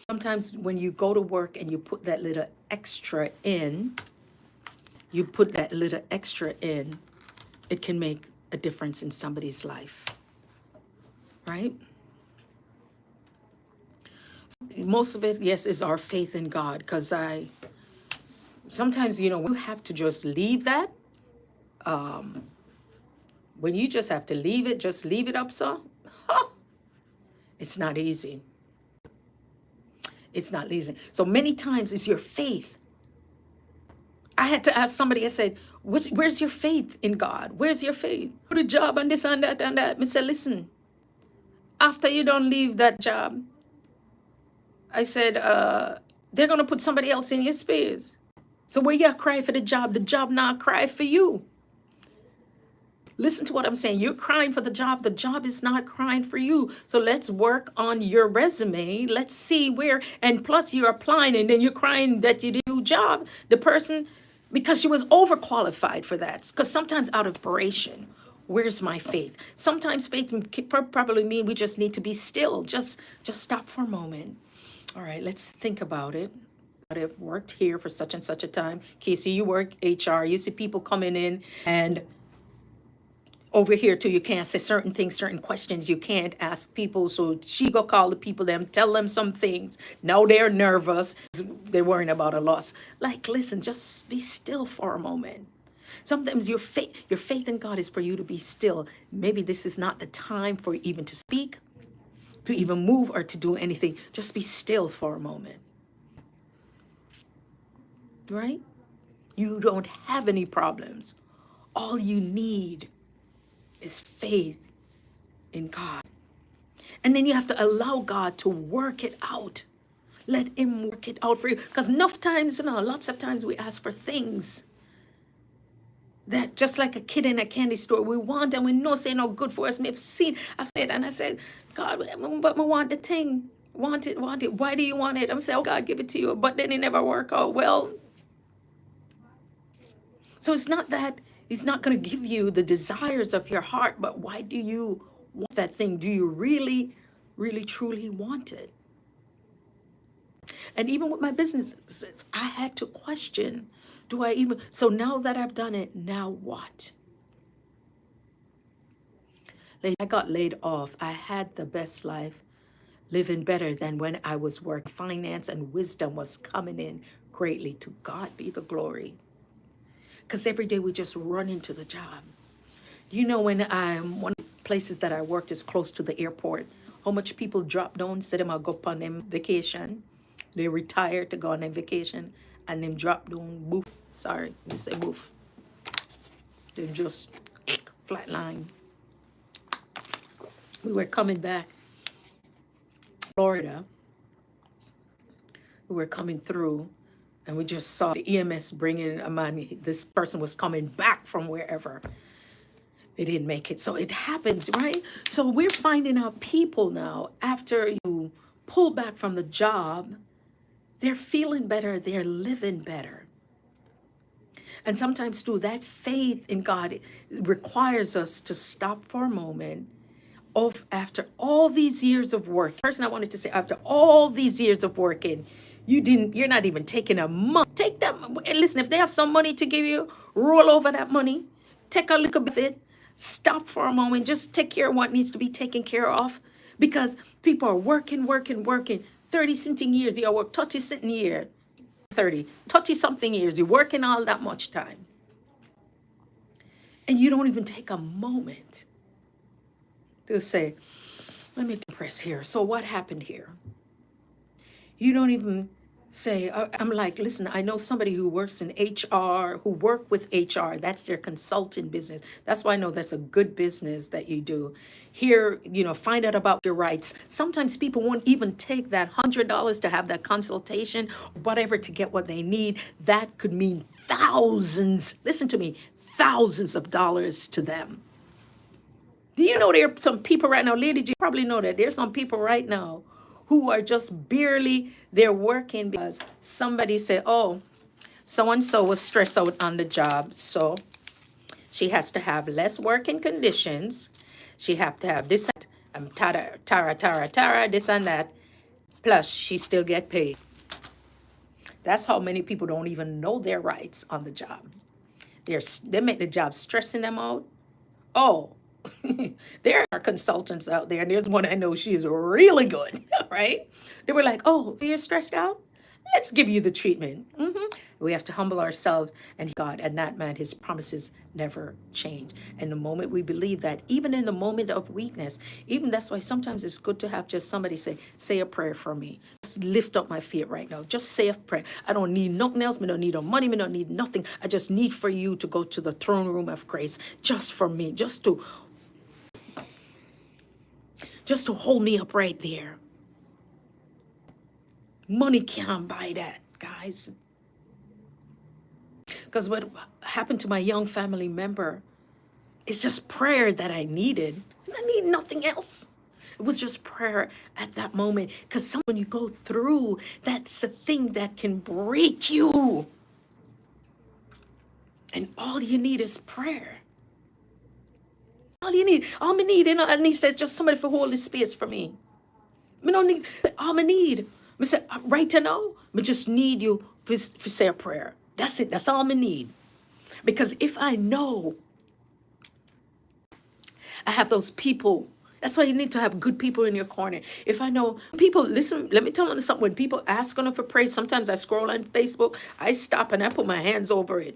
Sometimes when you go to work and you put that little extra in, it can make a difference in somebody's life, right? Most of it, yes, is our faith in God, because sometimes, you have to just leave that. When you just have to leave it, just leave it up, so, it's not easy. It's not easy. So many times it's your faith. I had to ask somebody, I said, where's your faith in God? Where's your faith? Put a job and this and that and that. I said, listen, after you don't leave that job, I said, they're going to put somebody else in your space. So where you cry for the job not cry for you. Listen to what I'm saying. You're crying for the job is not crying for you. So let's work on your resume. Let's see where, and plus you're applying and then you're crying that you didn't do job. The person, because she was overqualified for that. Because sometimes out of desperation, where's my faith? Sometimes faith can probably mean we just need to be still. Just stop for a moment. All right, let's think about it. I've worked here for such and such a time. Casey, you work HR. You see people coming in, and over here too, you can't say certain things, certain questions you can't ask people. So she go call the people, tell them some things. Now they're nervous. They're worrying about a loss. Like, listen, just be still for a moment. Sometimes your faith in God is for you to be still. Maybe this is not the time for you even to speak, to even move, or to do anything. Just be still for a moment. Right? You don't have any problems. All you need is faith in God. And then you have to allow God to work it out. Let him work it out for you. Because enough times, lots of times we ask for things that, just like a kid in a candy store, we want and we know say no good for us. I've said, and I said, God, but I want the thing. Want it. Why do you want it? I'm saying, oh God, give it to you. But then it never work out. Well, so it's not that he's not going to give you the desires of your heart, but why do you want that thing? Do you really, really, truly want it? And even with my business, I had to question, so now that I've done it, now what? I got laid off. I had the best life, living better than when I was working. Finance and wisdom was coming in greatly. To God be the glory. Because every day we just run into the job. When one of the places that I worked is close to the airport, how much people drop down, say them go on them vacation. They retire to go on their vacation, and them drop down, boof. Sorry, you say boof. They just flatline. We were coming back, Florida. We were coming through, and we just saw the EMS bringing a man. This person was coming back from wherever. They didn't make it. So it happens, right? So we're finding out people now, after you pull back from the job, they're feeling better, they're living better. And sometimes too, that faith in God requires us to stop for a moment, after all these years of work, person I wanted to say, after all these years of working, you're not even taking a month. Take that, and listen, if they have some money to give you, roll over that money, take a little bit of it, stop for a moment, just take care of what needs to be taken care of. Because people are working, 30 something years, you work 30 something year, 30 something years, you're working all that much time. And you don't even take a moment to say, let me press here. So what happened here? You don't even say, I'm like, listen, I know somebody who works in HR, who work with HR. That's their consulting business. That's why I know that's a good business that you do. Here, find out about your rights. Sometimes people won't even take that $100 to have that consultation, whatever, to get what they need. That could mean thousands, listen to me, thousands of dollars to them. Do you know there are some people right now, lady, you probably know that there's some people right now who are just barely, they're working because somebody said, oh, so-and-so was stressed out on the job, so she has to have less working conditions. She have to have this, tara, this and that, plus she still get paid. That's how many people don't even know their rights on the job. They make the job stressing them out. Oh, there are consultants out there, and there's one I know, she is really good, right? They were like, oh, so you're stressed out? Let's give you the treatment. We have to humble ourselves and God, and that man, his promises never change. And the moment we believe that, even in the moment of weakness, even that's why sometimes it's good to have just somebody say a prayer for me. Just lift up my feet right now. Just say a prayer. I don't need nothing else. I don't need no money. I don't need nothing. I just need for you to go to the throne room of grace, just for me, just to hold me up right there. Money can't buy that, guys. Because what happened to my young family member is just prayer that I needed. I need nothing else. It was just prayer at that moment. Because when you go through, that's the thing that can break you. And all you need is prayer. All you need, all I need, and he said, just somebody to hold this space for me. I don't need, all I need. I said, right now, I just need you to say a prayer. That's it. That's all I need. Because if I know I have those people, that's why you need to have good people in your corner. If I know people, listen, let me tell you something. When people ask for praise, sometimes I scroll on Facebook, I stop and I put my hands over it.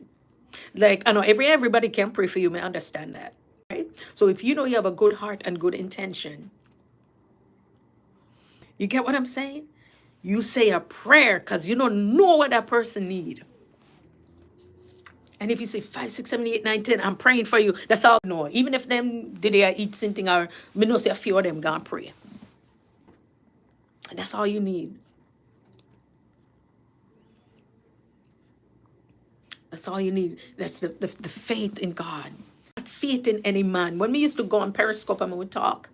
Like, I know everybody can pray for you, may understand that. Right? So if you know you have a good heart and good intention, you get what I'm saying? You say a prayer because you don't know what that person need. And if you say 5, 6, 7, 8, 9, 10, I'm praying for you. That's all I know. Even if them did they eat something, or me know say a few of them gonna pray. And that's all you need. That's all you need. That's the faith in God. Not faith in any man. When we used to go on Periscope and we would talk,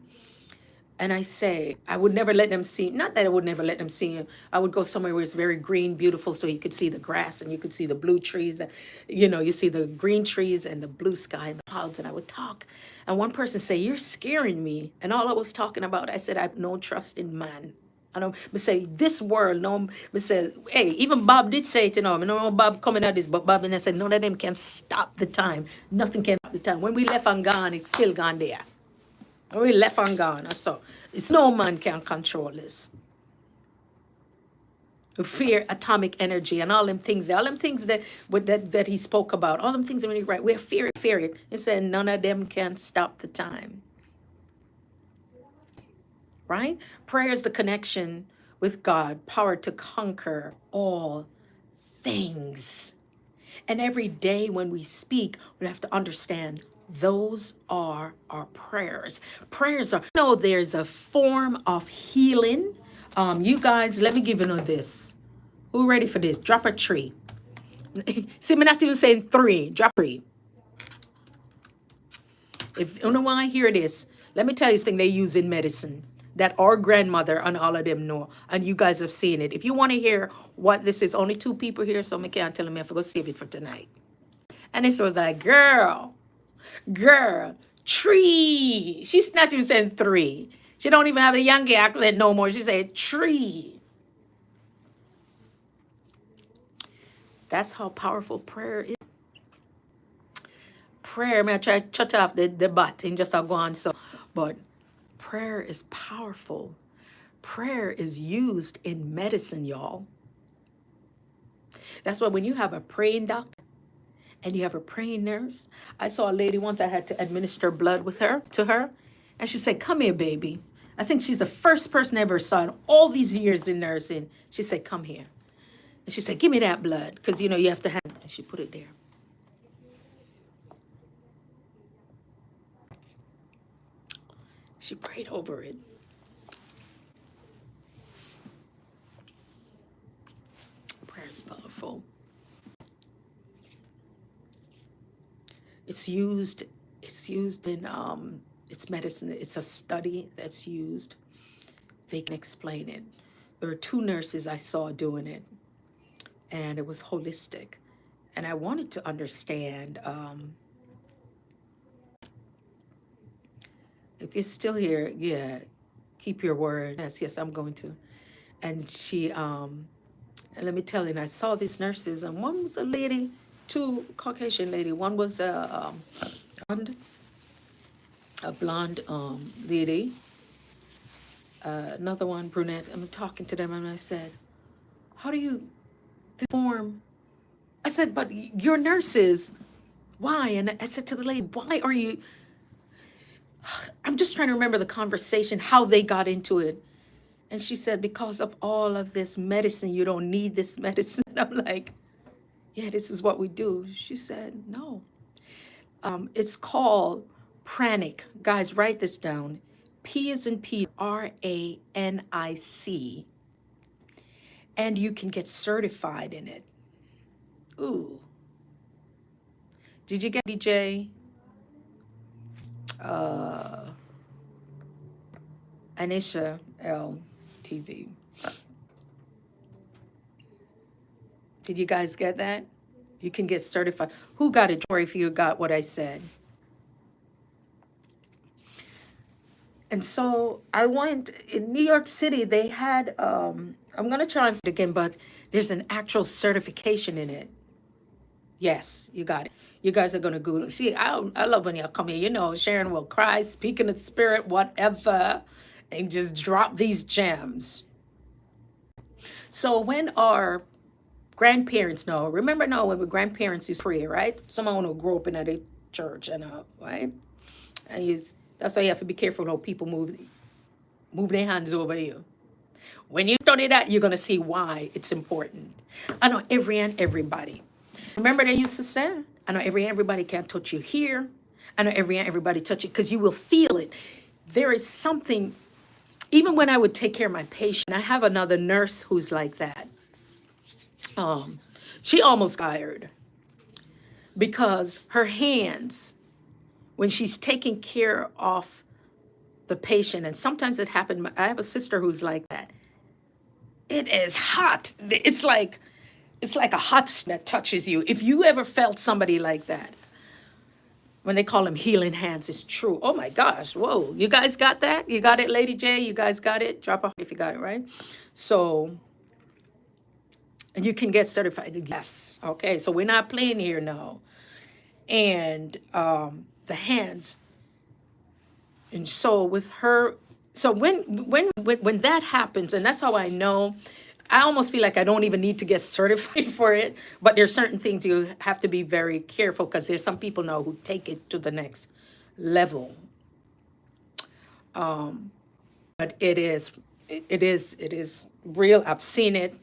and I say, I would never let them see, not that I would never let them see you. I would go somewhere where it's very green, beautiful, so you could see the grass and you could see the blue trees. You see the green trees and the blue sky and the clouds, and I would talk. And one person say, you're scaring me. And all I was talking about, I said, I have no trust in man. I don't say this world, no, I say, hey, even Bob did say it, I know Bob coming at this, but Bob and I said, none of them can stop the time. Nothing can stop the time. When we left and gone, it's still gone there. We left and gone. So it's no man can control this. Fear, atomic energy, and all them things that he spoke about, all them things are really right. We're fear it. He said none of them can stop the time. Right? Prayer is the connection with God, power to conquer all things. And every day when we speak, we have to understand those are our prayers. Prayers are, there's a form of healing. You guys, let me give you this. Who ready for this? Drop a tree. See, I'm not even saying 3. Drop 3. If you know why, here it is. Let me tell you this thing they use in medicine that our grandmother and all of them know, and you guys have seen it. If you want to hear what this is, only 2 people here, so I can't tell them if I go save it for tonight. And this was like, girl, tree. She's not even saying three. She don't even have a Yankee accent no more. She said tree. That's how powerful prayer is. Prayer, I mean, I try to shut off the butt and just go on. So, but prayer is powerful. Prayer is used in medicine, y'all. That's why when you have a praying doctor and you have a praying nurse, I saw a lady once, I had to administer blood to her, and she said, "Come here, baby." I think she's the first person I ever saw in all these years in nursing. She said, "Come here." And she said, "Give me that blood," because you know you have to have it. And she put it there. She prayed over it. Prayer is powerful. It's used in it's medicine. It's a study that's used. They can explain it. There are two nurses I saw doing it, and it was holistic. And I wanted to understand, if you're still here, yeah, keep your word. Yes, I'm going to. And and let me tell you, and I saw these nurses, and one was a lady, two Caucasian lady. One was a blonde lady. Another one, brunette. I'm talking to them, and I said, "How do you form?" I said, "But you're nurses. Why?" And I said to the lady, "Why are you?" I'm just trying to remember the conversation, how they got into it. And she said, "Because of all of this medicine, you don't need this medicine." I'm like, "Yeah, this is what we do." She said, "No. It's called pranic." Guys, write this down. P is in P, RANIC. And you can get certified in it. Ooh. Did you get DJ? Anisha L. TV. Did you guys get that? You can get certified. Who got it, Tori, if you got what I said? And so I went in New York City, they had, I'm going to try it again, but there's an actual certification in it. Yes, you got it. You guys are going to Google. See, I love when y'all come here. You know, Sharon will cry, speak in the spirit, whatever, and just drop these gems. So when our grandparents know, remember now when the grandparents used to pray, right? Someone who grew up in a church and right? And that's why you have to be careful how people move their hands over you. When you study that, you're gonna see why it's important. I know every and everybody. Remember they used to say, I know every and everybody can't touch you here. I know every and everybody touch you because you will feel it. There is something, even when I would take care of my patient, I have another nurse who's like that. She almost got hired because her hands, when she's taking care of the patient, and sometimes it happened, I have a sister who's like that. It is hot. It's like a hot that touches you. If you ever felt somebody like that, when they call them healing hands, it's true. Oh my gosh, whoa. You guys got that? You got it, Lady J? You guys got it? Drop a if you got it, right? So, and you can get certified. Yes. Okay, so we're not playing here now. And the hands. And so with her, so when that happens, and that's how I know, I almost feel like I don't even need to get certified for it. But there's certain things you have to be very careful because there's some people now who take it to the next level. But it is real. I've seen it.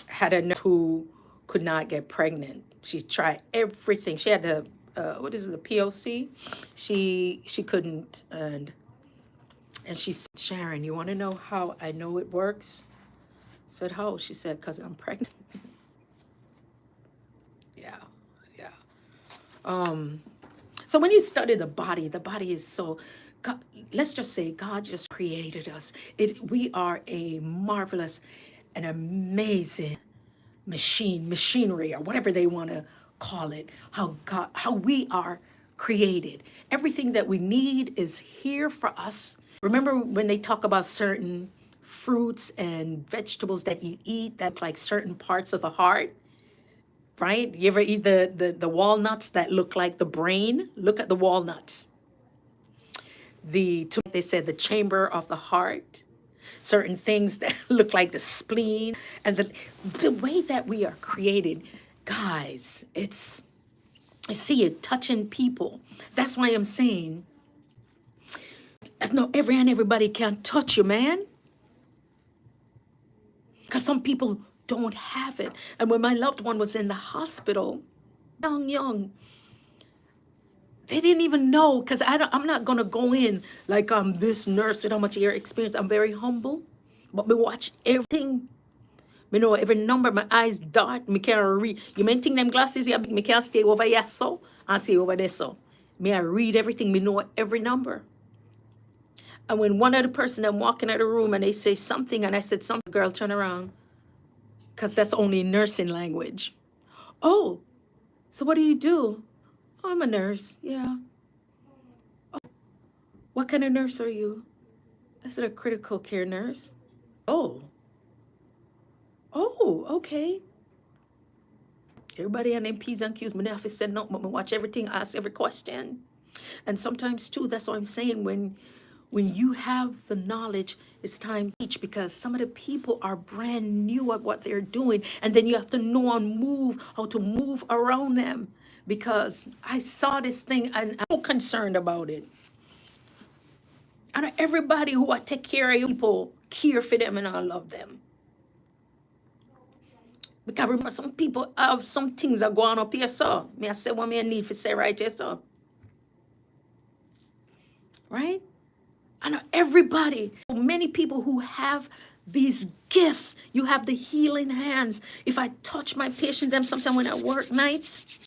Had a nurse who could not get pregnant. She tried everything. She had the what is it, the POC? She couldn't, and she said, "Sharon, you want to know how I know it works?" I said, "How?" She said, "Because I'm pregnant." Yeah, yeah. So when you study the body is so. God, let's just say God just created us. We are a marvelous, an amazing machinery, or whatever they want to call it. How we are created. Everything that we need is here for us. Remember when they talk about certain fruits and vegetables that you eat that look like certain parts of the heart, right? You ever eat the walnuts that look like the brain? Look at the walnuts. They said the chamber of the heart, certain things that look like the spleen, and the way that we are created, guys, I see it touching people. That's why I'm saying, that's not everybody can touch you, man. Because some people don't have it. And when my loved one was in the hospital, young, they didn't even know, because I'm not going to go in like I'm this nurse with how much year experience. I'm very humble, but me watch everything. Me know every number, my eyes dart, me can't read. You may think them glasses, yeah, me can't stay over here so, and stay over there so. Me I read everything, me know every number. And when one of the person I'm walking out of the room and they say something, and I said something, girl, turn around, because that's only nursing language. Oh, so what do you do? Oh, I'm a nurse, yeah. What kind of nurse are you? I said, a critical care nurse. Oh, okay. Everybody on them P's and Q's, my office said no, but me watch everything, ask every question. And sometimes too, that's what I'm saying, when you have the knowledge, it's time to teach, because some of the people are brand new at what they're doing, and then you have to know and move, how to move around them. Because I saw this thing and I'm so concerned about it. And everybody who I take care of people, care for them and I love them. Because remember, some people have some things that go on up here, so me I say what me I need for say right here, so. Right? I know everybody, many people who have these gifts, you have the healing hands. If I touch my patients, them sometimes when I work nights,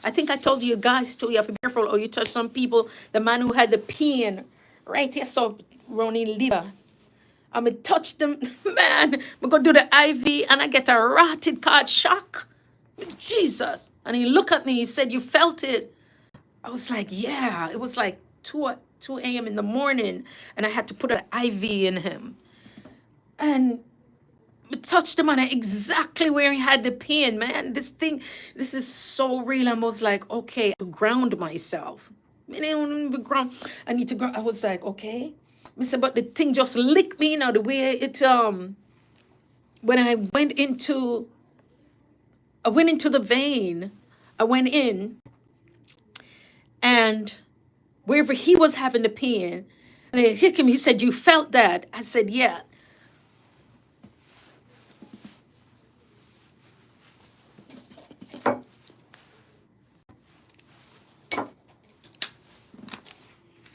I think I told you guys too, you have to be careful, or you touch some people, the man who had the pain right here, so running liver. I'm gonna touch them, man, I'm gonna do the IV and I get a rotted card shock. Jesus. And he looked at me, he said, you felt it? I was like, yeah. It was like 2 a.m. in the morning, and I had to put an IV in him. And I touched him on exactly where he had the pain, man. This is so real. I was like, okay, to ground myself. I need to ground. I was like, okay. I said, but the thing just licked me, the way it, when I went into the vein, I went in, and wherever he was having the pain, and it hit him, he said, you felt that? I said, yeah.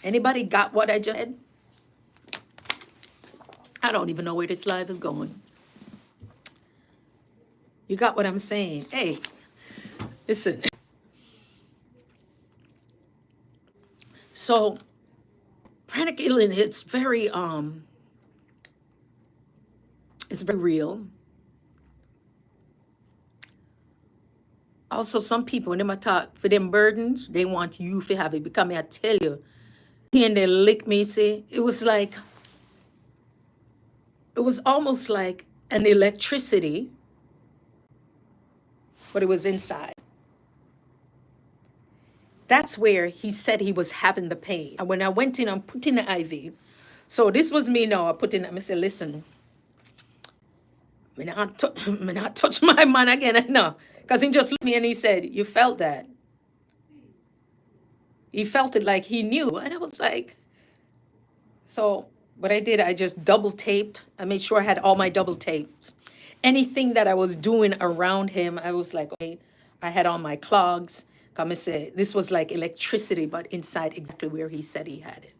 Anybody got what I just said? I don't even know where this live is going. You got what I'm saying? Hey, listen. So, chronic illness, it's very real. Also, some people, when they talk for them burdens, they want you to have it. Because I tell you, and they lick me, see, it was almost like an electricity, but it was inside. That's where he said he was having the pain. And when I went in, I'm putting the IV. So this was me now. I said, listen, I'm not touch my man again. No. Because he just looked at me and he said, you felt that? He felt it like he knew. And I was like, so what I did, I just double taped. I made sure I had all my double tapes. Anything that I was doing around him, I was like, okay, I had on my clogs. Come and say, this was like electricity, but inside exactly where he said he had it.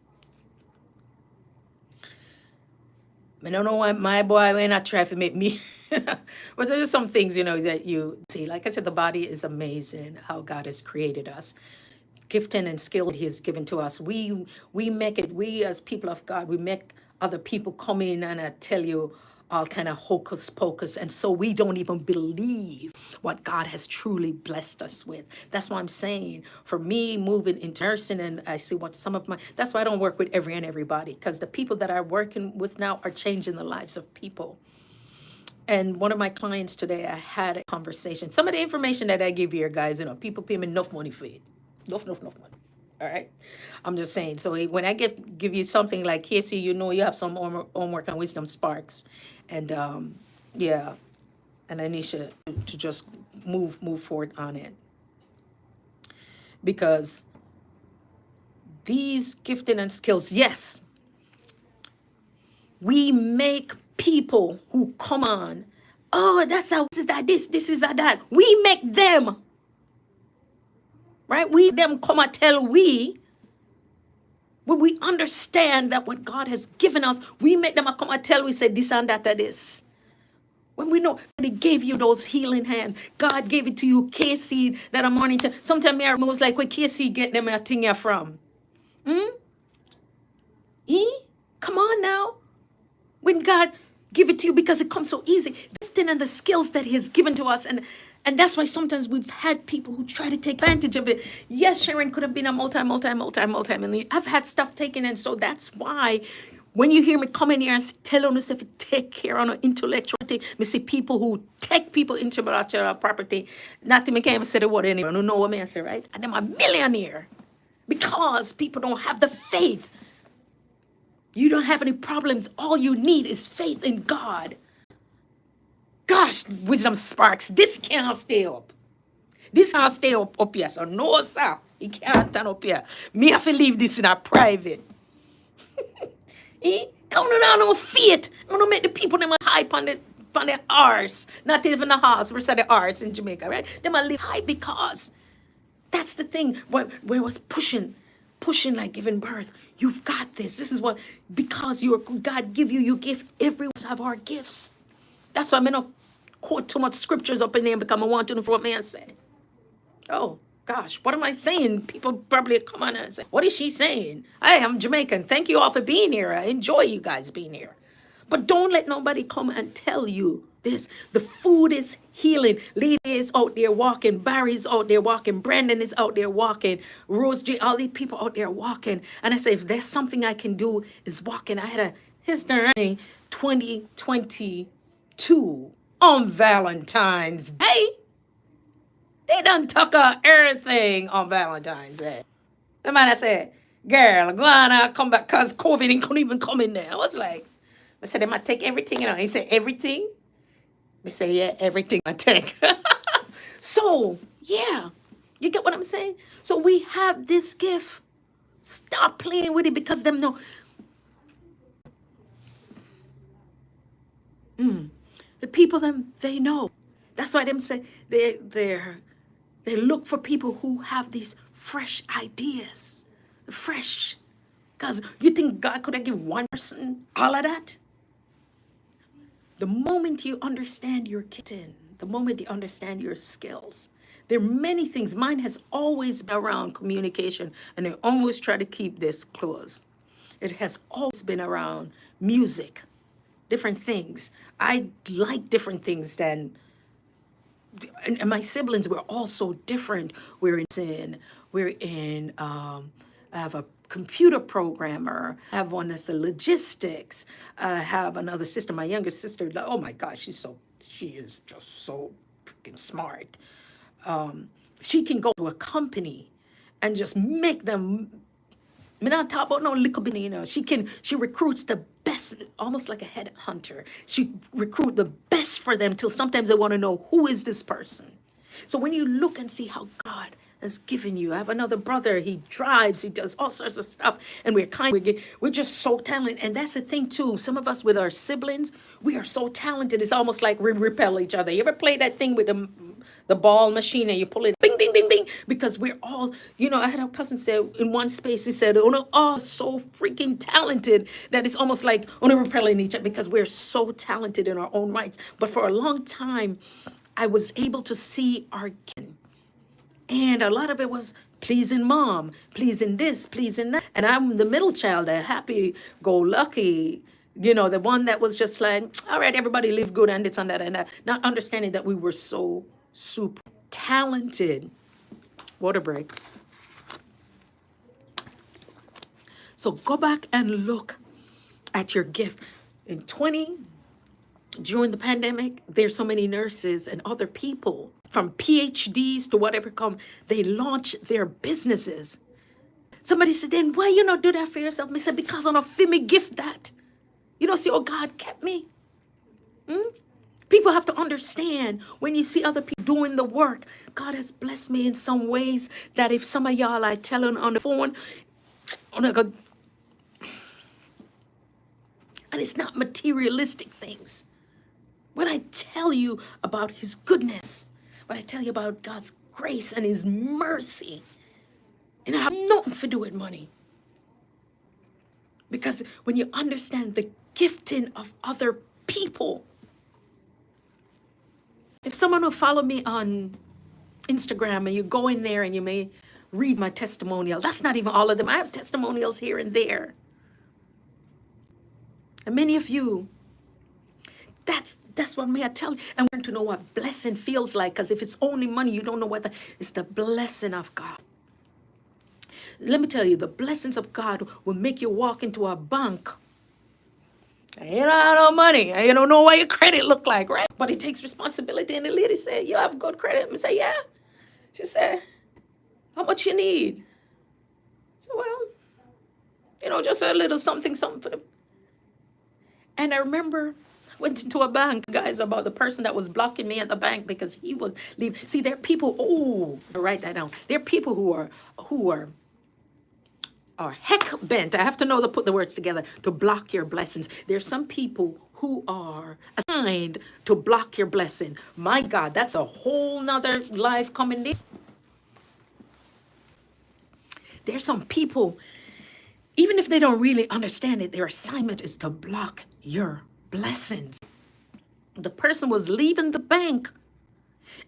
I don't know why my boy will not try to make me. But there's some things, that you see. Like I said, the body is amazing, how God has created us. Gifting and skill he has given to us. We make it, we as people of God, we make other people come in and I tell you, all kind of hocus pocus. And so we don't even believe what God has truly blessed us with. That's why I'm saying, for me, moving into nursing, and I see what some of my, that's why I don't work with everybody, because the people that I'm working with now are changing the lives of people. And one of my clients today, I had a conversation. Some of the information that I give here, guys, people pay me enough money for it. Enough money. All right. I'm just saying. So when I give you something like Casey, you have some homework on Wisdom Sparks. And yeah. And I need to just move forward on it. Because these gifting and skills, yes, we make people who come on, oh, that's how, this is that, this is that. We make them, right? We them come and tell when we understand that what God has given us, we make them come and tell we say this and that this. When we know He gave you those healing hands, God gave it to you, KC, that I'm morning to. Sometimes I was like, where KC get them a thing here from? Come on now. When God give it to you, because it comes so easy, gifting and the skills that He has given to us, and that's why sometimes we've had people who try to take advantage of it. Yes, Sharon could have been a multi-million. I've had stuff taken, and so that's why when you hear me come in here and tell us if you take care on an intellectuality, me see people who take people into property, not to make even say the word anyway, I don't know what I say, right? And I'm a millionaire because people don't have the faith. You don't have any problems. All you need is faith in God. Gosh, Wisdom Sparks, this can't stay up. This can't stay up here. So no, sir. It can't turn up here. Me have to leave this in a private. Come on, no faith. I want to make the people them hype on the R's. Not even the horse. We said the R's in Jamaica, right? Them a live high because that's the thing. Where it was pushing like giving birth. You've got this. This is what, because God give you give everyone have our gifts. That's why I'm not quote too much scriptures up in there because I want to know what man say. Oh gosh, what am I saying? People probably come on and say, what is she saying? Hey, I'm Jamaican. Thank you all for being here. I enjoy you guys being here. But don't let nobody come and tell you this. The food is healing. Lady is out there walking. Barry's out there walking. Brandon is out there walking. Rose J, all these people out there walking. And I say, if there's something I can do, is walking. I had a history 2022 on Valentine's Day. They done took everything on Valentine's Day. The man I said, girl, go on, come back, because COVID ain't couldn't even come in there. I was like, I said, they might take everything, He said, everything? They say, yeah, everything I take. So, yeah, you get what I'm saying? So we have this gift. Stop playing with it because them know. The people, they know. That's why them say they look for people who have these fresh ideas. Fresh. Because you think God could have given one person all of that? The moment you understand your kitten, the moment you understand your skills, there are many things. Mine has always been around communication, and I always try to keep this close. It has always been around music, different things. I like different things than, and my siblings were all so different. I have a computer programmer. I have one that's a logistics. I have another sister, my younger sister. Oh my gosh, she is just so freaking smart. She can go to a company and just make them. I mean, not talk about no little bit, she recruits the best, almost like a headhunter. She recruit the best for them till sometimes they want to know who is this person. So when you look and see how God has given you, I have another brother, he drives, he does all sorts of stuff, and we're just so talented. And that's the thing too, some of us with our siblings, we are so talented, it's almost like we repel each other. You ever play that thing with the ball machine and you pull it, bing, bing, bing, bing, because we're all, I had a cousin say in one space, he said, oh no, oh, so freaking talented that it's almost like repelling each other because we're so talented in our own rights. But for a long time, I was able to see our kin. And a lot of it was pleasing mom, pleasing this, pleasing that. And I'm the middle child, a happy-go-lucky You know, the one that was just like, all right, everybody live good and this and that and that. Not understanding that we were so super talented. Water break. So go back and look at your gift. In 20, during the pandemic, there's so many nurses and other people from PhDs to whatever come, they launch their businesses. Somebody said, then why you not do that for yourself? I said, because I don't feel me gift that. You don't see, oh, God kept me. People have to understand when you see other people doing the work, God has blessed me in some ways that if some of y'all are telling on the phone, and it's not materialistic things. When I tell you about his goodness, when I tell you about God's grace and his mercy, and I have nothing to do with money. Because when you understand the gifting of other people, if someone will follow me on Instagram and you go in there and you may read my testimonial, that's not even all of them. I have testimonials here and there. And many of you, that's what may I tell you. And want to know what blessing feels like, because if it's only money, you don't know what it's the blessing of God. Let me tell you, the blessings of God will make you walk into a bank. You don't have no money. You don't know what your credit look like, right? But it takes responsibility. And the lady said, you have good credit? I said, yeah. She said, how much you need? So, well, just a little something for them. And I remember I went into a bank, guys, about the person that was blocking me at the bank because he would leave. See, there are people, write that down. There are people who are heck bent. I have to know to put the words together to block your blessings. There's some people who are assigned to block your blessing. My God, that's a whole nother life coming in. There's some people, even if they don't really understand it, their assignment is to block your blessings. The person was leaving the bank,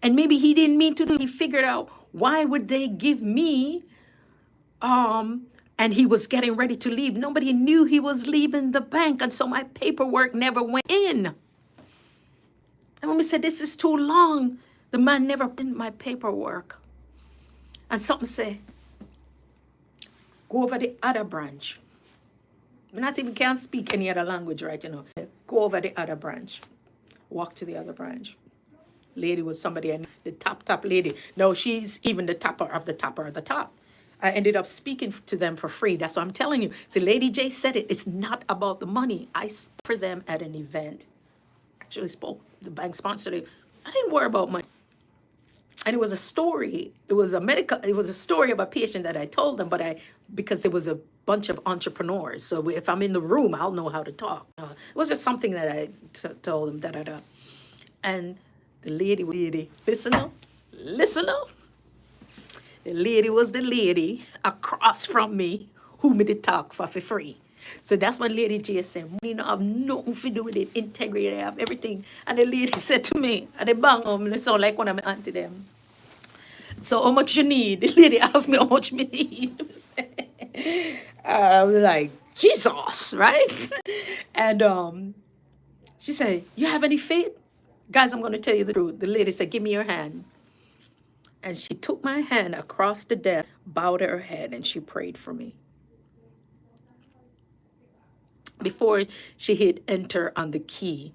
and maybe he didn't mean to do it. He figured out, why would they give me and he was getting ready to leave. Nobody knew he was leaving the bank, and so my paperwork never went in. And when we said, this is too long, the man never put in my paperwork. And something said, go over the other branch. I not even can't speak any other language, right? Go over the other branch. Walk to the other branch. Lady was somebody, and the top lady. No, she's even the topper of the topper of the top. I ended up speaking to them for free. That's what I'm telling you. See, Lady J said it. It's not about the money. I spoke for them at an event. Actually spoke. The bank sponsored it. I didn't worry about money. And it was a story. It was a story of a patient that I told them, because there was a bunch of entrepreneurs. So if I'm in the room, I'll know how to talk. It was just something that I told them, And the lady, listen up. The lady was the lady across from me who me did talk for free. So that's when Lady J said, money no have nothing to do with it, integrity, I have everything. And the lady said to me, and they bang on me, sound like one of my auntie them. So how much you need? The lady asked me how much me need. I was like, Jesus, right? And she said, you have any faith? Guys, I'm going to tell you the truth. The lady said, give me your hand. And she took my hand across the desk, bowed her head, and she prayed for me. Before she hit enter on the key,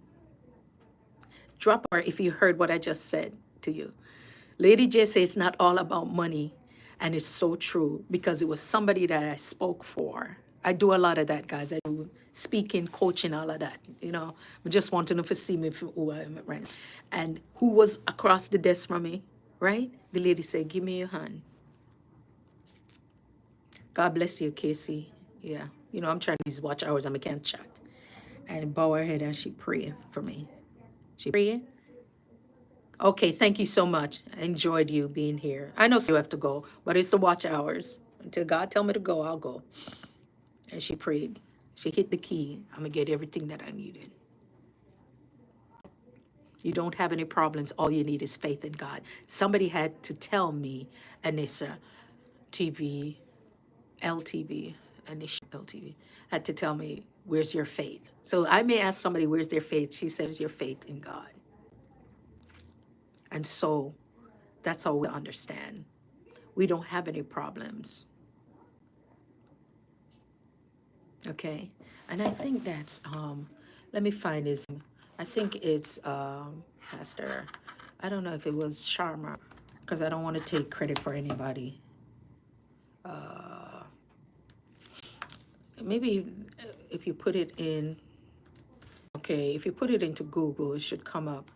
drop her if you heard what I just said to you. Lady J says it's not all about money, and it's so true, because it was somebody that I spoke for. I do a lot of that, guys. I do speaking, coaching, all of that. I just wanting them to see me for who I am, right? And who was across the desk from me, right? The lady said, give me your hand. God bless you, Casey. Yeah. I'm trying to use watch hours and I can't chat. And bow her head and she prayed for me. She prayed? Okay, thank you so much. I enjoyed you being here. I know you have to go, but it's the watch hours. Until God tell me to go, I'll go. And she prayed. She hit the key. I'm going to get everything that I needed. You don't have any problems. All you need is faith in God. Somebody had to tell me, Anissa, LTV, had to tell me, Where's your faith? So I may ask somebody, where's their faith? She says, your faith in God. And so that's all we understand. We don't have any problems. Okay. And I think that's, let me find his, I think it's Pastor, I don't know if it was Sharma, because I don't want to take credit for anybody. Maybe if you put it in, okay, if you put it into Google, it should come up.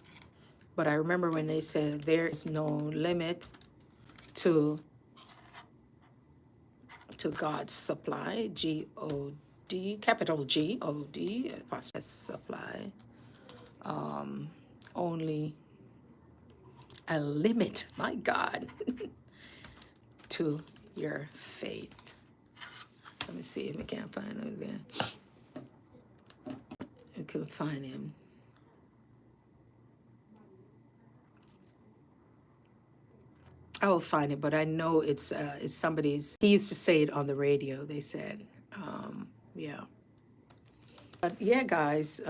But I remember when they said there is no limit to God's supply, G-O-D, capital G-O-D, apostrophe supply. Only a limit, my God, to your faith. Let me see if we can't find him again. We can find him. I will find it, but I know it's somebody's. He used to say it on the radio. They said, yeah. But yeah, guys.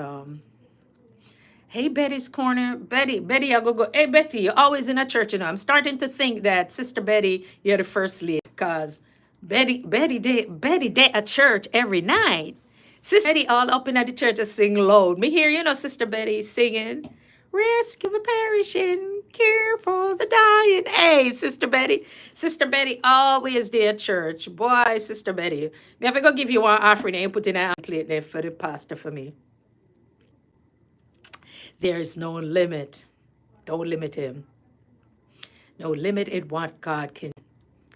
Hey, Betty's Corner. Betty, I go. Hey, Betty, you're always in a church, you know. I'm starting to think that Sister Betty, you're the first lady, because Betty day at church every night. Sister Betty all up in at the church and sing loud. Me hear, you know, Sister Betty singing, rescue the perishing, care for the dying. Hey, Sister Betty always there at church. Boy, Sister Betty. Me have to go give you one offering and put in a plate there for the pastor for me. There is no limit. Don't limit him. No limit in what God can.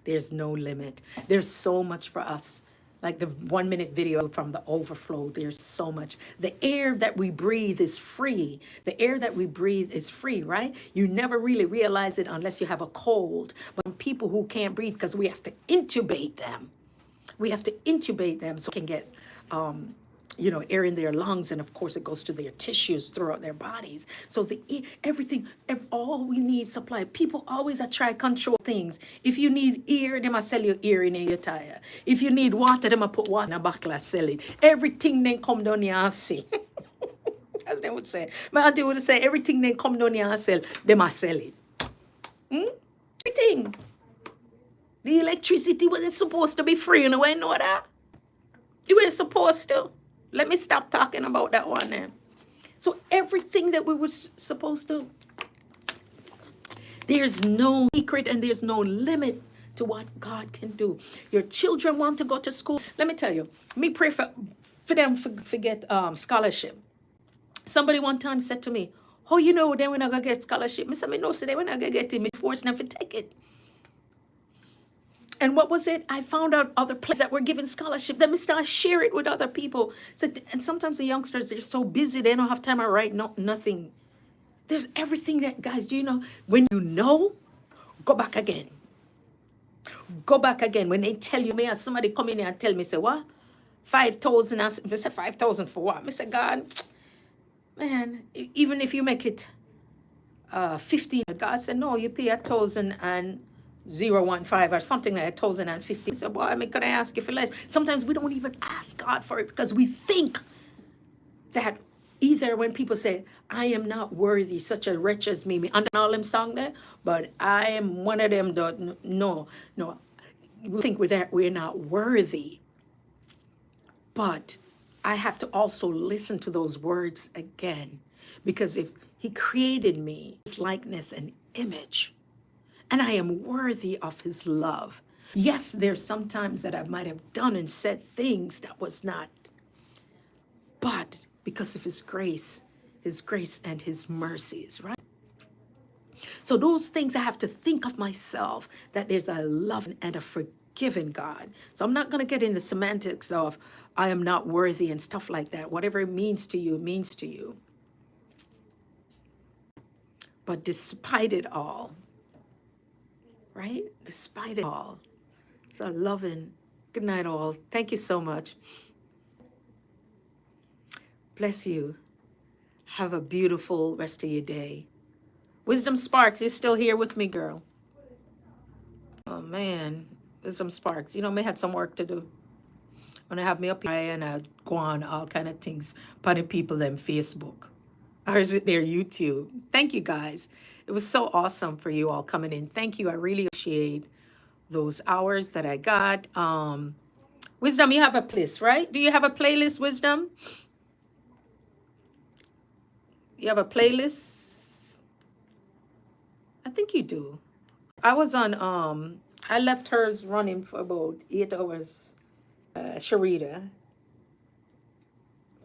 There's no limit. There's so much for us. Like the 1 minute video from the overflow, there's so much. The air that we breathe is free. The air that we breathe is free, right? You never really realize it unless you have a cold. But people who can't breathe, because we have to intubate them. We have to intubate them so they can get air in their lungs, and of course it goes to their tissues throughout their bodies. So all we need supply. People always try control things. If you need ear, they must sell you ear in your tire. If you need water, they must put water in a bottle, sell it. Everything then come down here and see. As they would say. My auntie would say, everything then come down here and sell, they must sell it. Everything. The electricity wasn't supposed to be free, you know that? You weren't supposed to. Let me stop talking about that one then. So everything that we were supposed to, there's no secret and there's no limit to what God can do. Your children want to go to school. Let me tell you, me pray for them to get scholarship. Somebody one time said to me, oh, you know, then when I go get scholarship, I said, no, so then when I go get it, me force them to take it. And what was it? I found out other places that were giving scholarship. Then we start share it with other people. So, and sometimes the youngsters, they're so busy, they don't have time to write nothing. There's everything that, guys, do you know? When you know, go back again. Go back again. When they tell you, may somebody come in here and tell me, say, what? 5,000. I said, 5,000 for what? I said, God, man, even if you make it 15, God said, no, you pay 1,015 or something like 1,050. So, boy, I'm gonna ask you for less. Sometimes we don't even ask God for it because we think that either when people say, I am not worthy, such a wretch as me, under all them song there, but I am one of them that, no, we think we're not worthy. But I have to also listen to those words again, because if he created me, his likeness and image, and I am worthy of his love. Yes, there's some times that I might have done and said things that was not, but because of his grace and his mercies, right? So those things I have to think of myself, that there's a loving and a forgiving God. So I'm not going to get into semantics of I am not worthy and stuff like that. Whatever it means to you, it means to you. But despite it all, right? Despite it all. So loving. Good night, all. Thank you so much. Bless you. Have a beautiful rest of your day. Wisdom Sparks, you're still here with me, girl. Oh, man. Wisdom Sparks. You know, may had some work to do. When I have me up here and I go on all kind of things, putting people in Facebook. Or is it their YouTube? Thank you guys. It was so awesome for you all coming in. Thank you. I really appreciate those hours that I got. Wisdom, you have a playlist, right? Do you have a playlist, Wisdom? You have a playlist? I think you do. I was on I left hers running for about 8 hours. Sharita.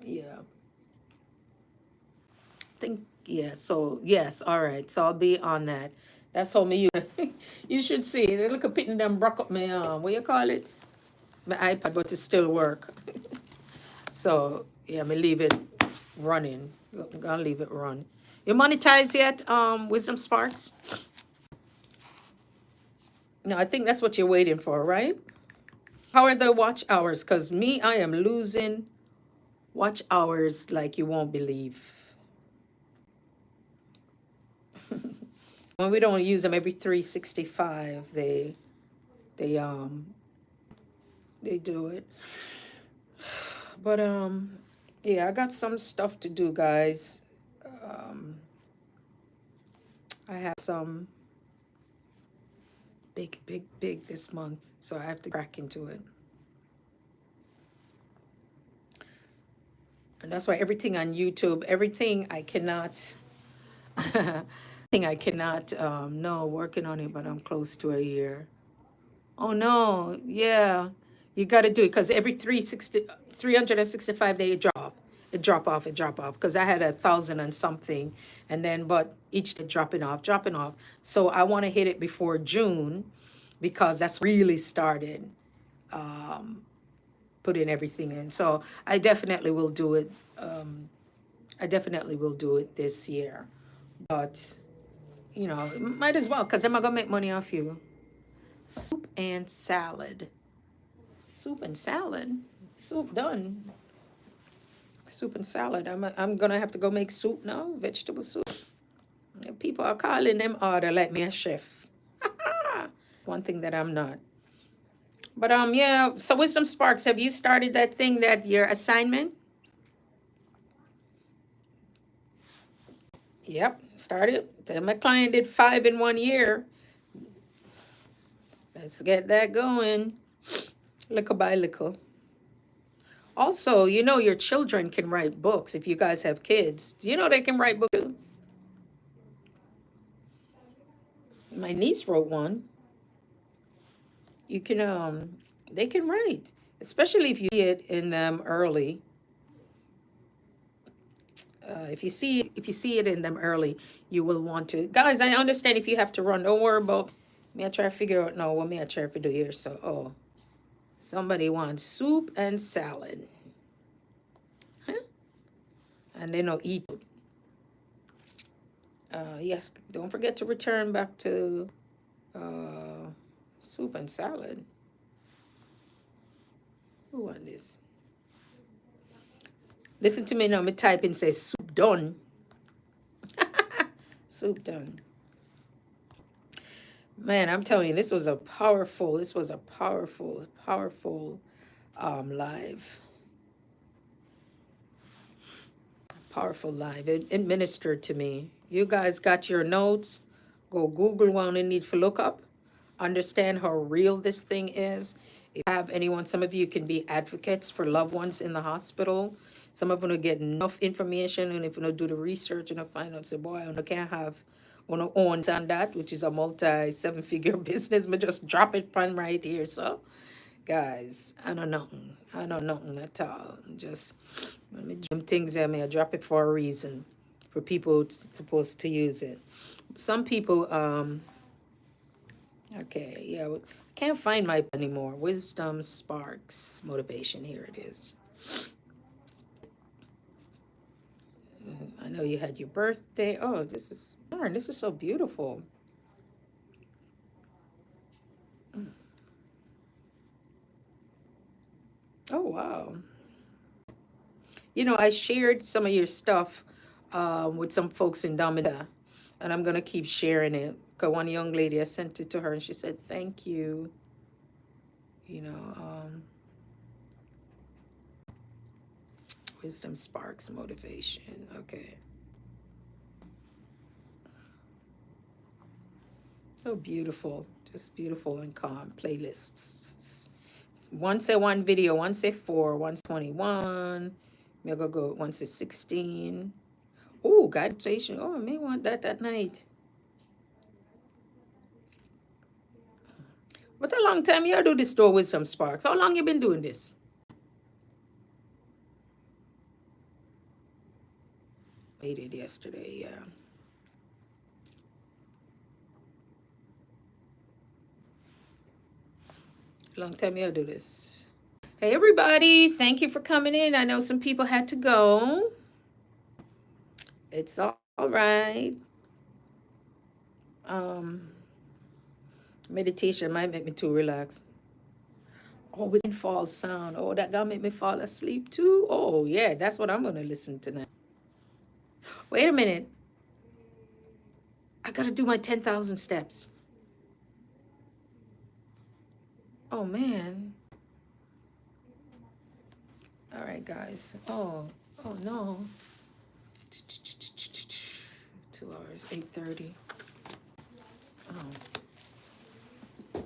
Yeah. Think yeah, so yes, all right. So I'll be on that. That's how me you you should see. They look at pitting them broke up my what you call it? My iPad, but it still work. So yeah, me leave it running. I'm gonna leave it run. You monetize yet, Wisdom Sparks? No, I think that's what you're waiting for, right? How are the watch hours? Because me, I am losing watch hours like you won't believe. When we don't use them every 365, they they do it. But yeah, I got some stuff to do, guys. Um, I have some big this month, so I have to crack into it. And that's why everything on YouTube, everything I cannot, thing I cannot, no, working on it, but I'm close to a year. Oh no, yeah, you got to do it because every 365 days it drop off. Because I had 1,000 and something, and then but each day dropping off. So I want to hit it before June, because that's really started putting everything in. So I definitely will do it. I definitely will do it this year, but might as well because I'm not gonna make money off you. Soup and salad. Soup and salad. Soup done. Soup and salad. I'm gonna have to go make soup now. Vegetable soup. And people are calling them order like me a chef. One thing that I'm not. But yeah. So Wisdom Sparks, have you started that thing that your assignment? Yep, started. My client did 5 in 1 year. Let's get that going. Little by little. Also, your children can write books if you guys have kids. Do you know they can write books too? My niece wrote one. You can they can write, especially if you see it in them early. If you see it in them early, you will want to. Guys, I understand if you have to run. Don't worry about me. I try to figure out now what me I try to do here. So somebody wants soup and salad. Huh? And they know eat. Yes, don't forget to return back to soup and salad. Who want this? Listen to me now. Me type and say soup done. Soup done. Man, I'm telling you, this was a powerful live. Powerful live. It ministered to me. You guys got your notes. Go Google one you need to look up. Understand how real this thing is. If you have anyone, some of you can be advocates for loved ones in the hospital. Some of them will get enough information, and if you do the research and find out, say, boy, I can't have one owns on that, which is a multi 7-figure business, but just drop it from right here. So, guys, I know nothing. I know nothing at all. Just let me them things there. May I drop it for a reason, for people supposed to use it. Some people, okay, yeah, can't find my anymore. Wisdom Sparks Motivation. Here it is. I know you had your birthday. Oh, this is so beautiful. Oh wow. I shared some of your stuff with some folks in Dominica, and I'm gonna keep sharing it. Cause one young lady, I sent it to her, and she said thank you. You know, Wisdom sparks motivation. Okay. Oh, beautiful. Just beautiful and calm playlists. One say one video, one say four, one say 21. Maybe go one say 16. Oh, guided meditation. Oh, I may want that at night. What a long time you do this store with some sparks. How long you been doing this? I did yesterday, yeah. Long time you do this. Hey everybody, thank you for coming in. I know some people had to go. It's all right. Meditation might make me too relaxed. Oh, with fall sound. Oh, that gonna make me fall asleep too. Oh yeah, that's what I'm gonna listen tonight. Wait a minute. I gotta do my 10,000 steps. Oh man. All right, guys. Oh no. 2 hours, 8:30.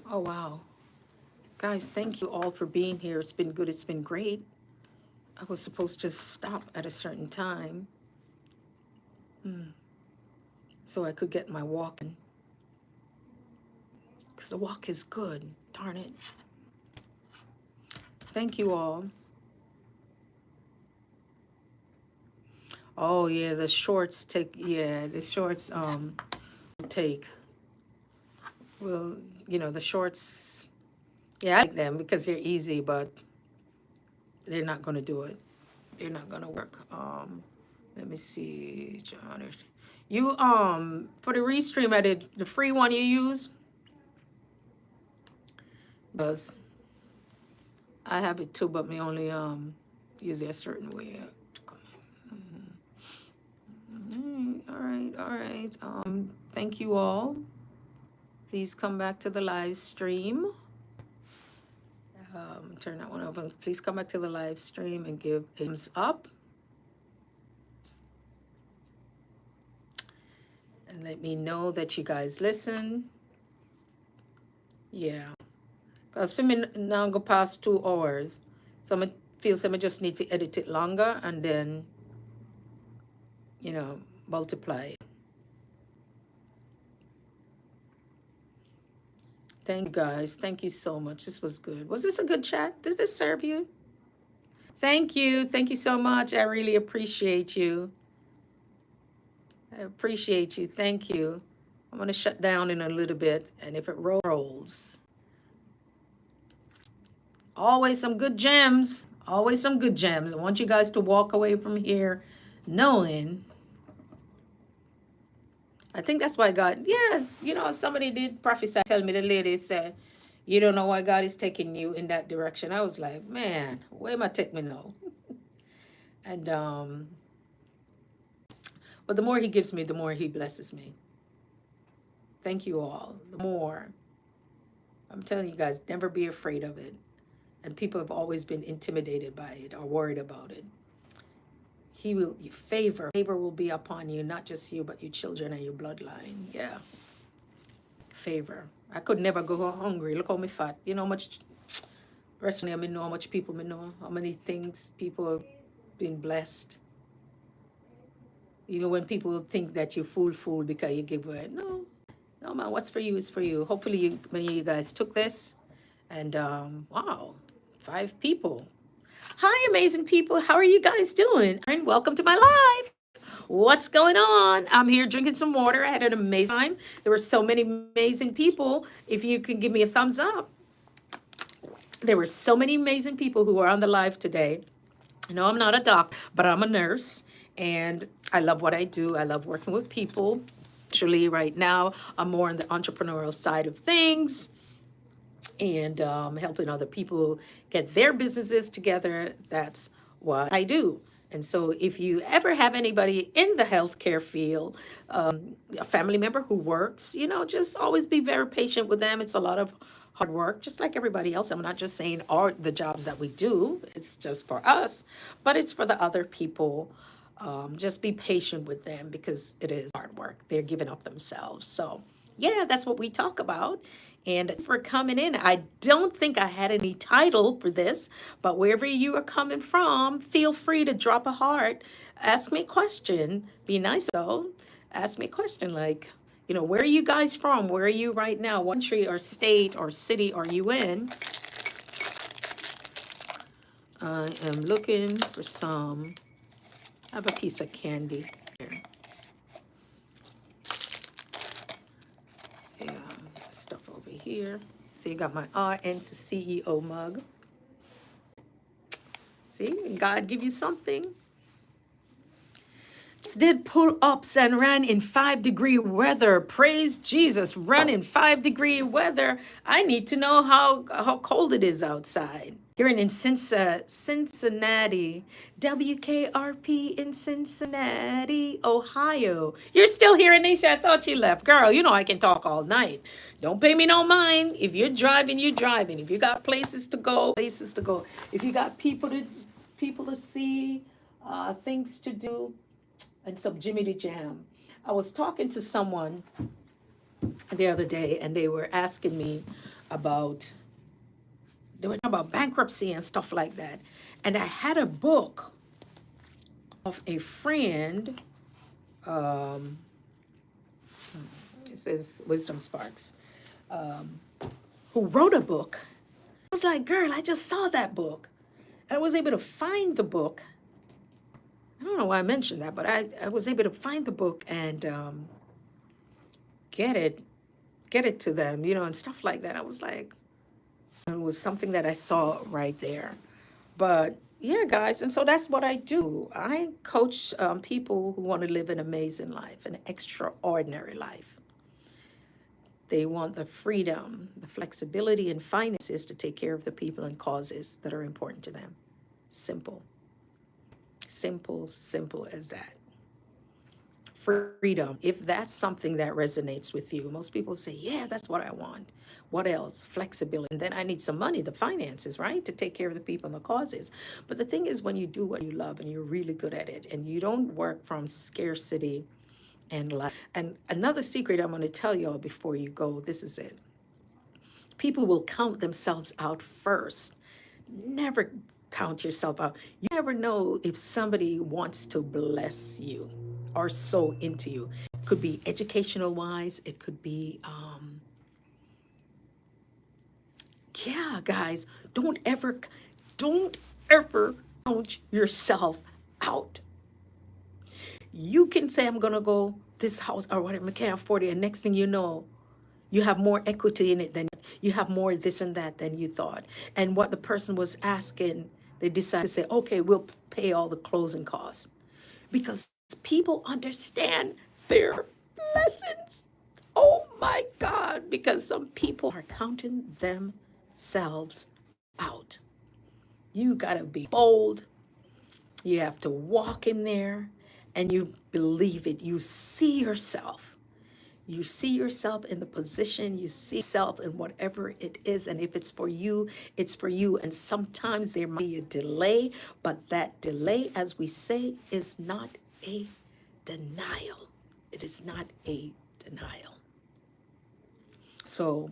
Oh wow. Guys, thank you all for being here. It's been good. It's been great. I was supposed to stop at a certain time so I could get my walk in. Because the walk is good. Darn it. Thank you all. Oh yeah, the shorts take take. Well, the shorts, yeah, I like them because they're easy, but they're not gonna do it. They're not gonna work. Let me see, John. You for the restream I did the free one you use. Because I have it too, but me only use it a certain way. All right. Thank you all. Please come back to the live stream. Turn that one over. Please come back to the live stream and give a thumbs up. And let me know that you guys listen. Yeah. Because for me now go past 2 hours. So I feel I just need to edit it longer and then, multiply. Thank you guys. Thank you so much. This was good. Was this a good chat? Does this serve you? Thank you. Thank you so much. I really appreciate you. I appreciate you. Thank you. I'm going to shut down in a little bit. And if it rolls, always some good gems. Always some good gems. I want you guys to walk away from here knowing. I think that's why God, yes, somebody did prophesy, tell me, the lady said, you don't know why God is taking you in that direction. I was like, man, where am I take me now? And, but the more he gives me, the more he blesses me. Thank you all. The more. I'm telling you guys, never be afraid of it. And people have always been intimidated by it or worried about it. Favor will be upon you, not just you, but your children and your bloodline. Yeah. Favor. I could never go hungry. Look how me fat. You know how much wrestling I know, how much people me know, how many things people have been blessed. When people think that you fool because you give away. No man, what's for you is for you. Hopefully many of you guys took this. And wow, 5 people. Hi, amazing people. How are you guys doing? And welcome to my live. What's going on? I'm here drinking some water. I had an amazing time. There were so many amazing people. If you could give me a thumbs up. There were so many amazing people who were on the live today. No, I'm not a doc, but I'm a nurse. And I love what I do. I love working with people. Actually, right now, I'm more on the entrepreneurial side of things. And helping other people get their businesses together. That's what I do. And so if you ever have anybody in the healthcare field, a family member who works, just always be very patient with them. It's a lot of hard work, just like everybody else. I'm not just saying all the jobs that we do, it's just for us, but it's for the other people. Just be patient with them because it is hard work. They're giving up themselves. So, yeah, that's what we talk about. And for coming in, I don't think I had any title for this, but wherever you are coming from, feel free to drop a heart. Ask me a question. Be nice though. Ask me a question like, where are you guys from? Where are you right now? What country or state or city are you in? I am looking for some. I have a piece of candy here. Yeah, stuff over here. See, you got my RN to CEO mug. See, God give you something. Did pull-ups and ran in 5-degree weather. Praise Jesus, run in 5-degree weather. I need to know how cold it is outside. Here in Cincinnati, WKRP in Cincinnati, Ohio. You're still here, Anisha? I thought you left. Girl, I can talk all night. Don't pay me no mind. If you're driving, you're driving. If you got places to go, places to go. If you got people to see, things to do, and some Jimmy the Jam. I was talking to someone the other day, and they were asking me about they were talking about bankruptcy and stuff like that. And I had a book of a friend. Um, it says Wisdom Sparks, who wrote a book. I was like, girl, I just saw that book. And I was able to find the book. I don't know why I mentioned that, but I was able to find the book and get it to them, and stuff like that. I was like, it was something that I saw right there. But yeah, guys, and so that's what I do. I coach people who want to live an amazing life, an extraordinary life. They want the freedom, the flexibility, and finances to take care of the people and causes that are important to them. Simple. Simple, simple as that. Freedom, if that's something that resonates with you, most people say, yeah, that's what I want. What else? Flexibility. And then I need some money, the finances, right? To take care of the people and the causes. But the thing is, when you do what you love and you're really good at it and you don't work from scarcity and lack. And another secret I'm going to tell y'all before you go, this is it. People will count themselves out first. Never count yourself out. You never know if somebody wants to bless you or sow into you. It could be educational wise. It could be, yeah, guys, don't ever count yourself out. You can say, I'm going to go this house or whatever, I can't afford it. And next thing you know, you have more equity in it than you have more this and that than you thought. And what the person was asking, they decided to say, okay, we'll pay all the closing costs. Because people understand their lessons. Oh my God, because some people are counting themselves out. You gotta be bold. You have to walk in there and you believe it. You see yourself. You see yourself in the position, you see yourself in whatever it is. And if it's for you, it's for you. And sometimes there might be a delay, but that delay, as we say, is not a denial. It is not a denial. So,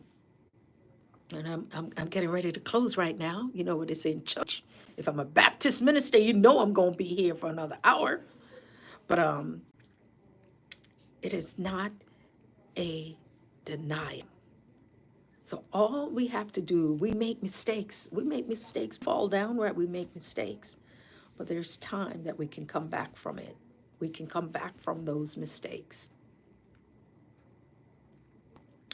and I'm getting ready to close right now. You know what it's in church. If I'm a Baptist minister, you know I'm going to be here for another hour. But it is not a denial. So all we have to do, we make mistakes. We make mistakes, fall down, right? We make mistakes. But there's time that we can come back from it. We can come back from those mistakes.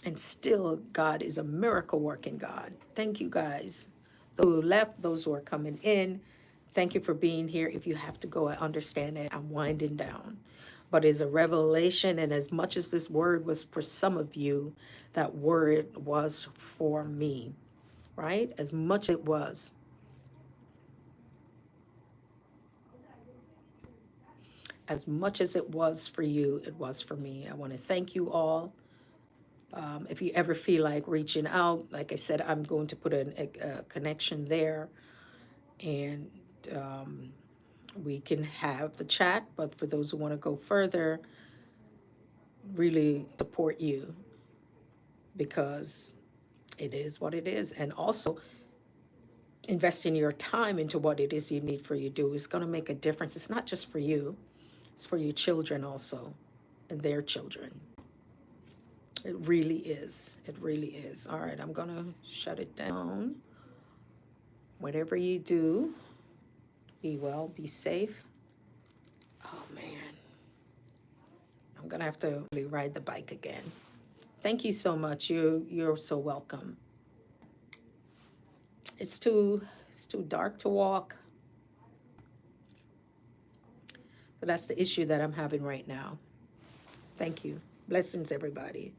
And still, God is a miracle working God. Thank you guys. Those who left, those who are coming in, thank you for being here. If you have to go, I understand it. I'm winding down. But it's a revelation, and as much as this word was for some of you, that word was for me, right? As much as it was. As much as it was for you, it was for me. I want to thank you all. If you ever feel like reaching out, like I said, I'm going to put a connection there, and um, we can have the chat. But for those who want to go further, really support you, because it is what it is. And also, investing your time into what it is you need for you to do is going to make a difference. It's not just for you, it's for your children also, and their children. It really is. It really is. All right, I'm going to shut it down. Whatever you do, be well, be safe. Oh, man. I'm going to have to really ride the bike again. Thank you so much. You're so welcome. It's too dark to walk. So that's the issue that I'm having right now. Thank you. Blessings, everybody.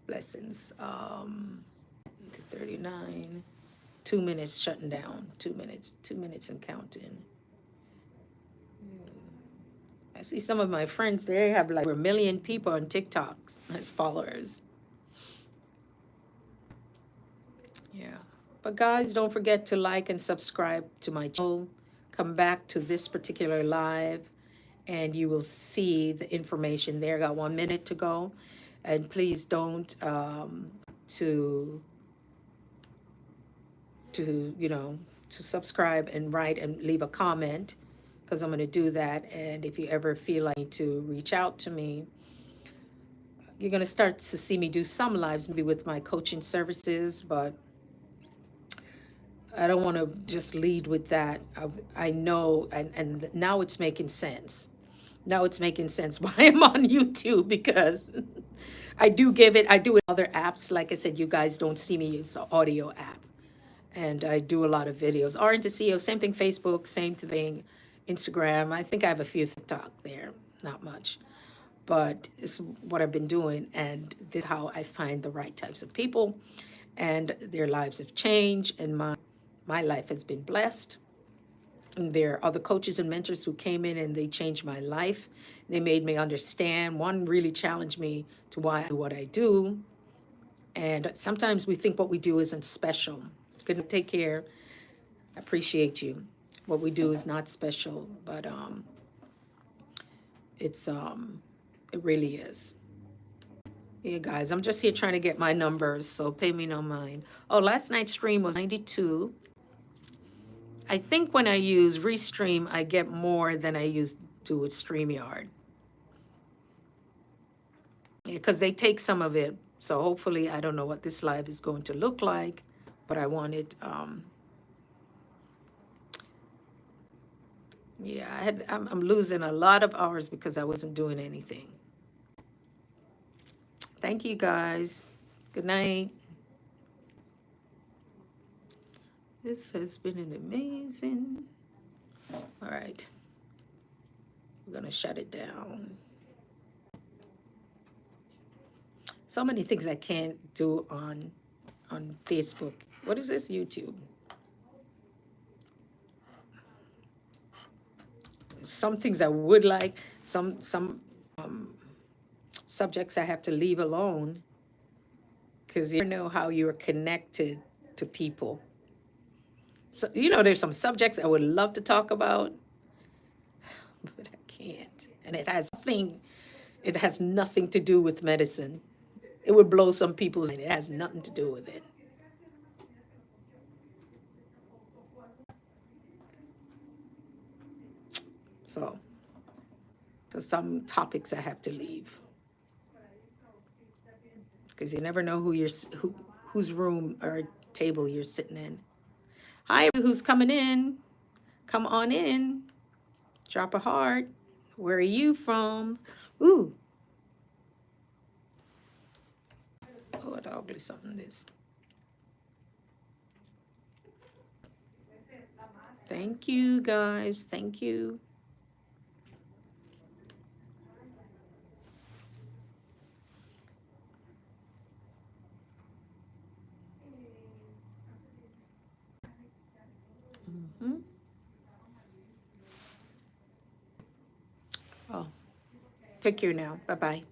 Blessings. 39. 2 minutes shutting down. 2 minutes. 2 minutes and counting. I see some of my friends, they have like over 1 million people on TikTok as followers. Yeah. But guys, don't forget to like and subscribe to my channel. Come back to this particular live and you will see the information there. Got 1 minute to go. And please don't to to subscribe and write and leave a comment, because I'm going to do that. And if you ever feel like to reach out to me, you're going to start to see me do some lives, maybe with my coaching services, but I don't want to just lead with that. I know, and now it's making sense. Now it's making sense why I'm on YouTube, because I do it other apps. Like I said, you guys don't see me use the audio app. And I do a lot of videos. Or into CEO, same thing, Facebook, same thing, Instagram. I think I have a few TikTok there, not much. But it's what I've been doing, and this is how I find the right types of people, and their lives have changed, and my life has been blessed. And there are other coaches and mentors who came in and they changed my life. They made me understand. One really challenged me to why I do what I do. And sometimes we think what we do isn't special. Good, take care. I appreciate you. What we do is not special, but it really is. Yeah, guys, I'm just here trying to get my numbers, so pay me no mind. Oh, last night's stream was 92. I think when I use Restream, I get more than I used to with StreamYard. Yeah, because they take some of it. So hopefully, I don't know what this live is going to look like, but I wanted, yeah, I'm losing a lot of hours because I wasn't doing anything. Thank you, guys. Good night. This has been an amazing. All right. We're going to shut it down. So many things I can't do on Facebook. What is this? YouTube. Some things I would like, some subjects I have to leave alone, because you know how you're connected to people. So, there's some subjects I would love to talk about, but I can't. And it has nothing to do with medicine. It would blow some people's mind. It has nothing to do with it. So some topics I have to leave, because you never know whose room or table you're sitting in. Hi, who's coming in? Come on in. Drop a heart. Where are you from? Ooh. Oh, what ugly something this. Thank you, guys. Thank you. Oh, take care now. Bye-bye.